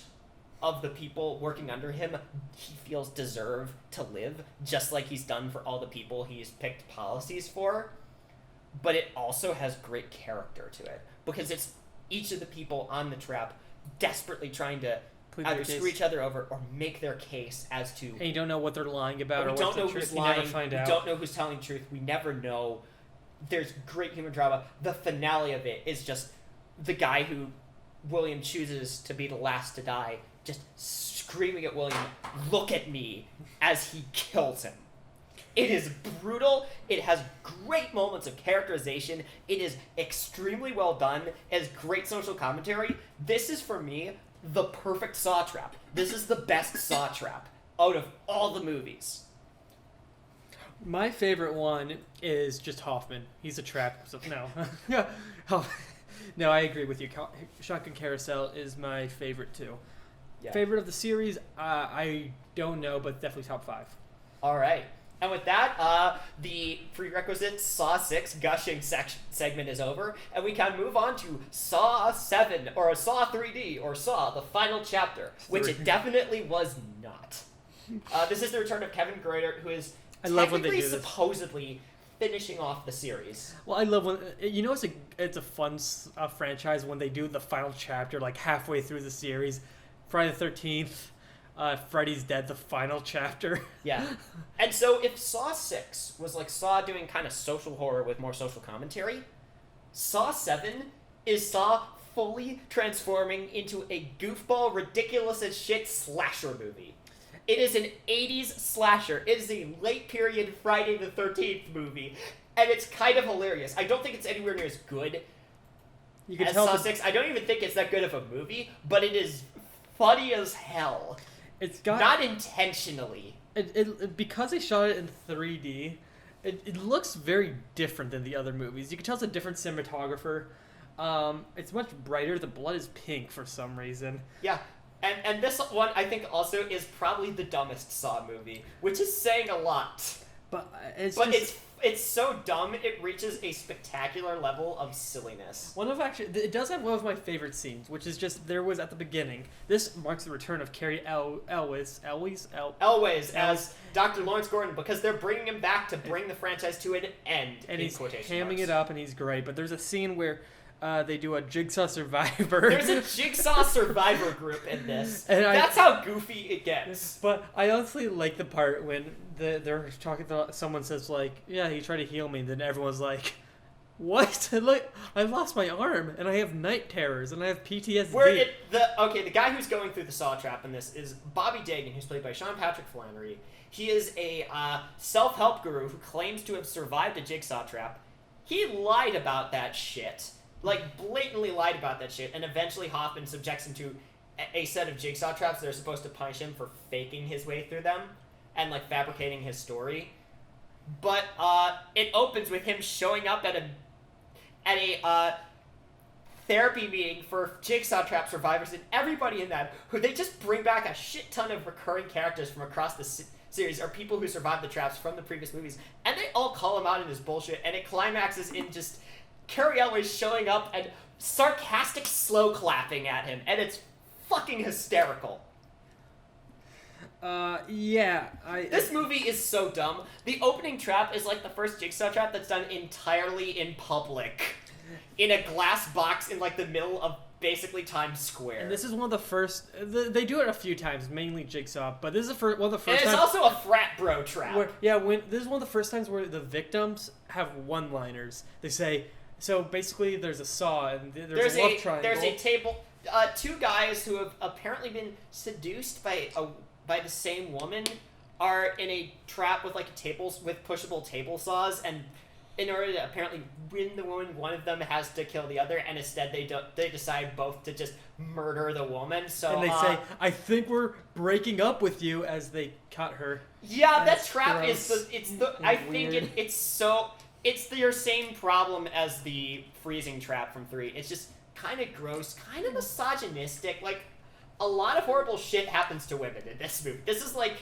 of the people working under him he feels deserve to live, just like he's done for all the people he's picked policies for. But it also has great character to it, because it's each of the people on the trap desperately trying to either screw each other over or make their case as to... And you don't know what they're lying about, or we don't what's know the truth. who's You lying. never find out. We don't know who's telling the truth. We never know. There's great human drama. The finale of it is just the guy who William chooses to be the last to die, just screaming at William, "Look at me," as he kills him. It is brutal. It has great moments of characterization. It is extremely well done. It has great social commentary. This is, for me, the perfect Saw trap. This is the best Saw trap out of all the movies. My favorite one is just Hoffman. He's a trap. So no. No, I agree with you. Shotgun Carousel is my favorite too. Yeah. Favorite of the series? I don't know, but definitely top 5. All right. And with that, the prerequisite Saw 6 gushing segment is over, and we can move on to Saw 7, or Saw 3D, or Saw, the final chapter, which it definitely was not. This is the return of Kevin Greiner, who is technically supposedly finishing off the series. Well, I love when it's a fun franchise when they do the final chapter like halfway through the series. Friday the 13th. Freddy's Dead, the final chapter. Yeah. And so if Saw 6 was like Saw doing kind of social horror with more social commentary, Saw 7 is Saw fully transforming into a goofball, ridiculous as shit slasher movie. It is an 80s slasher. It is a late period Friday the 13th movie, and it's kind of hilarious. I don't think it's anywhere near as good as Saw 6. I don't even think it's that good of a movie, but it is funny as hell. It's got not intentionally. It because they shot it in 3D, it looks very different than the other movies. You can tell it's a different cinematographer. It's much brighter. The blood is pink for some reason. Yeah. And this one, I think, also is probably the dumbest Saw movie, which is saying a lot. But it's so dumb, it reaches a spectacular level of silliness. It does have one of my favorite scenes, which is just there was at the beginning. This marks the return of Carrie Elwes as Dr. Lawrence Gordon, because they're bringing him back to bring the franchise to an end. And he's quotation hamming marks. it up, and he's great. But there's a scene where they do a Jigsaw Survivor. There's a Jigsaw Survivor group in this. And that's how goofy it gets. But I honestly like the part when they're talking to someone says like, yeah, he tried to heal me, and then everyone's like, what? Like, I lost my arm, and I have night terrors, and I have PTSD. The guy who's going through the Saw trap in this is Bobby Dagan, who's played by Sean Patrick Flannery. He is a self-help guru who claims to have survived a Jigsaw trap. He lied about that shit. Like, blatantly lied about that shit, and eventually Hoffman subjects him to a set of Jigsaw traps that are supposed to punish him for faking his way through them and, like, fabricating his story. But it opens with him showing up at a therapy meeting for Jigsaw trap survivors, and everybody in that, who they just bring back a shit ton of recurring characters from across the series, are people who survived the traps from the previous movies, and they all call him out in his bullshit, and it climaxes in just Carrie Elwes showing up and sarcastic slow clapping at him, and it's fucking hysterical. This movie is so dumb. The opening trap is like the first Jigsaw trap that's done entirely in public, in a glass box in like the middle of basically Times Square. And this is one of the first. They do it a few times, mainly Jigsaw, but this is one of the first. And it's times also a frat bro trap. This is one of the first times where the victims have one-liners. They say. So basically, there's a saw, and there's a love triangle. There's a table. Two guys who have apparently been seduced by the same woman are in a trap with with pushable table saws, and in order to apparently win the woman, one of them has to kill the other, and instead they decide both to just murder the woman. So and they say, "I think we're breaking up with you," as they cut her. Yeah, that trap gross. It's your same problem as the freezing trap from 3. It's just kind of gross, kind of misogynistic. Like, a lot of horrible shit happens to women in this movie. This is like,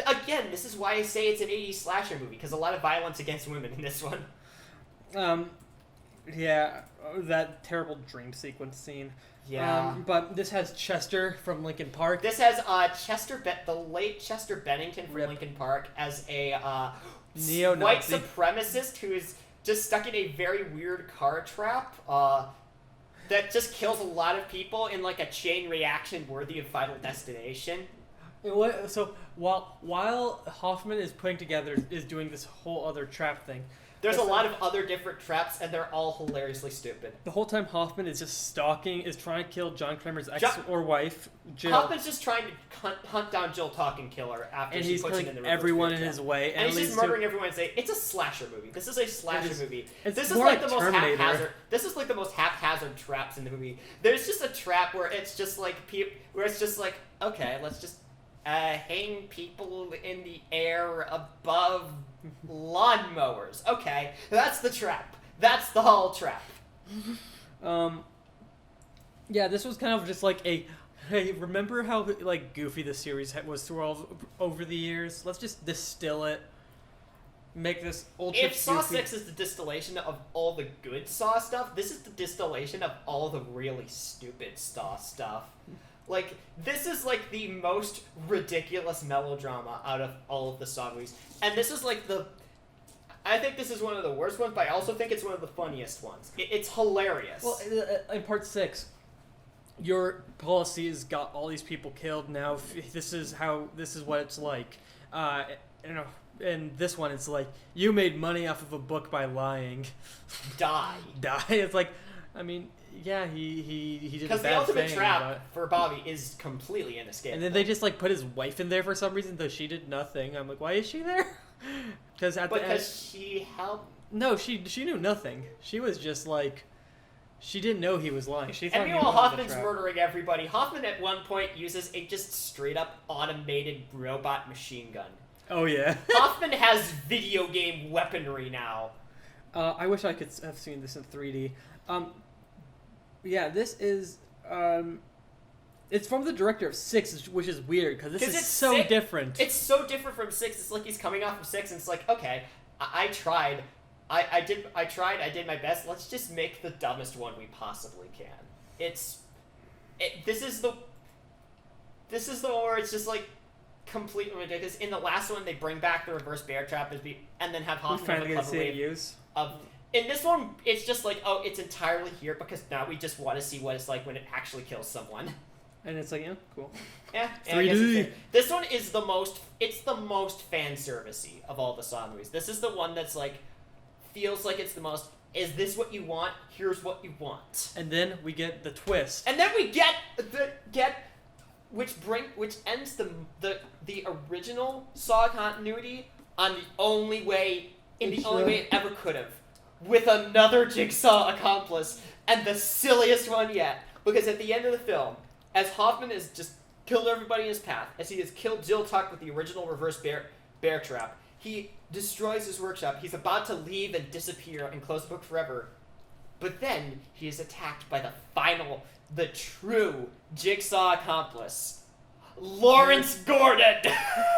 again, this is why I say it's an 80s slasher movie, because a lot of violence against women in this one. That terrible dream sequence scene. Yeah. But this has Chester from Linkin Park. This has the late Chester Bennington from Linkin Park as a neo-Nazi white supremacist who is just stuck in a very weird car trap that just kills a lot of people in like a chain reaction worthy of Final Destination. So while Hoffman is doing this whole other trap thing, there's a lot of other different traps, and they're all hilariously stupid. The whole time Hoffman is just trying to kill John Kramer's ex or wife, Jill. Hoffman's just trying to hunt down Jill Talking Killer after she puts him in the river. And he's killing everyone in his way. And he's just murdering everyone and saying, it's a slasher movie. This is a slasher movie. This is like the most haphazard. This is like the most haphazard traps in the movie. There's just a trap where it's just like, okay, let's just hang people in the air above lawnmowers. Okay, that's the trap. That's the whole trap. Yeah, this was kind of just like hey, remember how like goofy the series was over the years? Let's just distill it. Make this ultra If Saw goofy. 6 is the distillation of all the good Saw stuff, this is the distillation of all the really stupid Saw stuff. Like, this is, like, the most ridiculous melodrama out of all of the Saw movies. And this is, like, I think this is one of the worst ones, but I also think it's one of the funniest ones. It's hilarious. Well, in part 6, your policy has got all these people killed. Now, this is what it's like. And this one, it's like, you made money off of a book by lying. Die. It's like, I mean... Yeah, he did a bad thing. Because the ultimate trap for Bobby is completely inescapable. And then they just like put his wife in there for some reason, though she did nothing. I'm like, why is she there? Because she helped. No, she knew nothing. She was just like, she didn't know he was lying. She thought and meanwhile, Hoffman's murdering everybody. Hoffman at one point uses a just straight up automated robot machine gun. Oh yeah. Hoffman has video game weaponry now. I wish I could have seen this in 3D. Yeah, this is it's from the director of 6, which is weird because this is it's so different. It's so different from 6. It's like he's coming off of 6, and it's like, okay, I tried. I did my best. Let's just make the dumbest one we possibly can. This is the one where it's just like completely ridiculous. In the last one, they bring back the reverse bear trap and then have Hoffman have a clever way of. In this one, it's just like, oh, it's entirely here because now we just want to see what it's like when it actually kills someone. And it's like, yeah, cool. Yeah, 3D. This one is the most fan servicey of all the Saw movies. This is the one that's like, feels like it's the most, is this what you want? Here's what you want. And then we get the twist. And then we which ends the original Saw continuity on the only way it ever could have. With another Jigsaw accomplice, and the silliest one yet. Because at the end of the film, as Hoffman has just killed everybody in his path, as he has killed Jill Tuck with the original reverse bear trap, he destroys his workshop. He's about to leave and disappear and close the book forever. But then he is attacked by the true Jigsaw accomplice, Lawrence Gordon.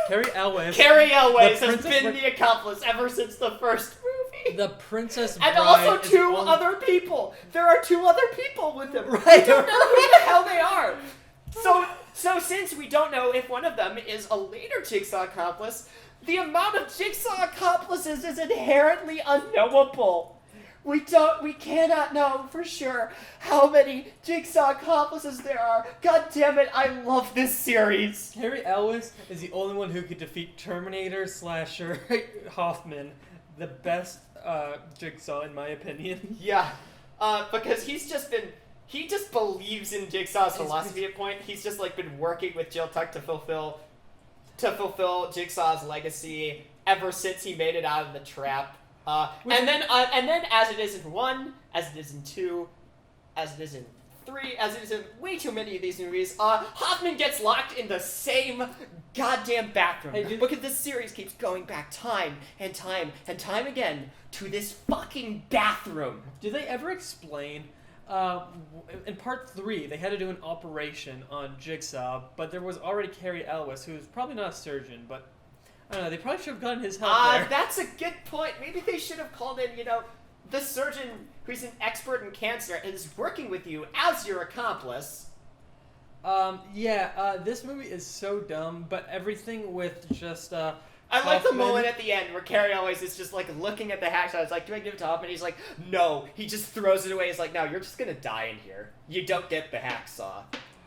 Carrie Elwes. Carrie Elwes has been the accomplice ever since the first movie. The Princess And Bride also two other people. There are 2 other people with them. Right. We don't know who the hell they are. So since we don't know if one of them is a later Jigsaw accomplice, the amount of Jigsaw accomplices is inherently unknowable. We cannot know for sure how many Jigsaw accomplices there are. God damn it, I love this series. Carrie Elwes is the only one who could defeat Terminator Slasher Hoffman, the best Jigsaw in my opinion. Yeah, because he just believes in Jigsaw's philosophy at point. He's just like been working with Jill Tuck to fulfill Jigsaw's legacy ever since he made it out of the trap. And then as it is in 1, as it is in 2, as it is in 3, as it is in way too many of these movies, Hoffman gets locked in the same goddamn bathroom. Because this series keeps going back time and time and time again to this fucking bathroom. Did they ever explain, in part 3, they had to do an operation on Jigsaw, but there was already Carrie Elwes, who's probably not a surgeon, but I don't know, they probably should have gotten his help there. That's a good point. Maybe they should have called in, the surgeon who's an expert in cancer and is working with you as your accomplice. This movie is so dumb, but everything with just, I like the moment at the end where Carrie Elwes is just, like, looking at the hacksaw. It's like, do I give it to Hoffman? He's like, no. He just throws it away. He's like, no, you're just gonna die in here. You don't get the hacksaw.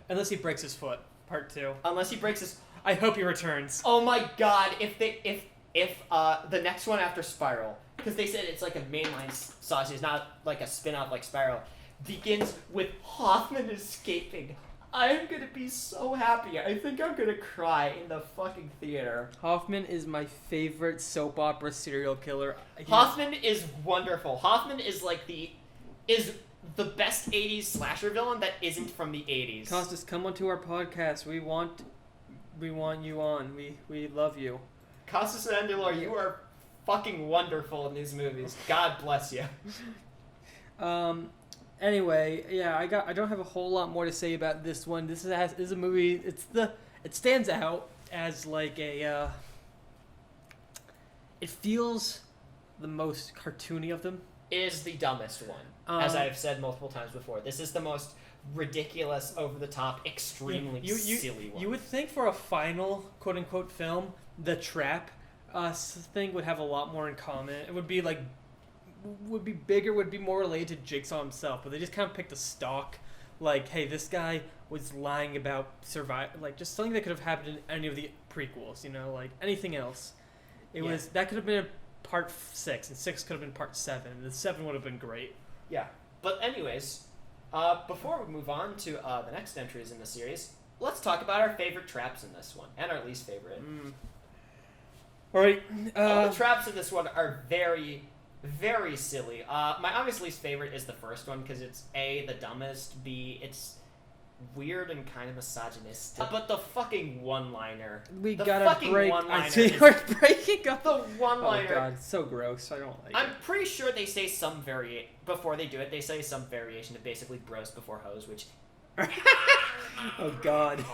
Unless he breaks his foot. Part 2. Unless he breaks his... I hope he returns. Oh my god, if the next one after Spiral, because they said it's like a mainline Saw series, not like a spin-off like Spiral, begins with Hoffman escaping. I'm gonna be so happy. I think I'm gonna cry in the fucking theater. Hoffman is my favorite soap opera serial killer. Hoffman is wonderful. Hoffman is like the best 80s slasher villain that isn't from the 80s. Costas, come onto our podcast. We want you on. We love you. Costas and Andalor, you are fucking wonderful in these movies. God bless you. Anyway, yeah, I don't have a whole lot more to say about this one. This is a movie. It stands out as like a. It feels the most cartoony of them. Is the dumbest one, as I've said multiple times before. This is the most ridiculous, over-the-top, extremely silly one. You would think for a final quote-unquote film, the trap thing would have a lot more in common. It would be like, would be bigger, would be more related to Jigsaw himself, but they just kind of picked a stock, like, hey, this guy was lying about like just something that could have happened in any of the prequels, like anything else. That could have been part 6, and 6 could have been part 7, and 7 would have been great. Yeah, but anyways, before we move on to the next entries in the series, let's talk about our favorite traps in this one, and our least favorite. All right. The traps in this one are very, very silly. My obvious least favorite is the first one, because it's A, the dumbest, B, weird and kind of misogynistic. But the fucking one-liner. We the gotta fucking break. one-liner I see is- we're breaking up. The one-liner. Oh god, it's so gross. I don't like I'm it. pretty sure they say some before they do it. They say some variation of basically bros before hoes, which. Oh god.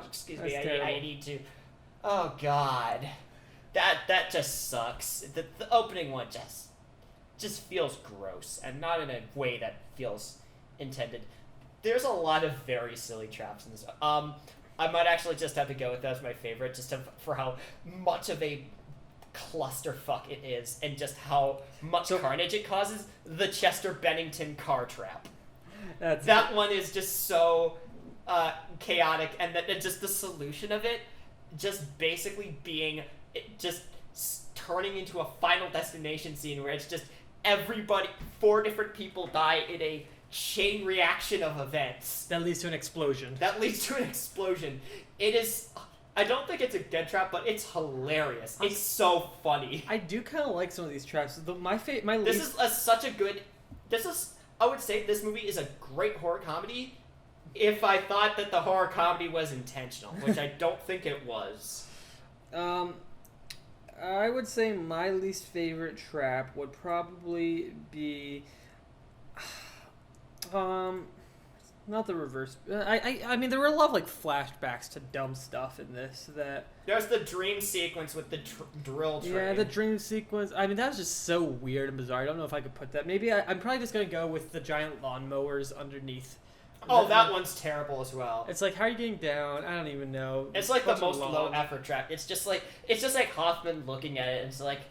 Excuse That's me. I terrible. need to. Oh god, that just sucks. The opening one just feels gross, and not in a way that feels intended. There's a lot of very silly traps in this. I might actually just have to go with that as my favorite, just for how much of a clusterfuck it is, and just how much carnage it causes. The Chester Bennington car trap. That one is just so chaotic, and that just the solution of it, just basically being turning into a Final Destination scene where it's just everybody, 4 different people die in a chain reaction of events. That leads to an explosion. It is. I don't think it's a good trap, but it's hilarious. It's so funny. I do kind of like some of these traps. I would say this movie is a great horror comedy if I thought that the horror comedy was intentional, which I don't think it was. I would say my least favorite trap would probably be, not the reverse. I mean, there were a lot of like flashbacks to dumb stuff in this. There's the dream sequence with the drill train. Yeah, the dream sequence. I mean, that was just so weird and bizarre. I don't know if I could put that. Maybe I'm probably just gonna go with the giant lawnmowers underneath. Oh, that one's terrible as well. It's like, how are you getting down? I don't even know. It's like the most low effort trap. It's just like Hoffman looking at it and it's like,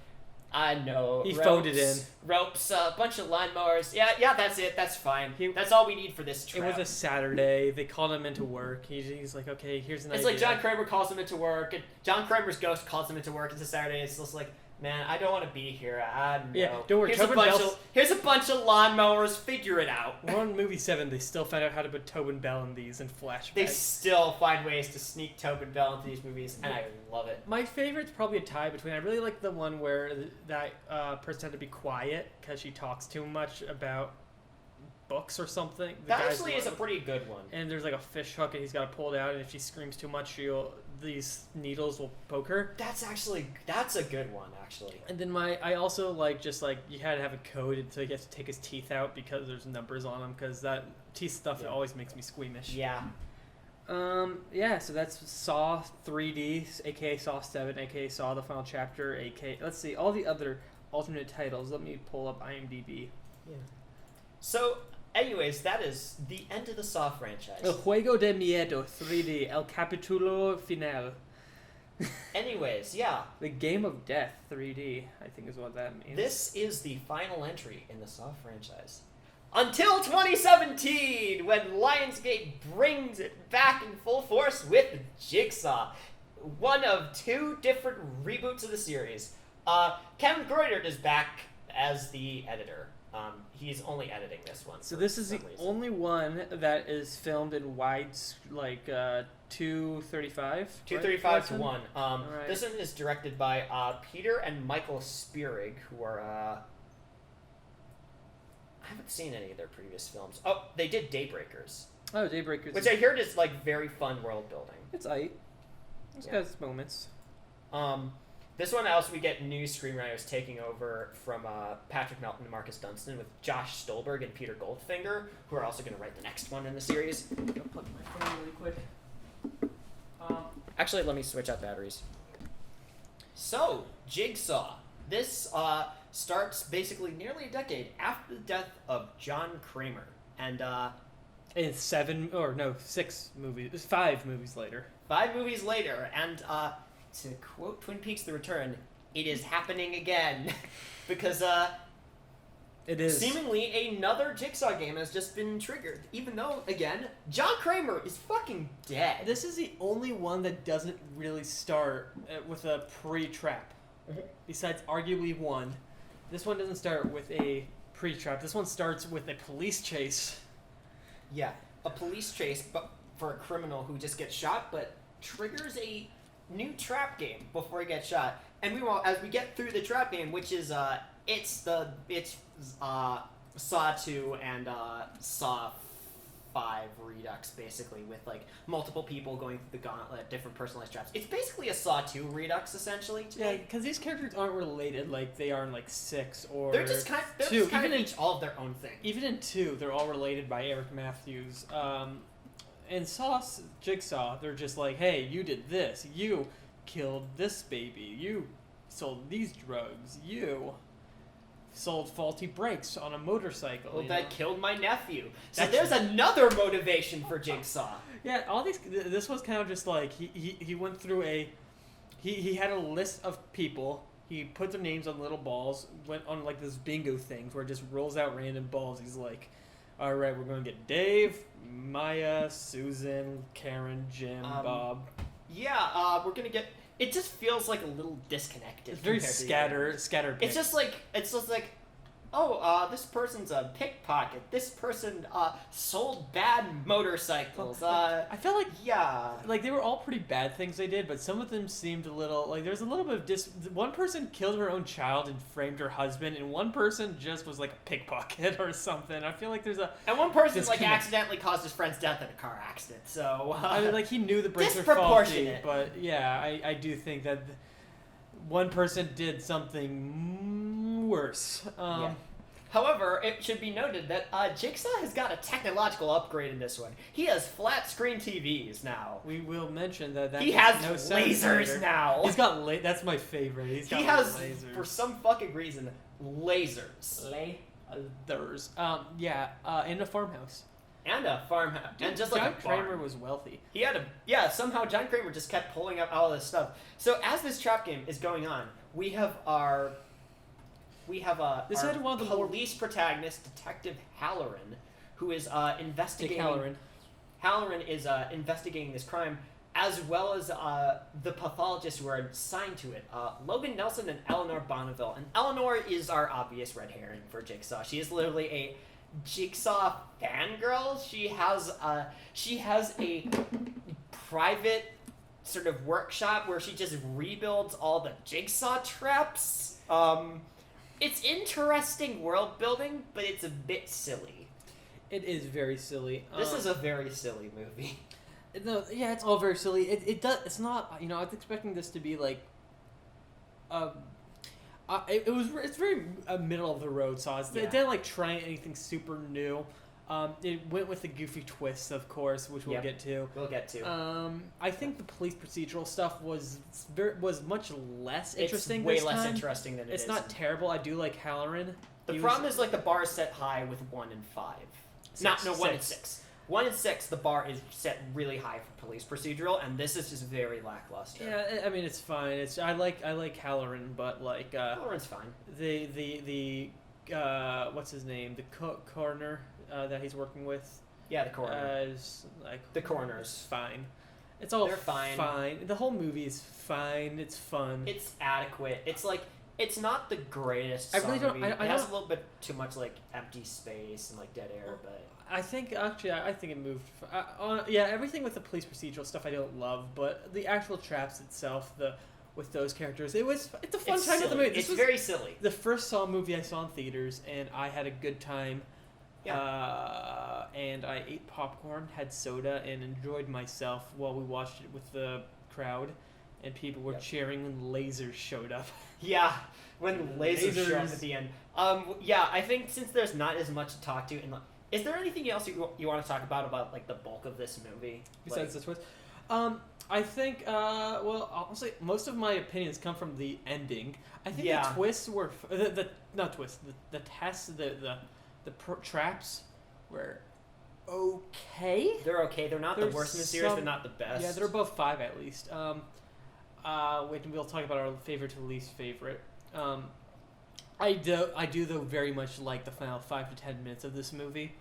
I know. He phoned it in. Ropes, a bunch of lawnmowers. Yeah, that's it. That's fine. That's all we need for this trap. It was a Saturday. They called him into work. He's like, okay, here's an idea. It's like John Kramer calls him into work, and John Kramer's ghost calls him into work. It's a Saturday. It's just like, man, I don't want to be here. I know. Yeah, don't worry. Here's a bunch of lawnmowers. Figure it out. We're on movie 7. They still found out how to put Tobin Bell in these and flashbacks. They still find ways to sneak Tobin Bell into these movies, and I love it. My favorite's probably a tie between. I really like the one where that person had to be quiet because she talks too much about books or something. That actually is a pretty good one. And there's like a fish hook, and he's got to pull it out. And if she screams too much, these needles will poke her. That's a good one, actually. And then I also like you had to have a code so he gets to take his teeth out because there's numbers on them, because that teeth stuff always makes me squeamish. Yeah. So that's Saw 3D, aka Saw 7, aka Saw the Final Chapter, aka let's see all the other alternate titles. Let me pull up IMDb. Yeah. So, anyways, that is the end of the Saw franchise. El Juego de Miedo 3D, El Capítulo Final. Anyways, yeah. The Game of Death 3D, I think is what that means. This is the final entry in the Saw franchise. Until 2017, when Lionsgate brings it back in full force with Jigsaw. One of 2 different reboots of the series. Kevin Groydert is back as the editor. He's only editing this one. So this is the only one that is filmed in wide, 235? 235 to 1. Right. This one is directed by Peter and Michael Spierig, who are... I haven't seen any of their previous films. Oh, they did Daybreakers. Oh, Daybreakers. Which I heard is, very fun world building. It's aight. It's got its moments. This one also we get new screenwriters taking over from Patrick Melton and Marcus Dunstan with Josh Stolberg and Peter Goldfinger, who are also going to write the next one in the series. I'll plug my phone really quick. Actually, let me switch out batteries. So, Jigsaw. This starts basically nearly a decade after the death of John Kramer. And, it's 6 movies. 5 movies later. 5 movies later, and, to quote Twin Peaks: The Return, it is happening again. Because, it is. Seemingly another Jigsaw game has just been triggered. Even though, again, John Kramer is fucking dead. This is the only one that doesn't really start with a pre-trap. Besides arguably 1. This one doesn't start with a pre-trap. This one starts with a police chase. Yeah, a police chase, but for a criminal who just gets shot, but triggers a new trap game before he gets shot. And meanwhile, as we get through the trap game, which is it's Saw 2 and Saw 5 Redux, basically, with, like, multiple people going through the gauntlet, different personalized traps. It's basically a Saw 2 Redux, essentially, to Yeah, me. because these characters aren't related like they are in like 6 or They're just kind of, 2. each all of their own thing. Even in 2, they're all related by Eric Matthews. In Jigsaw, they're just like, hey, you did this. You killed this baby. You sold these drugs. You sold faulty brakes on a motorcycle. Well, you that know? killed my nephew. So That's- there's another motivation for Jigsaw. Yeah, all these. This was kind of just like he went through he had a list of people. He put their names on little balls. Went on like this bingo things where it just rolls out random balls. He's like, all right, we're going to get Dave, Maya, Susan, Karen, Jim, Bob. Yeah, we're gonna get. It just feels like a little disconnected. It's very compared to the others. scattered. It's just like this person's a pickpocket. This person sold bad motorcycles. I felt like Yeah. like they were all pretty bad things they did, but some of them seemed a little like there's a little bit of one person killed her own child and framed her husband, and one person just was like a pickpocket or something. I feel like there's a And one person like disconnect. accidentally caused his friend's death in a car accident. So I mean, like he knew the brakes were faulty, Disproportionate. but yeah, I do think that one person did something worse. Yeah. However, it should be noted that Jigsaw has got a technological upgrade in this one. He has flat screen TVs now. We will mention that He makes has no sense lasers later. now. He's got that's my favorite. He has, for some fucking reason, lasers. Lasers. In a farmhouse. And a farmhouse. And just like John a barn. Kramer was wealthy. He had somehow John Kramer just kept pulling up all this stuff. So as this trap game is going on, we have our This had one of the more- police protagonist, Detective Halloran, who is investigating. Halloran. Halloran is investigating this crime, as well as the pathologists who are assigned to it, Logan Nelson and Eleanor Bonneville. And Eleanor is our obvious red herring for Jigsaw. She is literally a Jigsaw fangirl. She has a private sort of workshop where she just rebuilds all the Jigsaw traps. It's interesting world building, but it's a bit silly. It is very silly. This is a very silly movie. No, yeah, it's all very silly. It does. It's not. I was expecting this to be like. It's very middle of the road sauce. Yeah. It didn't like try anything super new. It went with the goofy twists, of course, which we'll get to. We'll get to. I think the police procedural stuff was much less interesting. It's way this less time. interesting than it is. It's not terrible. I do like Halloran. The problem is like the bar is set high with 1 and 5. 1 and 6. 1 and 6, the bar is set really high for police procedural, and this is just very lackluster. Yeah, I mean it's fine. I like Halloran, but like Halloran's fine. the what's his name? The coroner that he's working with. Yeah, the coroner. Is like The coroners. It's fine. It's all They're fine. Fine. The whole movie is fine. It's fun. It's adequate. It's like it's not the greatest. I really don't. Movie. I it has don't- a little bit too much like empty space and like dead air, but I think it moved. Everything with the police procedural stuff I don't love, but the actual traps itself, with those characters, it's a fun it's time at the silly. movie. It's very silly. The first Saw movie I saw in theaters, and I had a good time. Yeah. And I ate popcorn, had soda, and enjoyed myself while we watched it with the crowd, and people were cheering when lasers showed up. Yeah, when lasers show up Lasers. at the end. I think since there's not as much to talk to, is there anything else you want to talk about like the bulk of this movie? Besides the twist, I think. Honestly, most of my opinions come from the ending. I think the twists were the tests, the traps were okay. They're okay. They're not the worst in the series, but not the best. Yeah, they're above 5 at least. We'll talk about our favorite to least favorite. I do though very much like the final 5 to 10 minutes of this movie.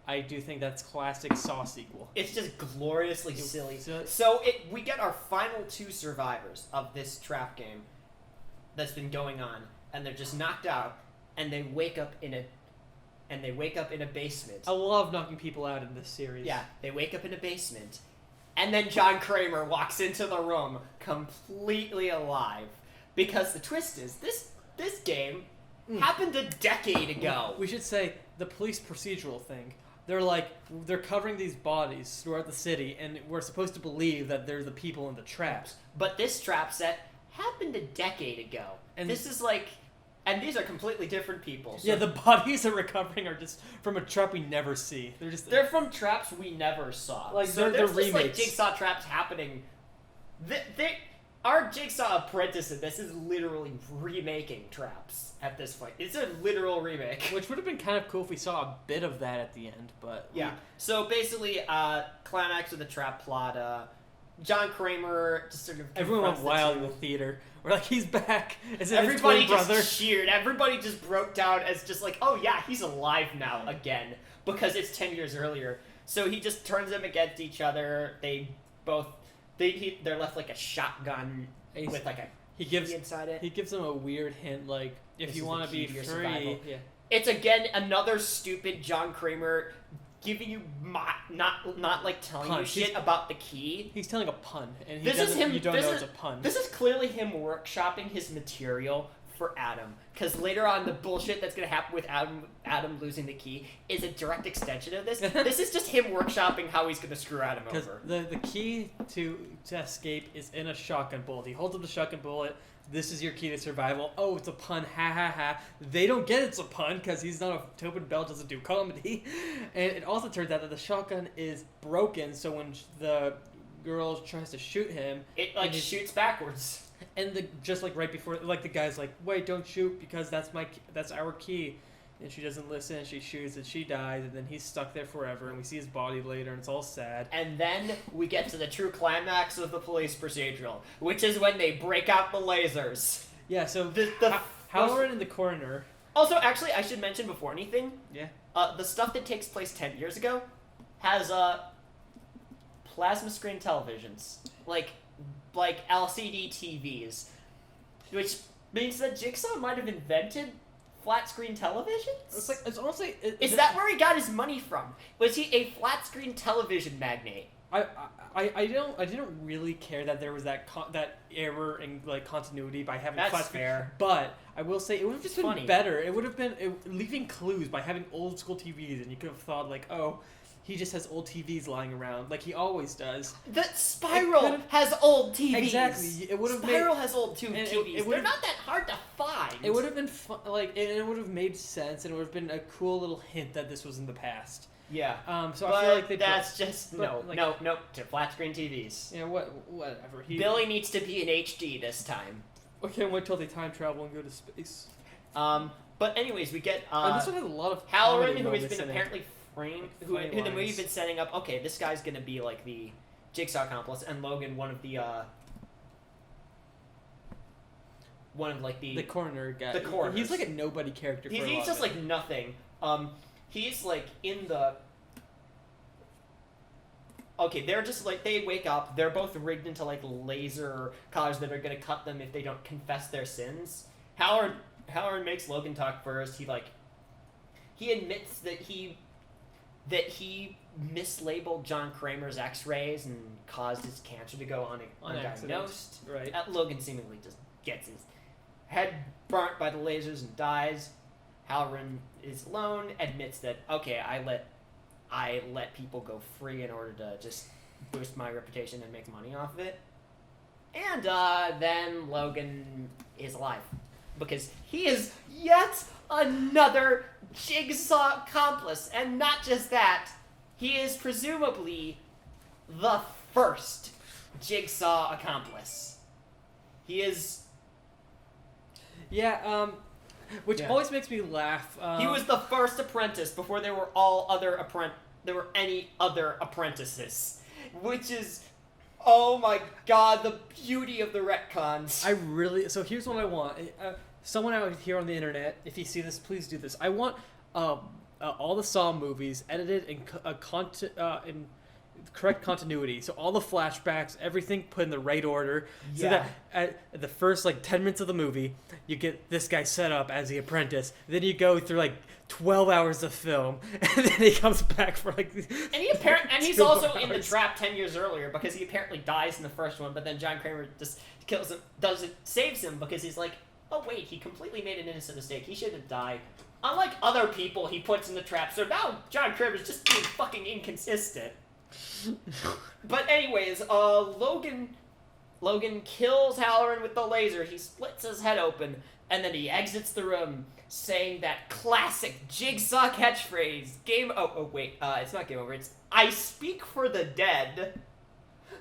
I do think that's classic Saw sequel. It's just gloriously silly. silly. So we get our final 2 survivors of this trap game that's been going on, and they're just knocked out, and they wake up in a basement. I love knocking people out in this series. Yeah, they wake up in a basement, and then John Kramer walks into the room completely alive, because the twist is this game happened a decade ago. We should say the police procedural thing. they're covering these bodies throughout the city, and we're supposed to believe that they're the people in the traps. But this trap set happened a decade ago. And this is like... And these are completely different people. So yeah, the bodies they're recovering are just from a trap we never see. They're from traps we never saw. Like, so they're there's just like remakes. Jigsaw traps happening. Our Jigsaw apprentice in this is literally remaking traps at this point. It's a literal remake. Which would have been kind of cool if we saw a bit of that at the end, but... Yeah. So basically, climax of the trap plot, John Kramer just sort of... Everyone went confronts the wild two. in the theater. We're like, he's back. Is it Everybody his twin just brother? cheered. Everybody just broke down as just like, oh yeah, he's alive now again. Because it's 10 years earlier. So he just turns them against each other. They're left like a shotgun with like a key inside it. He gives them a weird hint, like, if This you is want the to key be to your free... survival. Yeah. It's again another stupid John Kramer giving you not like telling Punch. you shit about the key. He's telling a pun, and he This is doesn't, him. you don't this know is, it's a pun. This is clearly him workshopping his material for Adam, because later on the bullshit that's gonna happen with Adam losing the key is a direct extension of this. This is just him workshopping how he's gonna screw Adam Because over. the key to escape is in a shotgun bullet. He holds up the shotgun bullet. This is your key to survival. Oh, it's a pun. Ha ha ha. They don't get it's a pun because he's not a... Tobin Bell doesn't do comedy. And it also turns out that the shotgun is broken, so when the girl tries to shoot him... It like shoots backwards. And just like right before... Like the guy's like, wait, don't shoot because that's our key. And she doesn't listen, she shoots, and she dies, and then he's stuck there forever, and we see his body later, and it's all sad. And then we get to the true climax of the police procedural, which is when they break out the lasers. Yeah, so The Howard and the coroner... Also, actually, I should mention before anything, Yeah. the stuff that takes place 10 years ago has plasma screen televisions, like LCD TVs, which means that Jigsaw might have invented flat screen televisions. It's honestly... Is that where he got his money from? Was he a flat screen television magnate? I didn't really care that there was that error in like continuity by having That's flat screen. fair. But I will say it would have just been funny. better. It would have been leaving clues by having old school TVs, and you could have thought like, oh, he just has old TVs lying around like he always does. That Spiral has old TVs. Exactly. It would have Spiral has old and TVs. They're not that hard to find. It would have been fun, like, and it would have made sense, and it would have been a cool little hint that this was in the past. Yeah. So but I feel like they that's just but, no to flat screen TVs. Yeah, whatever. Billy needs to be in HD this time. I can't wait till they time travel and go to space. But anyways, we get And this one has a lot of Halloran, comedy who has moments been in it. apparently framed, who Funny the movie's lines. been setting up. Okay, this guy's gonna be like the Jigsaw accomplice, and Logan, one of the coroner guy. The coroner. He's like a nobody character. For a lot he's of just it. like nothing. He's like in the. Okay, they're just like, they wake up, they're both rigged into like laser collars that are gonna cut them if they don't confess their sins. Howard makes Logan talk first. He admits that he mislabeled John Kramer's X-rays and caused his cancer to go undiagnosed. Right. Logan seemingly just gets his head burnt by the lasers and dies. Halloran is alone, admits that, okay, I let people go free in order to just boost my reputation and make money off of it. And then Logan is alive. Because he is yet another Jigsaw accomplice. And not just that, he is presumably the first Jigsaw accomplice. He is... Yeah, which always makes me laugh. He was the first apprentice before there were any other apprentices. Which is... Oh my god, the beauty of the retcons. So here's what I want. Someone out here on the internet, if you see this, please do this. I want all the Saw movies edited in correct continuity. So all the flashbacks, everything put in the right order. So that at the first 10 minutes of the movie, you get this guy set up as the apprentice. Then you go through 12 hours of film, and then he comes back for and he's also in the hours. trap 10 years earlier because he apparently dies in the first one, but then John Kramer just kills him, saves him because he's like, oh wait, he completely made an innocent mistake. He shouldn't die. Unlike other people he puts in the trap, so now John Kramer's just being fucking inconsistent. But anyways, Logan kills Halloran with the laser. He splits his head open, and then he exits the room, saying that classic Jigsaw catchphrase, it's not game over, it's, I speak for the dead.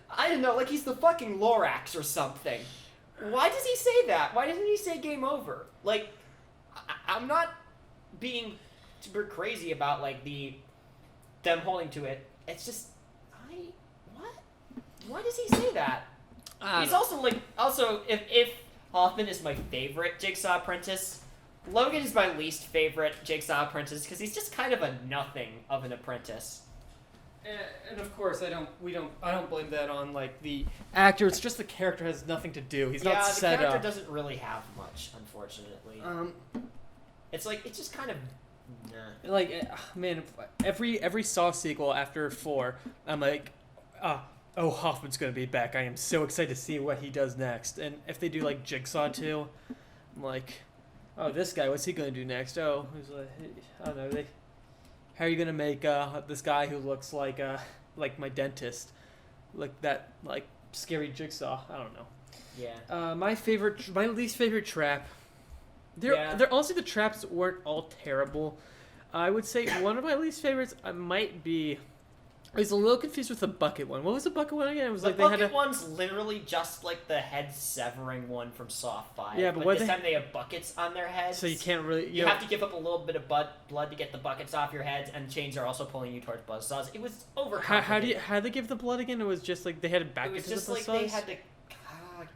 I don't know, like he's the fucking Lorax or something. Why does he say that? Why doesn't he say game over? Like, I'm not being super crazy about, like, them holding to it. It's just, what? Why does he say that? He's also, if Hoffman is my favorite Jigsaw apprentice, Logan is my least favorite Jigsaw apprentice because he's just kind of a nothing of an apprentice. And of course, I don't blame that on like the actor. It's just the character has nothing to do. He's not set up. Yeah, the character doesn't really have much, unfortunately. It's like it's just kind of nah. Like man, every Saw sequel after 4, I'm like, oh, Hoffman's gonna be back. I am so excited to see what he does next. And if they do like Jigsaw 2, I'm like, oh, this guy, what's he gonna do next? Oh, he's like, I don't know. How are you gonna make this guy who looks like my dentist, like that, like scary Jigsaw? I don't know. Yeah. My least favorite trap. They're honestly, the traps weren't all terrible. I would say one of my least favorites might be. I was a little confused with the bucket one. What was the bucket one again? It was the like they bucket had one's literally just like the head severing one from Saw 5. Yeah, but this time they have buckets on their heads. So you can't really. You have to give up a little bit of blood to get the buckets off your heads, and chains are also pulling you towards buzzsaws. It was overcomplicated. How did they give the blood again? It was just like they had it back into the buzzsaws? It was just like they had to.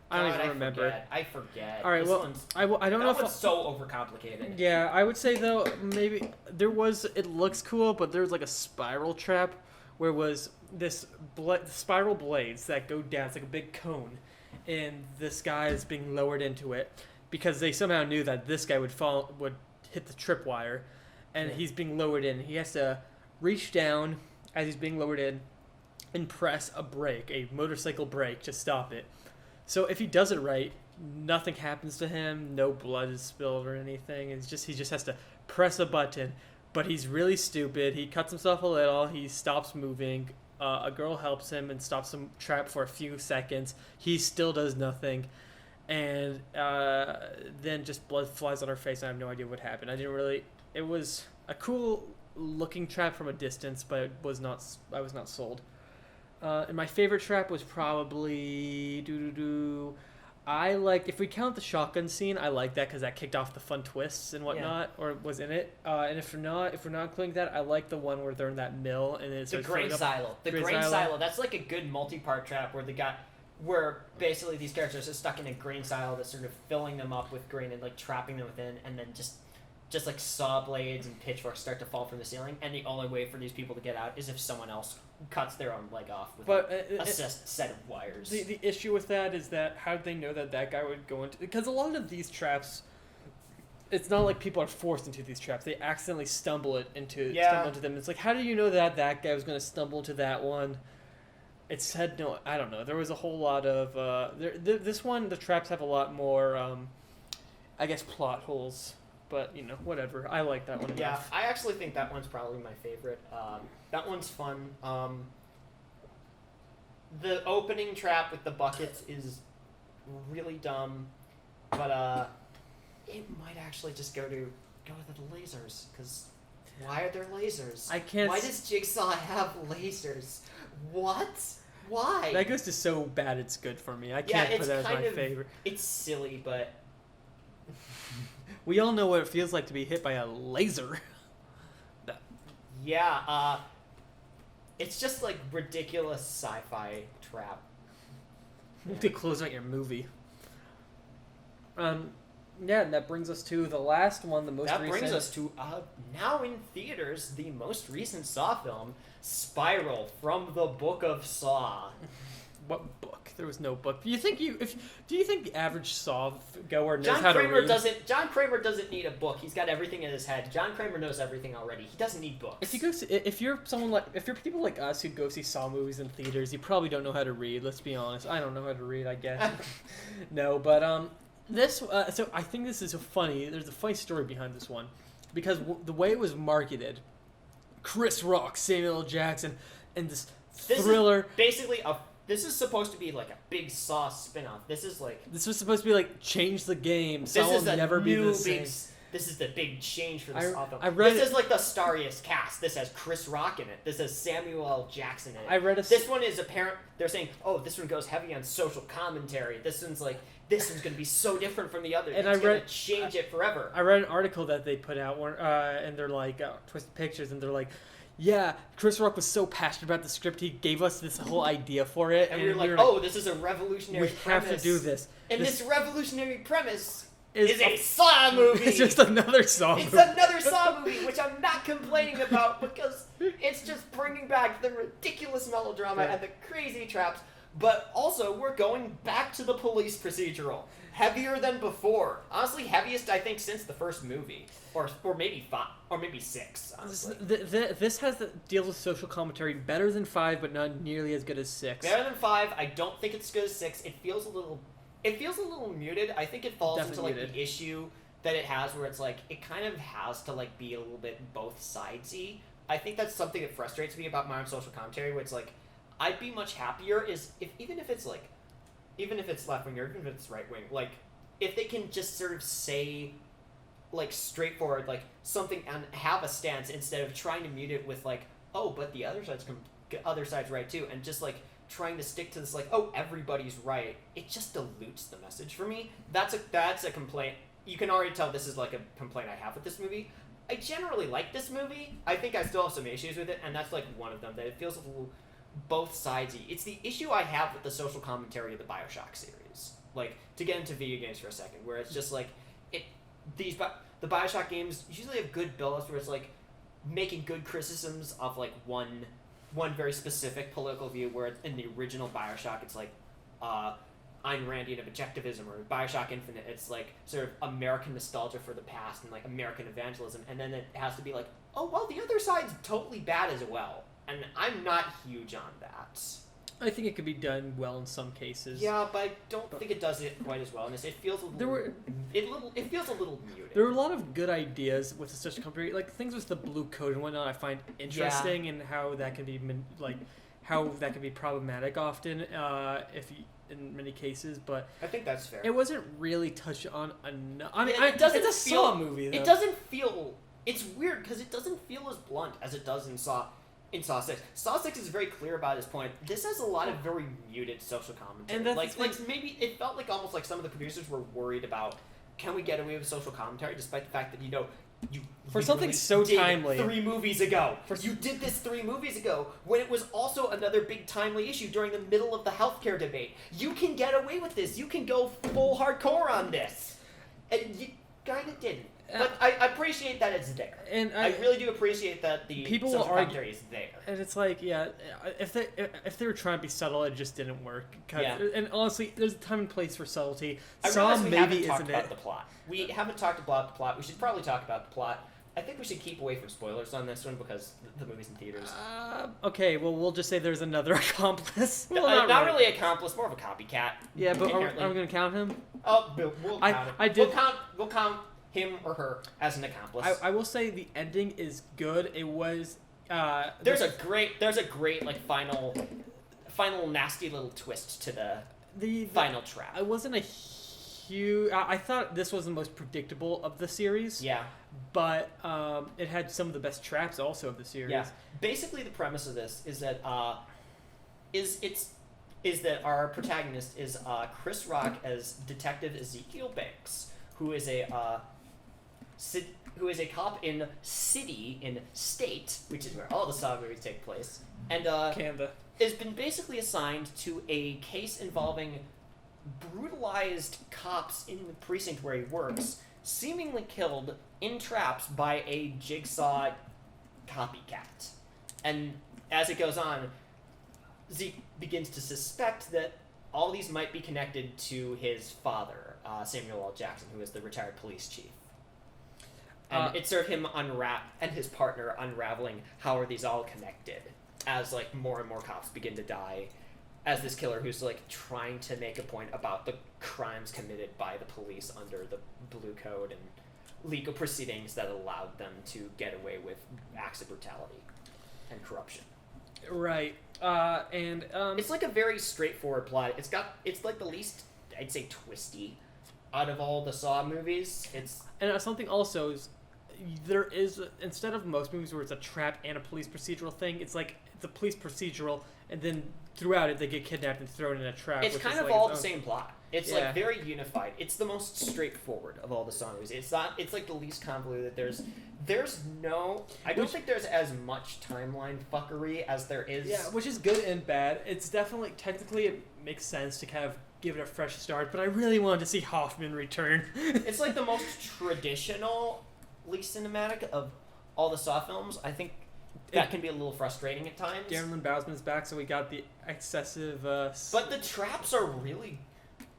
I don't even remember. I forget. All right, I don't know if it's so overcomplicated. Yeah, I would say though maybe there was. It looks cool, but there was like a spiral trap where was this spiral blades that go down. It's like a big cone, and this guy is being lowered into it because they somehow knew that this guy would hit the tripwire, and he's being lowered in. He has to reach down as he's being lowered in and press a motorcycle brake to stop it. So if he does it right, nothing happens to him. No blood is spilled or anything. He just has to press a button. But he's really stupid. He cuts himself a little. He stops moving. A girl helps him and stops him trapped for a few seconds. He still does nothing. And then just blood flies on her face. I have no idea what happened. It was a cool looking trap from a distance, but I was not sold. And my favorite trap was probably I like, if we count the shotgun scene, I like that because that kicked off the fun twists and whatnot, or was in it. And if we're not including that, I like the one where they're in that mill and it's the grain silo. The grain silo. That's like a good multi-part trap where basically these characters are stuck in a grain silo that's sort of filling them up with grain and like trapping them within, and then just like saw blades and pitchforks start to fall from the ceiling, and the only way for these people to get out is if someone else cuts their own leg off with a set of wires. The issue with that is that how did they know that guy would go into... Because a lot of these traps, it's not like people are forced into these traps. They accidentally stumble into them. It's like, how do you know that guy was going to stumble into that one? It said no. I don't know. There was a whole lot of... this one, the traps have a lot more, I guess, plot holes. But, whatever. I like that one enough. Yeah, I actually think that one's probably my favorite. That one's fun. The opening trap with the buckets is really dumb, but it might actually just go to the lasers, because why are there lasers? Why does Jigsaw have lasers? What? Why? That goes to so bad it's good for me. I can't put that as my favorite. It's silly, but... We all know what it feels like to be hit by a laser. Yeah, it's just like ridiculous sci-fi trap. To close out your movie. Yeah, and that brings us to the last one, the most recent. That brings us to, now in theaters, the most recent Saw film, Spiral, from the Book of Saw. What book? There was no book. Do you think the average Saw goer knows how to read? John Kramer doesn't need a book. He's got everything in his head. John Kramer knows everything already. He doesn't need books. If you're people like us who go see Saw movies in theaters, you probably don't know how to read. Let's be honest. I don't know how to read, I guess. No, but This so I think this is there's a funny story behind this one, because the way it was marketed, Chris Rock, Samuel L. Jackson, and this thriller. This is supposed to be like a big Saw spin-off. This was supposed to be like change the game. Saw will never be the same. This is the big change for this Saw film. This is like the starriest cast. This has Chris Rock in it. This has Samuel L. Jackson in it. This one is apparent. They're saying, oh, this one goes heavy on social commentary. This one's going to be so different from the other. And it's going to change it forever. I read an article that they put out, and they're like twisted pictures, and they're like, yeah, Chris Rock was so passionate about the script, he gave us this whole idea for it. And we were like, oh, this is a revolutionary premise. We have to do this. And this revolutionary premise is a Saw movie. It's just another Saw movie. It's another Saw movie, which I'm not complaining about because it's just bringing back the ridiculous melodrama and the crazy traps. But also, we're going back to the police procedural. Heavier than before. Honestly, heaviest, I think, since the first movie. Or maybe 5, or maybe 6, honestly. This deals with social commentary better than 5, but not nearly as good as 6. Better than 5. I don't think it's as good as 6. It feels a little muted. I think it falls Definitely into the issue that it has where it's it kind of has to be a little bit both sidesy. I think that's something that frustrates me about modern social commentary, where it's I'd be much happier even if it's left wing or even if it's right wing, if they can just sort of say straightforward something and have a stance instead of trying to mute it with oh, but the other side's right too, and just trying to stick to this oh, everybody's right. It just dilutes the message for me. That's a complaint. You can already tell this is a complaint I have with this movie. I generally like this movie. I think I still have some issues with it, and that's one of them, that it feels a little both sidesy. It's the issue I have with the social commentary of the BioShock series. To get into video games for a second, where it's just the BioShock games usually have good build-ups where it's making good criticisms of one very specific political view, where in the original BioShock it's Ayn Randian of objectivism, or BioShock Infinite it's sort of American nostalgia for the past and American evangelism, and then it has to be oh, well, the other side's totally bad as well. And I'm not huge on that. I think it could be done well in some cases. Yeah, but I don't think it does it quite as well. And it feels a little. It feels a little muted. There were a lot of good ideas with the social commentary, things with the blue code and whatnot. I find interesting, and how that can be problematic often, in many cases. But I think that's fair. It wasn't really touched on enough. It doesn't it's a Saw movie, though. It doesn't feel. It's weird because it doesn't feel as blunt as it does in Saw. In Saw 6. Saw 6 is very clear about his point. This has a lot of very muted social commentary. And maybe it felt almost some of the producers were worried about, can we get away with social commentary despite the fact that, you for something so timely 3 movies ago. You did this 3 movies ago when it was also another big timely issue during the middle of the healthcare debate. You can get away with this. You can go full hardcore on this. And you kind of didn't. But I appreciate that it's there. And I really do appreciate that the people social commentary is there. And it's if they were trying to be subtle, it just didn't work. Yeah. And honestly, there's a time and place for subtlety. I realize we haven't talked about the plot. We haven't talked about the plot. We should probably talk about the plot. I think we should keep away from spoilers on this one because the movie's in theaters. Okay, well, we'll just say there's another accomplice. Well, not really accomplice, more of a copycat. Yeah, but are we going to count him? Oh, we'll count him. We'll count him or her as an accomplice. I will say the ending is good. It was there's a great final nasty little twist to the final trap. I wasn't a huge. I thought this was the most predictable of the series. Yeah, but it had some of the best traps also of the series. Yeah, basically the premise of this is that is that our protagonist is Chris Rock as Detective Ezekiel Banks, who is a cop in state, which is where all the Saw movies take place, and Canada has been basically assigned to a case involving brutalized cops in the precinct where he works, seemingly killed in traps by a Jigsaw copycat. And as it goes on, Zeke begins to suspect that all these might be connected to his father, Samuel L. Jackson, who is the retired police chief. And it's sort of him and his partner unraveling how are these all connected as more and more cops begin to die as this killer who's like trying to make a point about the crimes committed by the police under the Blue Code and legal proceedings that allowed them to get away with acts of brutality and corruption. Right. It's like a very straightforward plot. It's like the least, I'd say, twisty out of all the Saw movies. And something also is, there is, instead of most movies where it's a trap and a police procedural thing, it's like the police procedural, and then throughout it they get kidnapped and thrown in a trap. It's which kind is of like all its the own- same plot. It's like very unified. It's the most straightforward of all the Saw movies. It's like the least convoluted. I don't think there's as much timeline fuckery as there is. Yeah, which is good and bad. It's definitely, technically, it makes sense to kind of give it a fresh start, but I really wanted to see Hoffman return. It's like the most traditionally cinematic of all the Saw films. I think that can be a little frustrating at times. Darren Lynn Bousman's back, so we got the excessive... But the traps are really...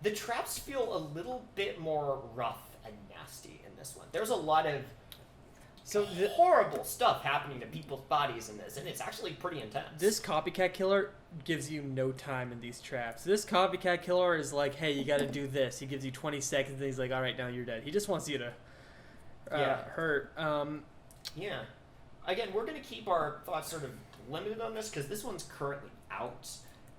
The traps feel a little bit more rough and nasty in this one. There's a lot of horrible stuff happening to people's bodies in this, and it's actually pretty intense. This copycat killer gives you no time in these traps. This copycat killer is like, hey, you gotta do this. He gives you 20 seconds, and he's like, all right, now you're dead. He just wants you to hurt. Yeah. Again, we're going to keep our thoughts sort of limited on this, because this one's currently out,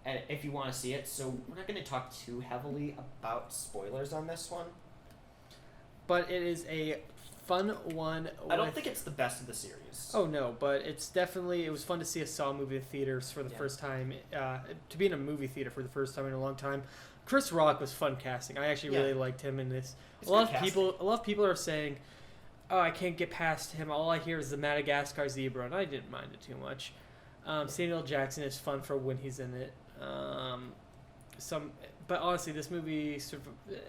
and if you want to see it, so we're not going to talk too heavily about spoilers on this one. But it is a fun one. I don't think it's the best of the series. Oh, no, but it's definitely... It was fun to see a Saw movie in theaters for the first time. To be in a movie theater for the first time in a long time. Chris Rock was fun casting. I actually really liked him in this. A lot of people are saying, oh, I can't get past him. All I hear is the Madagascar zebra, and I didn't mind it too much. Samuel Jackson is fun for when he's in it. But honestly, this movie,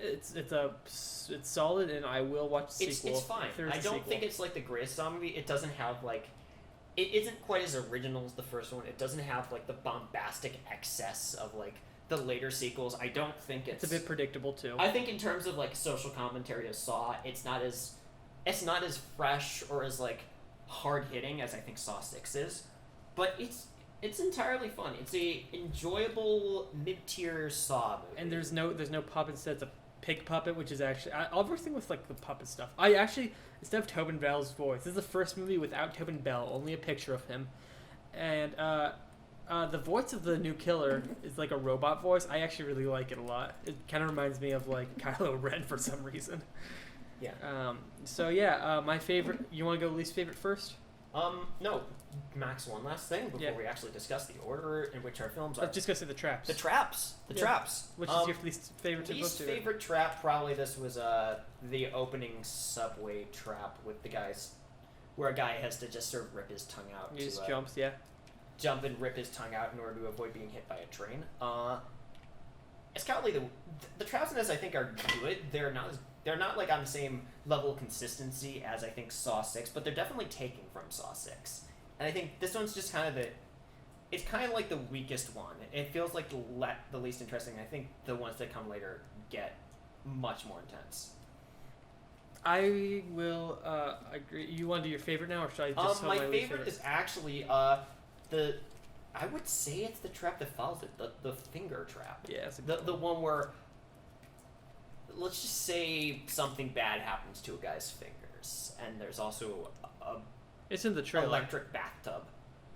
it's solid, and I will watch the sequel. It's fine. I don't think it's like the greatest Saw movie. It doesn't have like, it isn't quite as original as the first one. It doesn't have like the bombastic excess of like the later sequels. I don't think it's a bit predictable too. I think in terms of like social commentary of Saw, it's not as fresh or as like hard hitting as I think Saw 6 is, but it's entirely fun. It's a enjoyable mid-tier Saw movie. And there's no puppet. Instead, it's a pig puppet, which is actually everything with like the puppet stuff. I actually, instead of Tobin Bell's voice, this is the first movie without Tobin Bell, only a picture of him, and the voice of the new killer is like a robot voice. I actually really like it a lot. It kind of reminds me of like Kylo Ren for some reason. Yeah. My favorite. You want to go least favorite first? No. Max, one last thing before we actually discuss the order in which our films are. I was just gonna say the traps. The traps. Which is your least favorite? Least favorite trap, probably this was the opening subway trap with the guys, where a guy has to just sort of rip his tongue out. He just jumps, jump and rip his tongue out in order to avoid being hit by a train. It's kind of like the traps in this I think are good. They're not like on the same level of consistency as I think Saw 6, but they're definitely taking from Saw 6. And I think this one's just kind of it's kind of like the weakest one. It feels like the least interesting. I think the ones that come later get much more intense. I will agree. You want to do your favorite now, or should I just tell my least favorite is actually I would say it's the trap that follows it, the finger trap. Yeah, it's the one where, let's just say something bad happens to a guy's fingers, and there's also it's in the trailer. Electric bathtub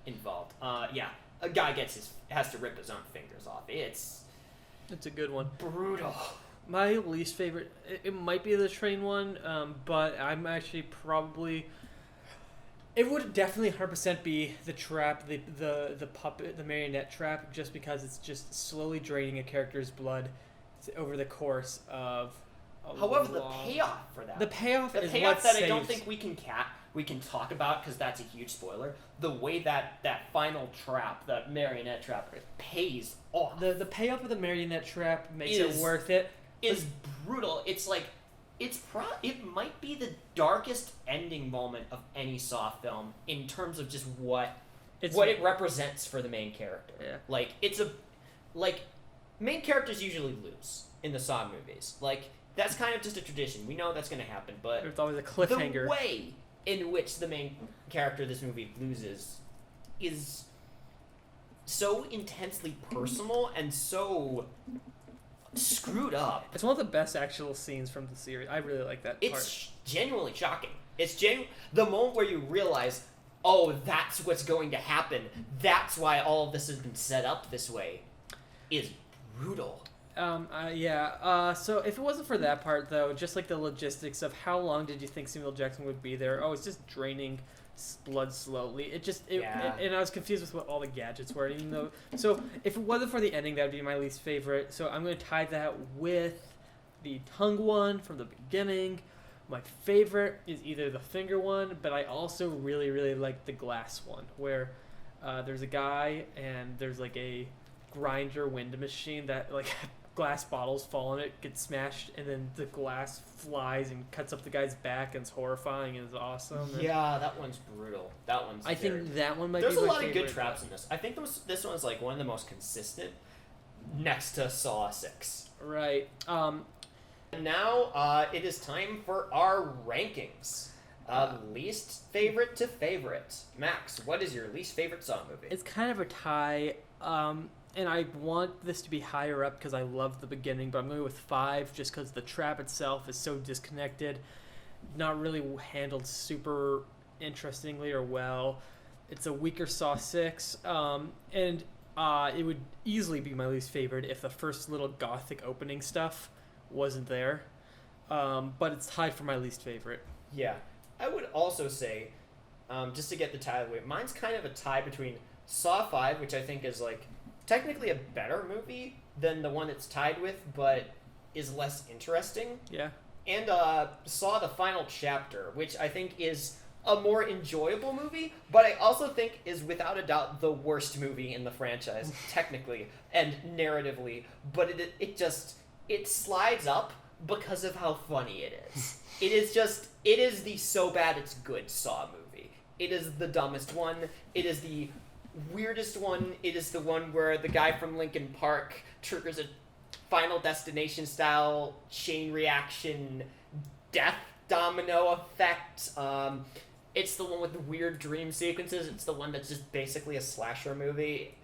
involved. A guy has to rip his own fingers off. It's a good one. Brutal. My least favorite, it might be the train one, but I'm actually probably... It would definitely 100% be the trap, the puppet, the marionette trap, just because it's just slowly draining a character's blood over the course of However, the payoff for that... The payoff is payoff what that saves. I don't think we can talk about, because that's a huge spoiler. The way that final trap, that marionette trap, pays off. The payoff of the marionette trap makes it worth it. Is brutal. It's like... It might be the darkest ending moment of any Saw film in terms of just what it represents for the main character. Yeah. Main characters usually lose in the Saw movies. That's kind of just a tradition. We know that's going to happen, but there's always a cliffhanger. The way in which the main character of this movie loses is so intensely personal and so screwed up. It's one of the best actual scenes from the series. I really like that part. It's genuinely shocking. It's the moment where you realize, oh, that's what's going to happen. That's why all of this has been set up this way. Is brutal. So if it wasn't for that part, though, just like the logistics of how long did you think Samuel Jackson would be there? Oh, it's just draining blood slowly. And I was confused with what all the gadgets were. Even though, so if it wasn't for the ending, that would be my least favorite. So I'm going to tie that with the tongue one from the beginning. My favorite is either the finger one, but I also really, really like the glass one, where there's a guy and there's like a grinder wind machine that like glass bottles fall on it, get smashed, and then the glass flies and cuts up the guy's back, and it's horrifying and it's awesome. Yeah, that one's brutal. That one's. I think that one might There's be my a lot favorite, of good traps in this. I think this one's like one of the most consistent, next to Saw 6. Right. And now it is time for our rankings. Least favorite to favorite. Max, what is your least favorite Saw movie? It's kind of a tie. And I want this to be higher up because I love the beginning, but I'm going with 5 just because the trap itself is so disconnected, not really handled super interestingly or well. It's a weaker Saw 6, and it would easily be my least favorite if the first little gothic opening stuff wasn't there, but it's tied for my least favorite. Yeah, I would also say, just to get the tie away, mine's kind of a tie between Saw 5, which I think is like technically a better movie than the one it's tied with, but is less interesting. Yeah. And Saw the Final Chapter, which I think is a more enjoyable movie, but I also think is without a doubt the worst movie in the franchise, technically and narratively. But it slides up because of how funny it is. It is the so bad it's good Saw movie. It is the dumbest one. It is the weirdest one. It is the one where the guy from Linkin Park triggers a Final Destination style chain reaction death domino effect. It's the one with the weird dream sequences. It's the one that's just basically a slasher movie.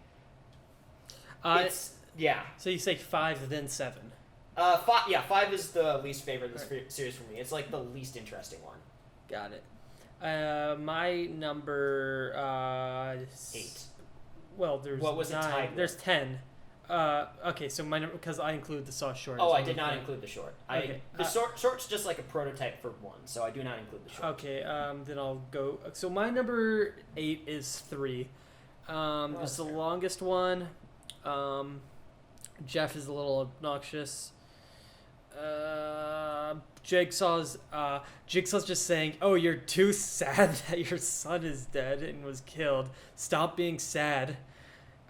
Yeah. So you say 5, then 7. 5 is the least favorite of this series for me. It's like the least interesting one. Got it. My number 8. Well, there's what was 9. it tied with? There's 10. Okay, so my number, because I include the Saw short. Oh, I did not include the short. Okay. The short's just like a prototype for 1, so I do not include the short. Okay, then I'll go. So my number 8 is 3. It's the longest one. Jeff is a little obnoxious. Jigsaw's just saying, "Oh, you're too sad that your son is dead and was killed. Stop being sad."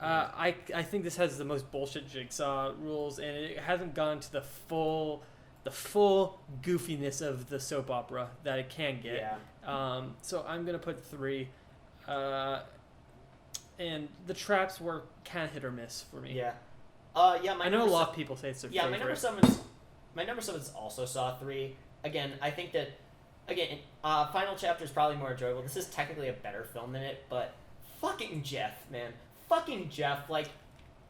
I think this has the most bullshit Jigsaw rules, and it hasn't gone to the full goofiness of the soap opera that it can get. Yeah. So I'm gonna put 3. And the traps were kind of hit or miss for me. Yeah. I know a lot of people say it's their favorite. My number 7 is also Saw 3. Again, I think that Final Chapter is probably more enjoyable. This is technically a better film than it, but fucking Jeff, man. Fucking Jeff. Like,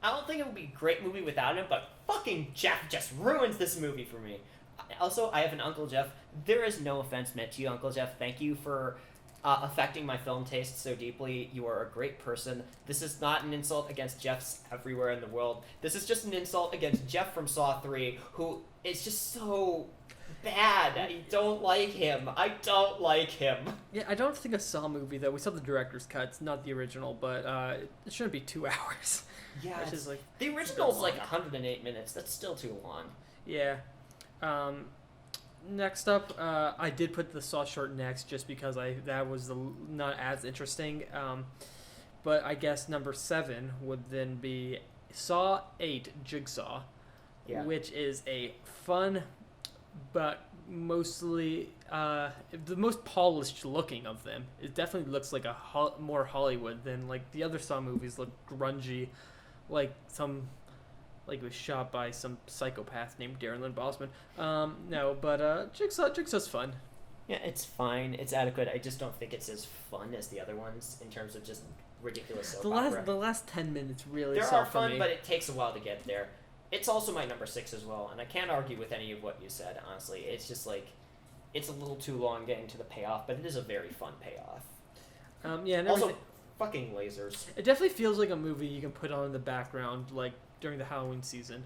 I don't think it would be a great movie without him, but fucking Jeff just ruins this movie for me. Also, I have an Uncle Jeff. There is no offense meant to you, Uncle Jeff. Thank you for affecting my film taste so deeply. You are a great person. This is not an insult against Jeffs everywhere in the world. This is just an insult against Jeff from Saw 3, who is just so bad. I don't like him. Yeah, I don't think a Saw movie, though. We saw the director's cut. It's not the original, but it shouldn't be 2 hours. Yeah, which is like the original's like 108 minutes. That's still too long. Yeah. Next up, I did put the Saw short next just because that was not as interesting. But I guess number 7 would then be Saw 8 Jigsaw, which is a fun but mostly the most polished looking of them. It definitely looks like more Hollywood than like the other Saw movies look grungy, like it was shot by some psychopath named Darren Lynn Bousman. No, but Jigsaw's fun. Yeah, it's fine. It's adequate. I just don't think it's as fun as the other ones in terms of just ridiculous soap The opera. last 10 minutes really There sell are for fun, me. but it takes a while to get there. It's also my number 6 as well, and I can't argue with any of what you said, honestly. It's just like, it's a little too long getting to the payoff, but it is a very fun payoff. And Also, fucking lasers. it definitely feels like a movie you can put on in the background, like during the Halloween season.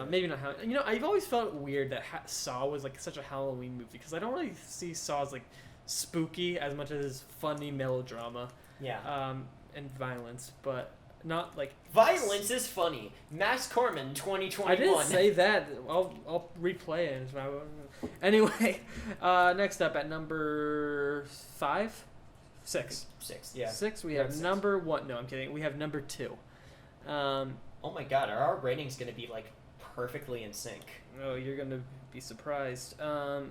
Maybe not Halloween. You know, I've always felt weird that Saw was like such a Halloween movie because I don't really see Saw as like spooky as much as funny melodrama. Yeah. And violence, but not like Violence is funny. Max Corman, 2021. I didn't say that. I'll replay it. Anyway, next up at number 6. 6, yeah. 6. We have 6. number 1. No, I'm kidding. We have number 2. Oh my god, are our ratings gonna be like perfectly in sync? Oh, you're gonna be surprised.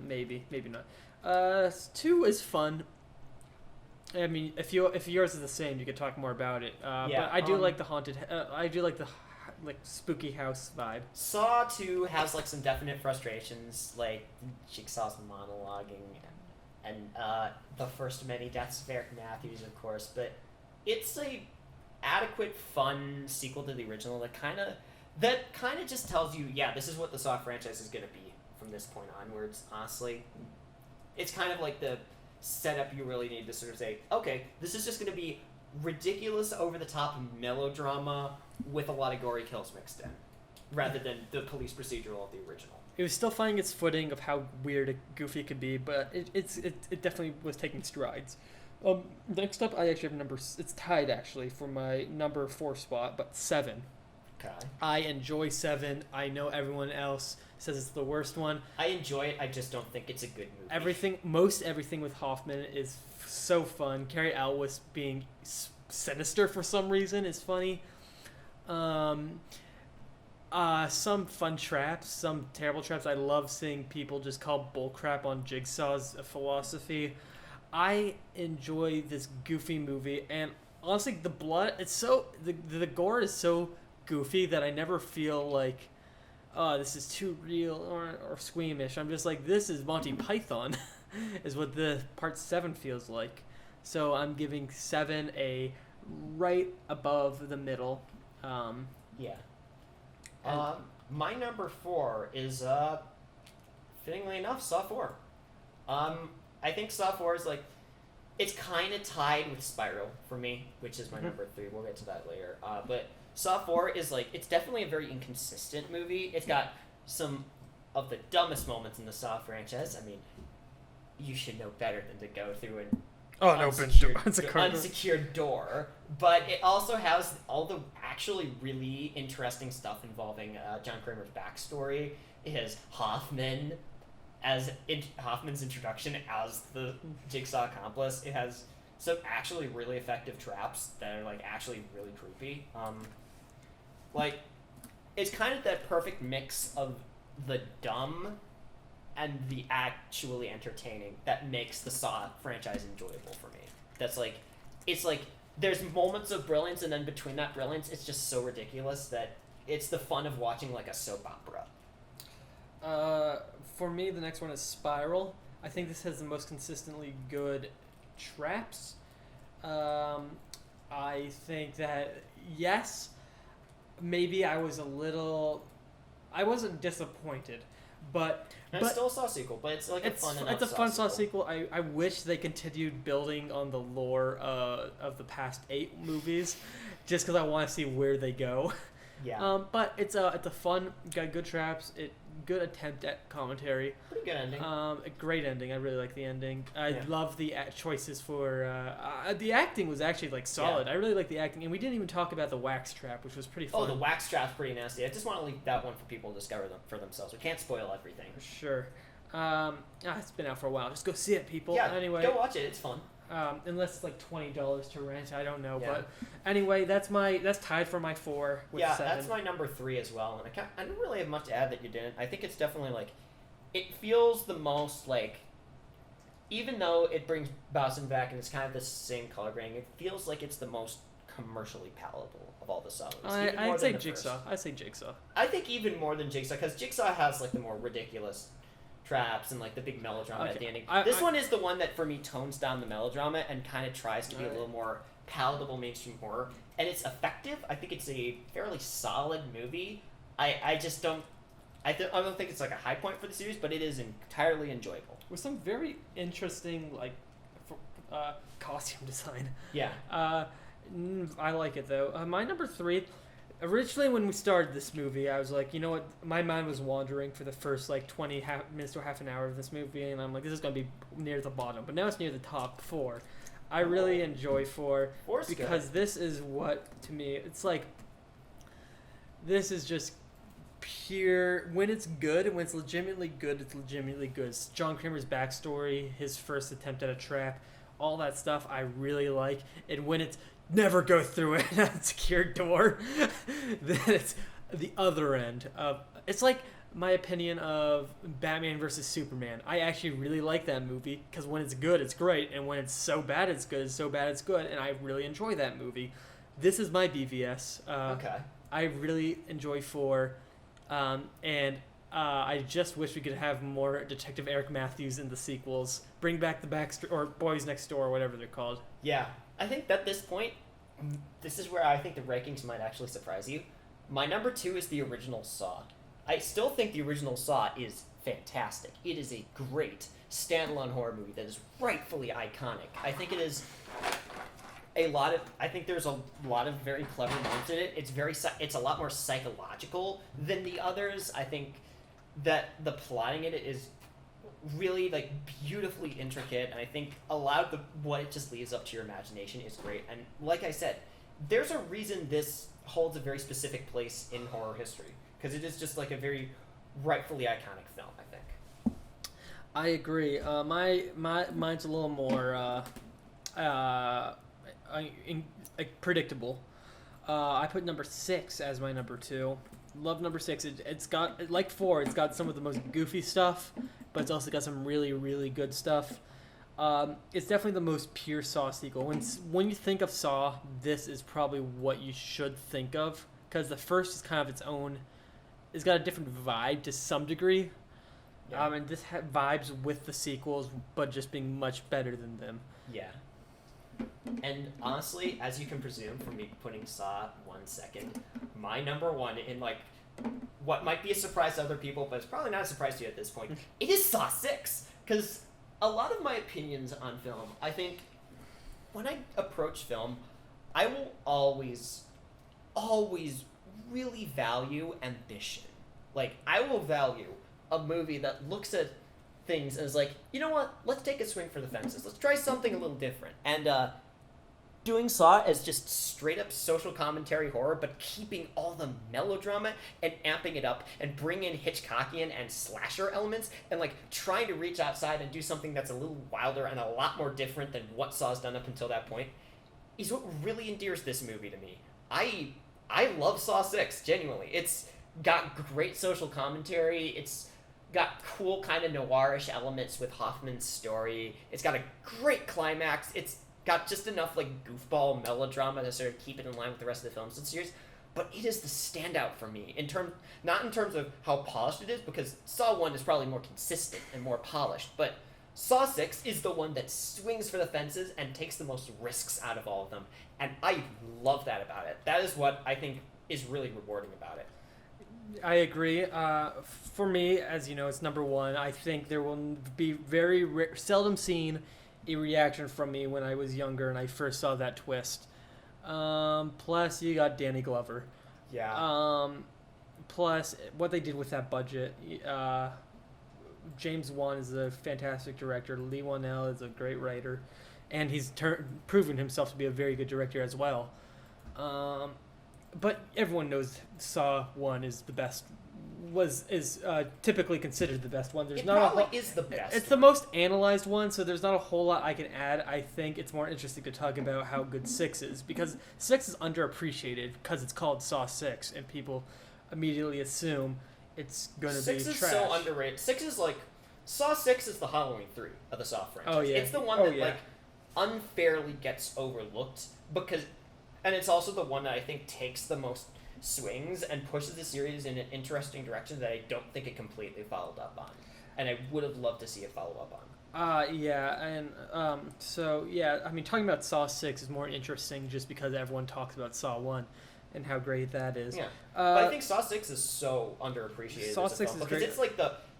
Maybe not. 2 is fun. I mean, if yours is the same, you could talk more about it. Yeah, But I do like the haunted. I do like the like spooky house vibe. Saw 2 has like some definite frustrations, like Jigsaw's monologuing, and the first of many deaths of Eric Matthews, of course. But it's a adequate, fun sequel to the original that kind of just tells you, yeah, this is what the Saw franchise is gonna be from this point onwards. Honestly, it's kind of like the setup you really need to sort of say, okay, this is just going to be ridiculous, over-the-top melodrama with a lot of gory kills mixed in, rather than the police procedural of the original. It was still finding its footing of how weird and goofy it could be, but it definitely was taking strides. Next up, I actually have it's tied actually for my number 4 spot, but 7. Okay. I enjoy 7. I know everyone else says it's the worst one. I enjoy it, I just don't think it's a good movie. Most everything with Hoffman is so fun. Carrie Elwes being sinister for some reason is funny. Some fun traps, some terrible traps. I love seeing people just call bullcrap on Jigsaw's philosophy. I enjoy this goofy movie, and honestly, the blood, the gore is so goofy that I never feel like, oh, this is too real or squeamish. I'm just like, this is Monty Python, is what the part 7 feels like. So I'm giving 7 a right above the middle. Yeah. My number 4 is, fittingly enough, Saw 4. I think Saw 4 is like, it's kind of tied with Spiral for me, which is my number 3. We'll get to that later. But Saw 4 is like, it's definitely a very inconsistent movie. It's got some of the dumbest moments in the Saw franchise. I mean, you should know better than to go through an unsecured door. But it also has all the actually really interesting stuff involving John Kramer's backstory. It has Hoffman Hoffman's introduction as the Jigsaw accomplice. It has some actually really effective traps that are like actually really creepy. Like, it's kind of that perfect mix of the dumb and the actually entertaining that makes the Saw franchise enjoyable for me. That's like, it's like there's moments of brilliance, and then between that brilliance, it's just so ridiculous that it's the fun of watching like a soap opera. For me, the next one is Spiral. I think this has the most consistently good traps. I think that, yes, maybe I wasn't disappointed, but And it's still a Saw sequel, but it's like a fun enough It's a fun Saw sequel. I wish they continued building on the lore of the past 8 movies, just because I want to see where they go. Yeah. But it's a fun, got good traps, good attempt at commentary. Pretty good ending. A great ending. I really like the ending. I Yeah. love the choices for the acting was actually like solid. Yeah. I really like the acting, and we didn't even talk about the wax trap, which was pretty fun. Oh, the wax trap's pretty nasty. I just want to leave that one for people to discover them for themselves. We can't spoil everything. Sure. It's been out for a while. Just go see it, people. Yeah, Anyway, go watch it. It's fun. unless it's like $20 to rent. I don't know, Yeah. but anyway, that's tied for my 4 with Yeah, 7. that's my number 3 as well. And I don't really have much to add that you didn't. I think it's definitely like, it feels the most like, even though it brings Bowson back and it's kind of the same color grading, it feels like it's the most commercially palatable of all the Saw movies. I'd say Jigsaw. I'd say Jigsaw. I think even more than Jigsaw, because Jigsaw has like the more ridiculous traps and like the big melodrama at the ending. I- This one is the one that for me tones down the melodrama and kind of tries to be a little more palatable mainstream horror, and it's effective. I think it's a fairly solid movie. I just don't. I don't think it's like a high point for the series, but it is entirely enjoyable. With some very interesting costume design. Yeah. I like it though. My number 3. Originally, when we started this movie, I was like, you know what? My mind was wandering for the first 20 minutes to half an hour of this movie, and I'm like, this is going to be near the bottom. But now it's near the top 4. I really enjoy 4 because this is what, to me, it's like, this is just pure. When it's good, when it's legitimately good, it's legitimately good. It's John Kramer's backstory, his first attempt at a trap, all that stuff I really like. And when it's never go through an unsecured door, then it's the other end of. It's like my opinion of Batman versus Superman. I actually really like that movie because when it's good, it's great, and when it's so bad, it's good. It's so bad, it's good, and I really enjoy that movie. This is my BVS. Okay. I really enjoy 4, and I just wish we could have more Detective Eric Matthews in the sequels. Bring back the or Boys Next Door, or whatever they're called. Yeah, I think at this point, this is where I think the rankings might actually surprise you. My number 2 is the original Saw. I still think the original Saw is fantastic. It is a great standalone horror movie that is rightfully iconic. I think it is I think there's a lot of very clever moments in it. It's a lot more psychological than the others. I think that the plotting in it is really beautifully intricate, and I think a lot of what it just leaves up to your imagination is great. And like I said, there's a reason this holds a very specific place in horror history, because it is just a very rightfully iconic film, I think. I agree. Mine's a little more predictable. I put number 6 as my number 2. Love number 6. It's got, like 4, it's got some of the most goofy stuff, but it's also got some really, really good stuff. It's definitely the most pure Saw sequel. When you think of Saw, this is probably what you should think of, because the first is kind of its own. It's got a different vibe to some degree. Yeah. And this vibes with the sequels, but just being much better than them. Yeah. And honestly, as you can presume from me putting Saw 1 second, my number 1 in what might be a surprise to other people, but it's probably not a surprise to you at this point, it is Saw 6. Because a lot of my opinions on film, I think, when I approach film, I will always really value ambition. I will value a movie that looks at things and is like, you know what, let's take a swing for the fences. Let's try something a little different. And doing Saw as just straight up social commentary horror, but keeping all the melodrama and amping it up and bring in Hitchcockian and slasher elements and trying to reach outside and do something that's a little wilder and a lot more different than what Saw's done up until that point is what really endears this movie to me. I love Saw 6, genuinely. It's got great social commentary. It's got cool kind of noirish elements with Hoffman's story. It's got a great climax. It's got just enough goofball melodrama to sort of keep it in line with the rest of the films in the series. But it is the standout for me not in terms of how polished it is, because Saw 1 is probably more consistent and more polished, but Saw 6 is the one that swings for the fences and takes the most risks out of all of them. And I love that about it. That is what I think is really rewarding about it. I agree. For me, as you know, it's number 1. I think there will be very seldom seen a reaction from me when I was younger and I first saw that twist. Plus, you got Danny Glover. Yeah. Plus, what they did with that budget. James Wan is a fantastic director. Lee Wanell is a great writer, and he's proven himself to be a very good director as well. But everyone knows Saw 1 is the best. Is typically considered the best one. It probably is the best. It's the most analyzed one, so there's not a whole lot I can add. I think it's more interesting to talk about how good 6 is, because 6 is underappreciated because it's called Saw 6, and people immediately assume it's going to be trash. 6 is so underrated. Saw 6 is the Halloween 3 of the Saw franchise. Oh, yeah. It's the one that unfairly gets overlooked, and it's also the one that I think takes the most swings and pushes the series in an interesting direction that I don't think it completely followed up on. and I would have loved to see a follow up on. Yeah, and so yeah, I mean, talking about Saw 6 is more interesting just because everyone talks about Saw 1 and how great that is. Yeah, but I think Saw 6 is so underappreciated. Saw as a 6 film is because great.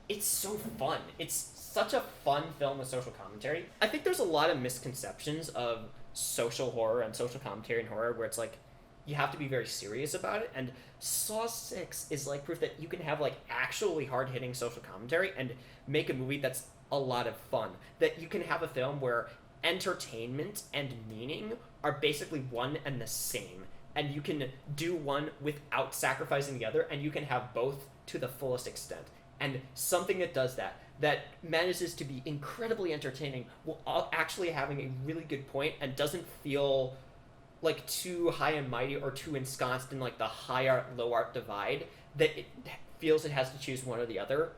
it's so fun. It's such a fun film with social commentary. I think there's a lot of misconceptions of social horror and social commentary in horror where it's like you have to be very serious about it, and Saw 6 is like proof that you can have like actually hard-hitting social commentary and make a movie that's a lot of fun. That you can have a film where entertainment and meaning are basically one and the same, and you can do one without sacrificing the other, and you can have both to the fullest extent. And something that does that manages to be incredibly entertaining while actually having a really good point and doesn't feel like too high and mighty or too ensconced in like the high art low art divide, that it feels it has to choose one or the other,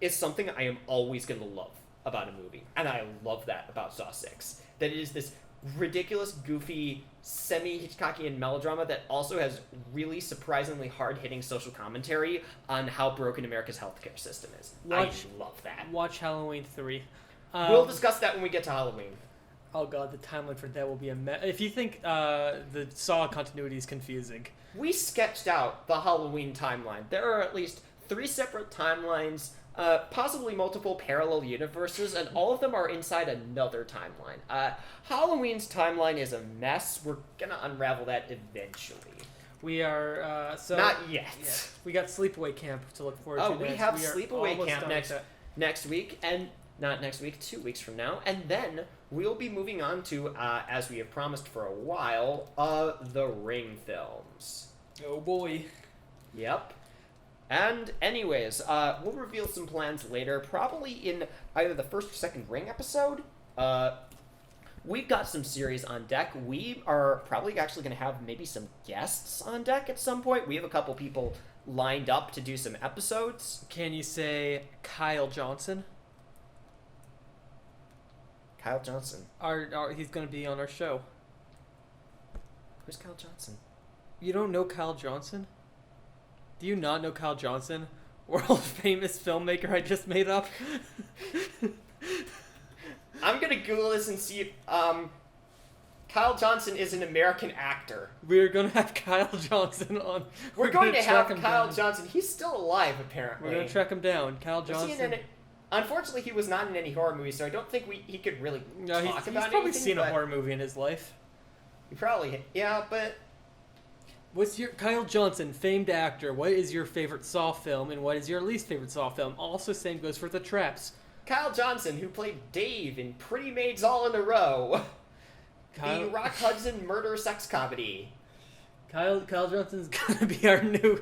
is something I am always going to love about a movie. And I love that about Saw 6. That it is this ridiculous, goofy, semi-Hitchcockian melodrama that also has really surprisingly hard-hitting social commentary on how broken America's healthcare system is. I love that. Watch Halloween 3. We'll discuss that when we get to Halloween. Oh god, the timeline for that will be a mess. If you think the Saw continuity is confusing. We sketched out the Halloween timeline. There are at least 3 separate timelines, possibly multiple parallel universes, and all of them are inside another timeline. Halloween's timeline is a mess. We're gonna unravel that eventually. We are, Not yet. Yeah, we got Sleepaway Camp to look forward to Oh, we next. have are Sleepaway almost Camp done with that. next week, and not next week, 2 weeks from now, and then we'll be moving on to, as we have promised for a while, the Ring films. Oh boy. Yep. And anyways, we'll reveal some plans later, probably in either the first or second Ring episode. We've got some series on deck. We are probably actually going to have maybe some guests on deck at some point. We have a couple people lined up to do some episodes. Can you say Kyle Johnson? Kyle Johnson. He's going to be on our show. Who's Kyle Johnson? You don't know Kyle Johnson? Do you not know Kyle Johnson? World famous filmmaker I just made up? I'm gonna Google this and see if, Kyle Johnson is an American actor. We're going to have Kyle Johnson on. We're going to have track him Kyle down. Johnson. He's still alive, apparently. We're going to track him down. Kyle Was he Johnson. Unfortunately, he was not in any horror movies, so I don't think he could really No, talk he's about probably anything, seen a but horror movie in his life. He probably, yeah, but What's your Kyle Johnson, famed actor? What is your favorite Saw film, and what is your least favorite Saw film? Also, same goes for the Traps. Kyle Johnson, who played Dave in Pretty Maids All in a Row, the Rock Hudson murder sex comedy. Kyle Johnson's gonna be our new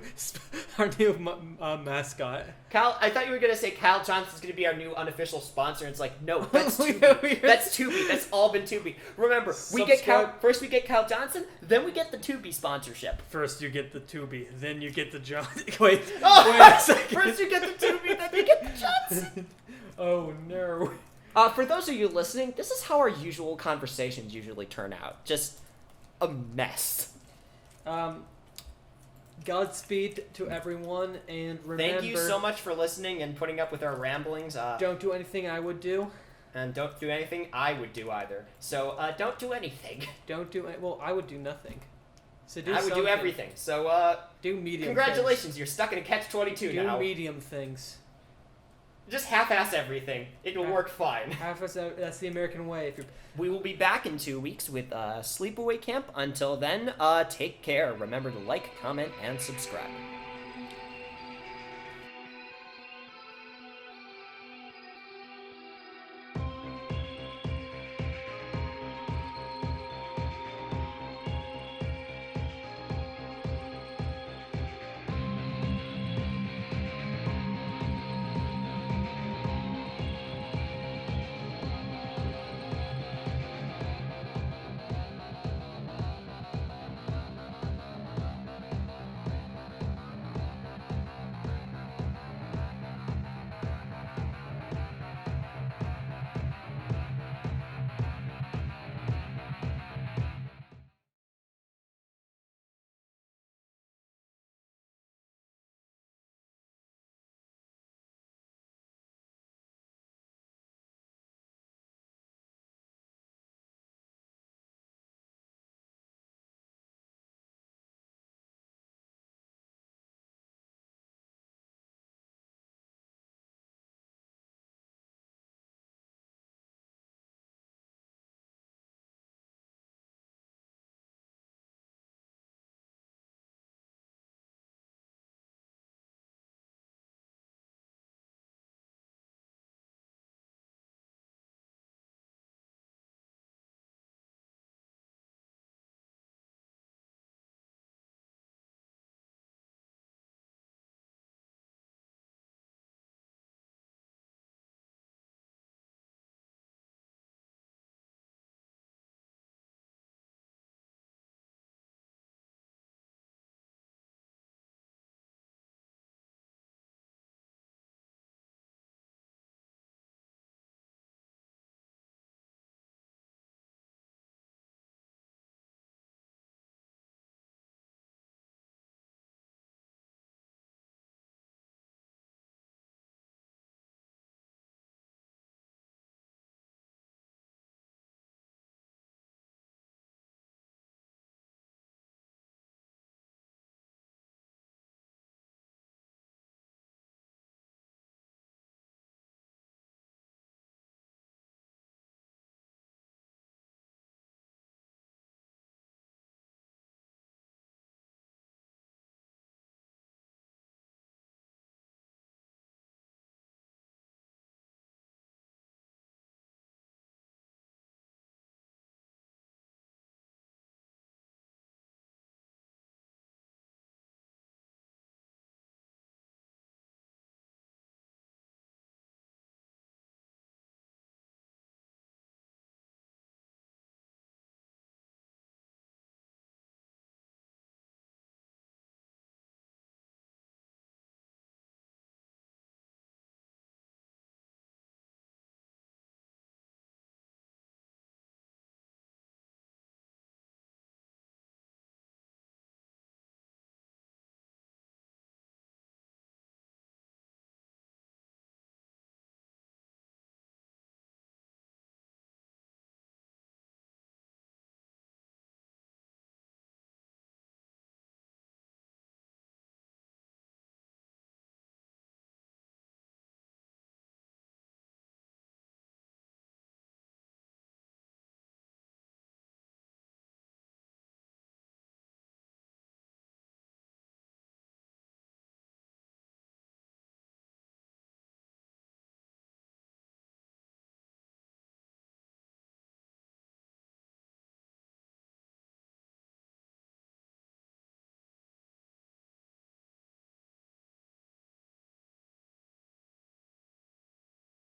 mascot. Kyle, I thought you were gonna say Kyle Johnson's gonna be our new unofficial sponsor. And it's like, no, that's Tubi. That's Tubi. That's all been Tubi. Remember, we get Kyle Johnson, then we get the Tubi sponsorship. First you get the Tubi, then you get the Johnson. Wait, Oh, wait a second. First you get the Tubi, then you get the Johnson. Oh no. For those of you listening, this is how our usual conversations usually turn out. Just a mess. Godspeed to everyone, and remember... Thank you so much for listening and putting up with our ramblings. Don't do anything I would do. And don't do anything I would do either. So, don't do anything. Don't do... Well, I would do nothing. So do I would something. do everything. So, Do medium congratulations, things. you're stuck in a catch-22 Do now. medium things. Just half-ass everything. It'll work fine. That's the American way. If you're... We will be back in 2 weeks with Sleepaway Camp. Until then, take care. Remember to like, comment, and subscribe.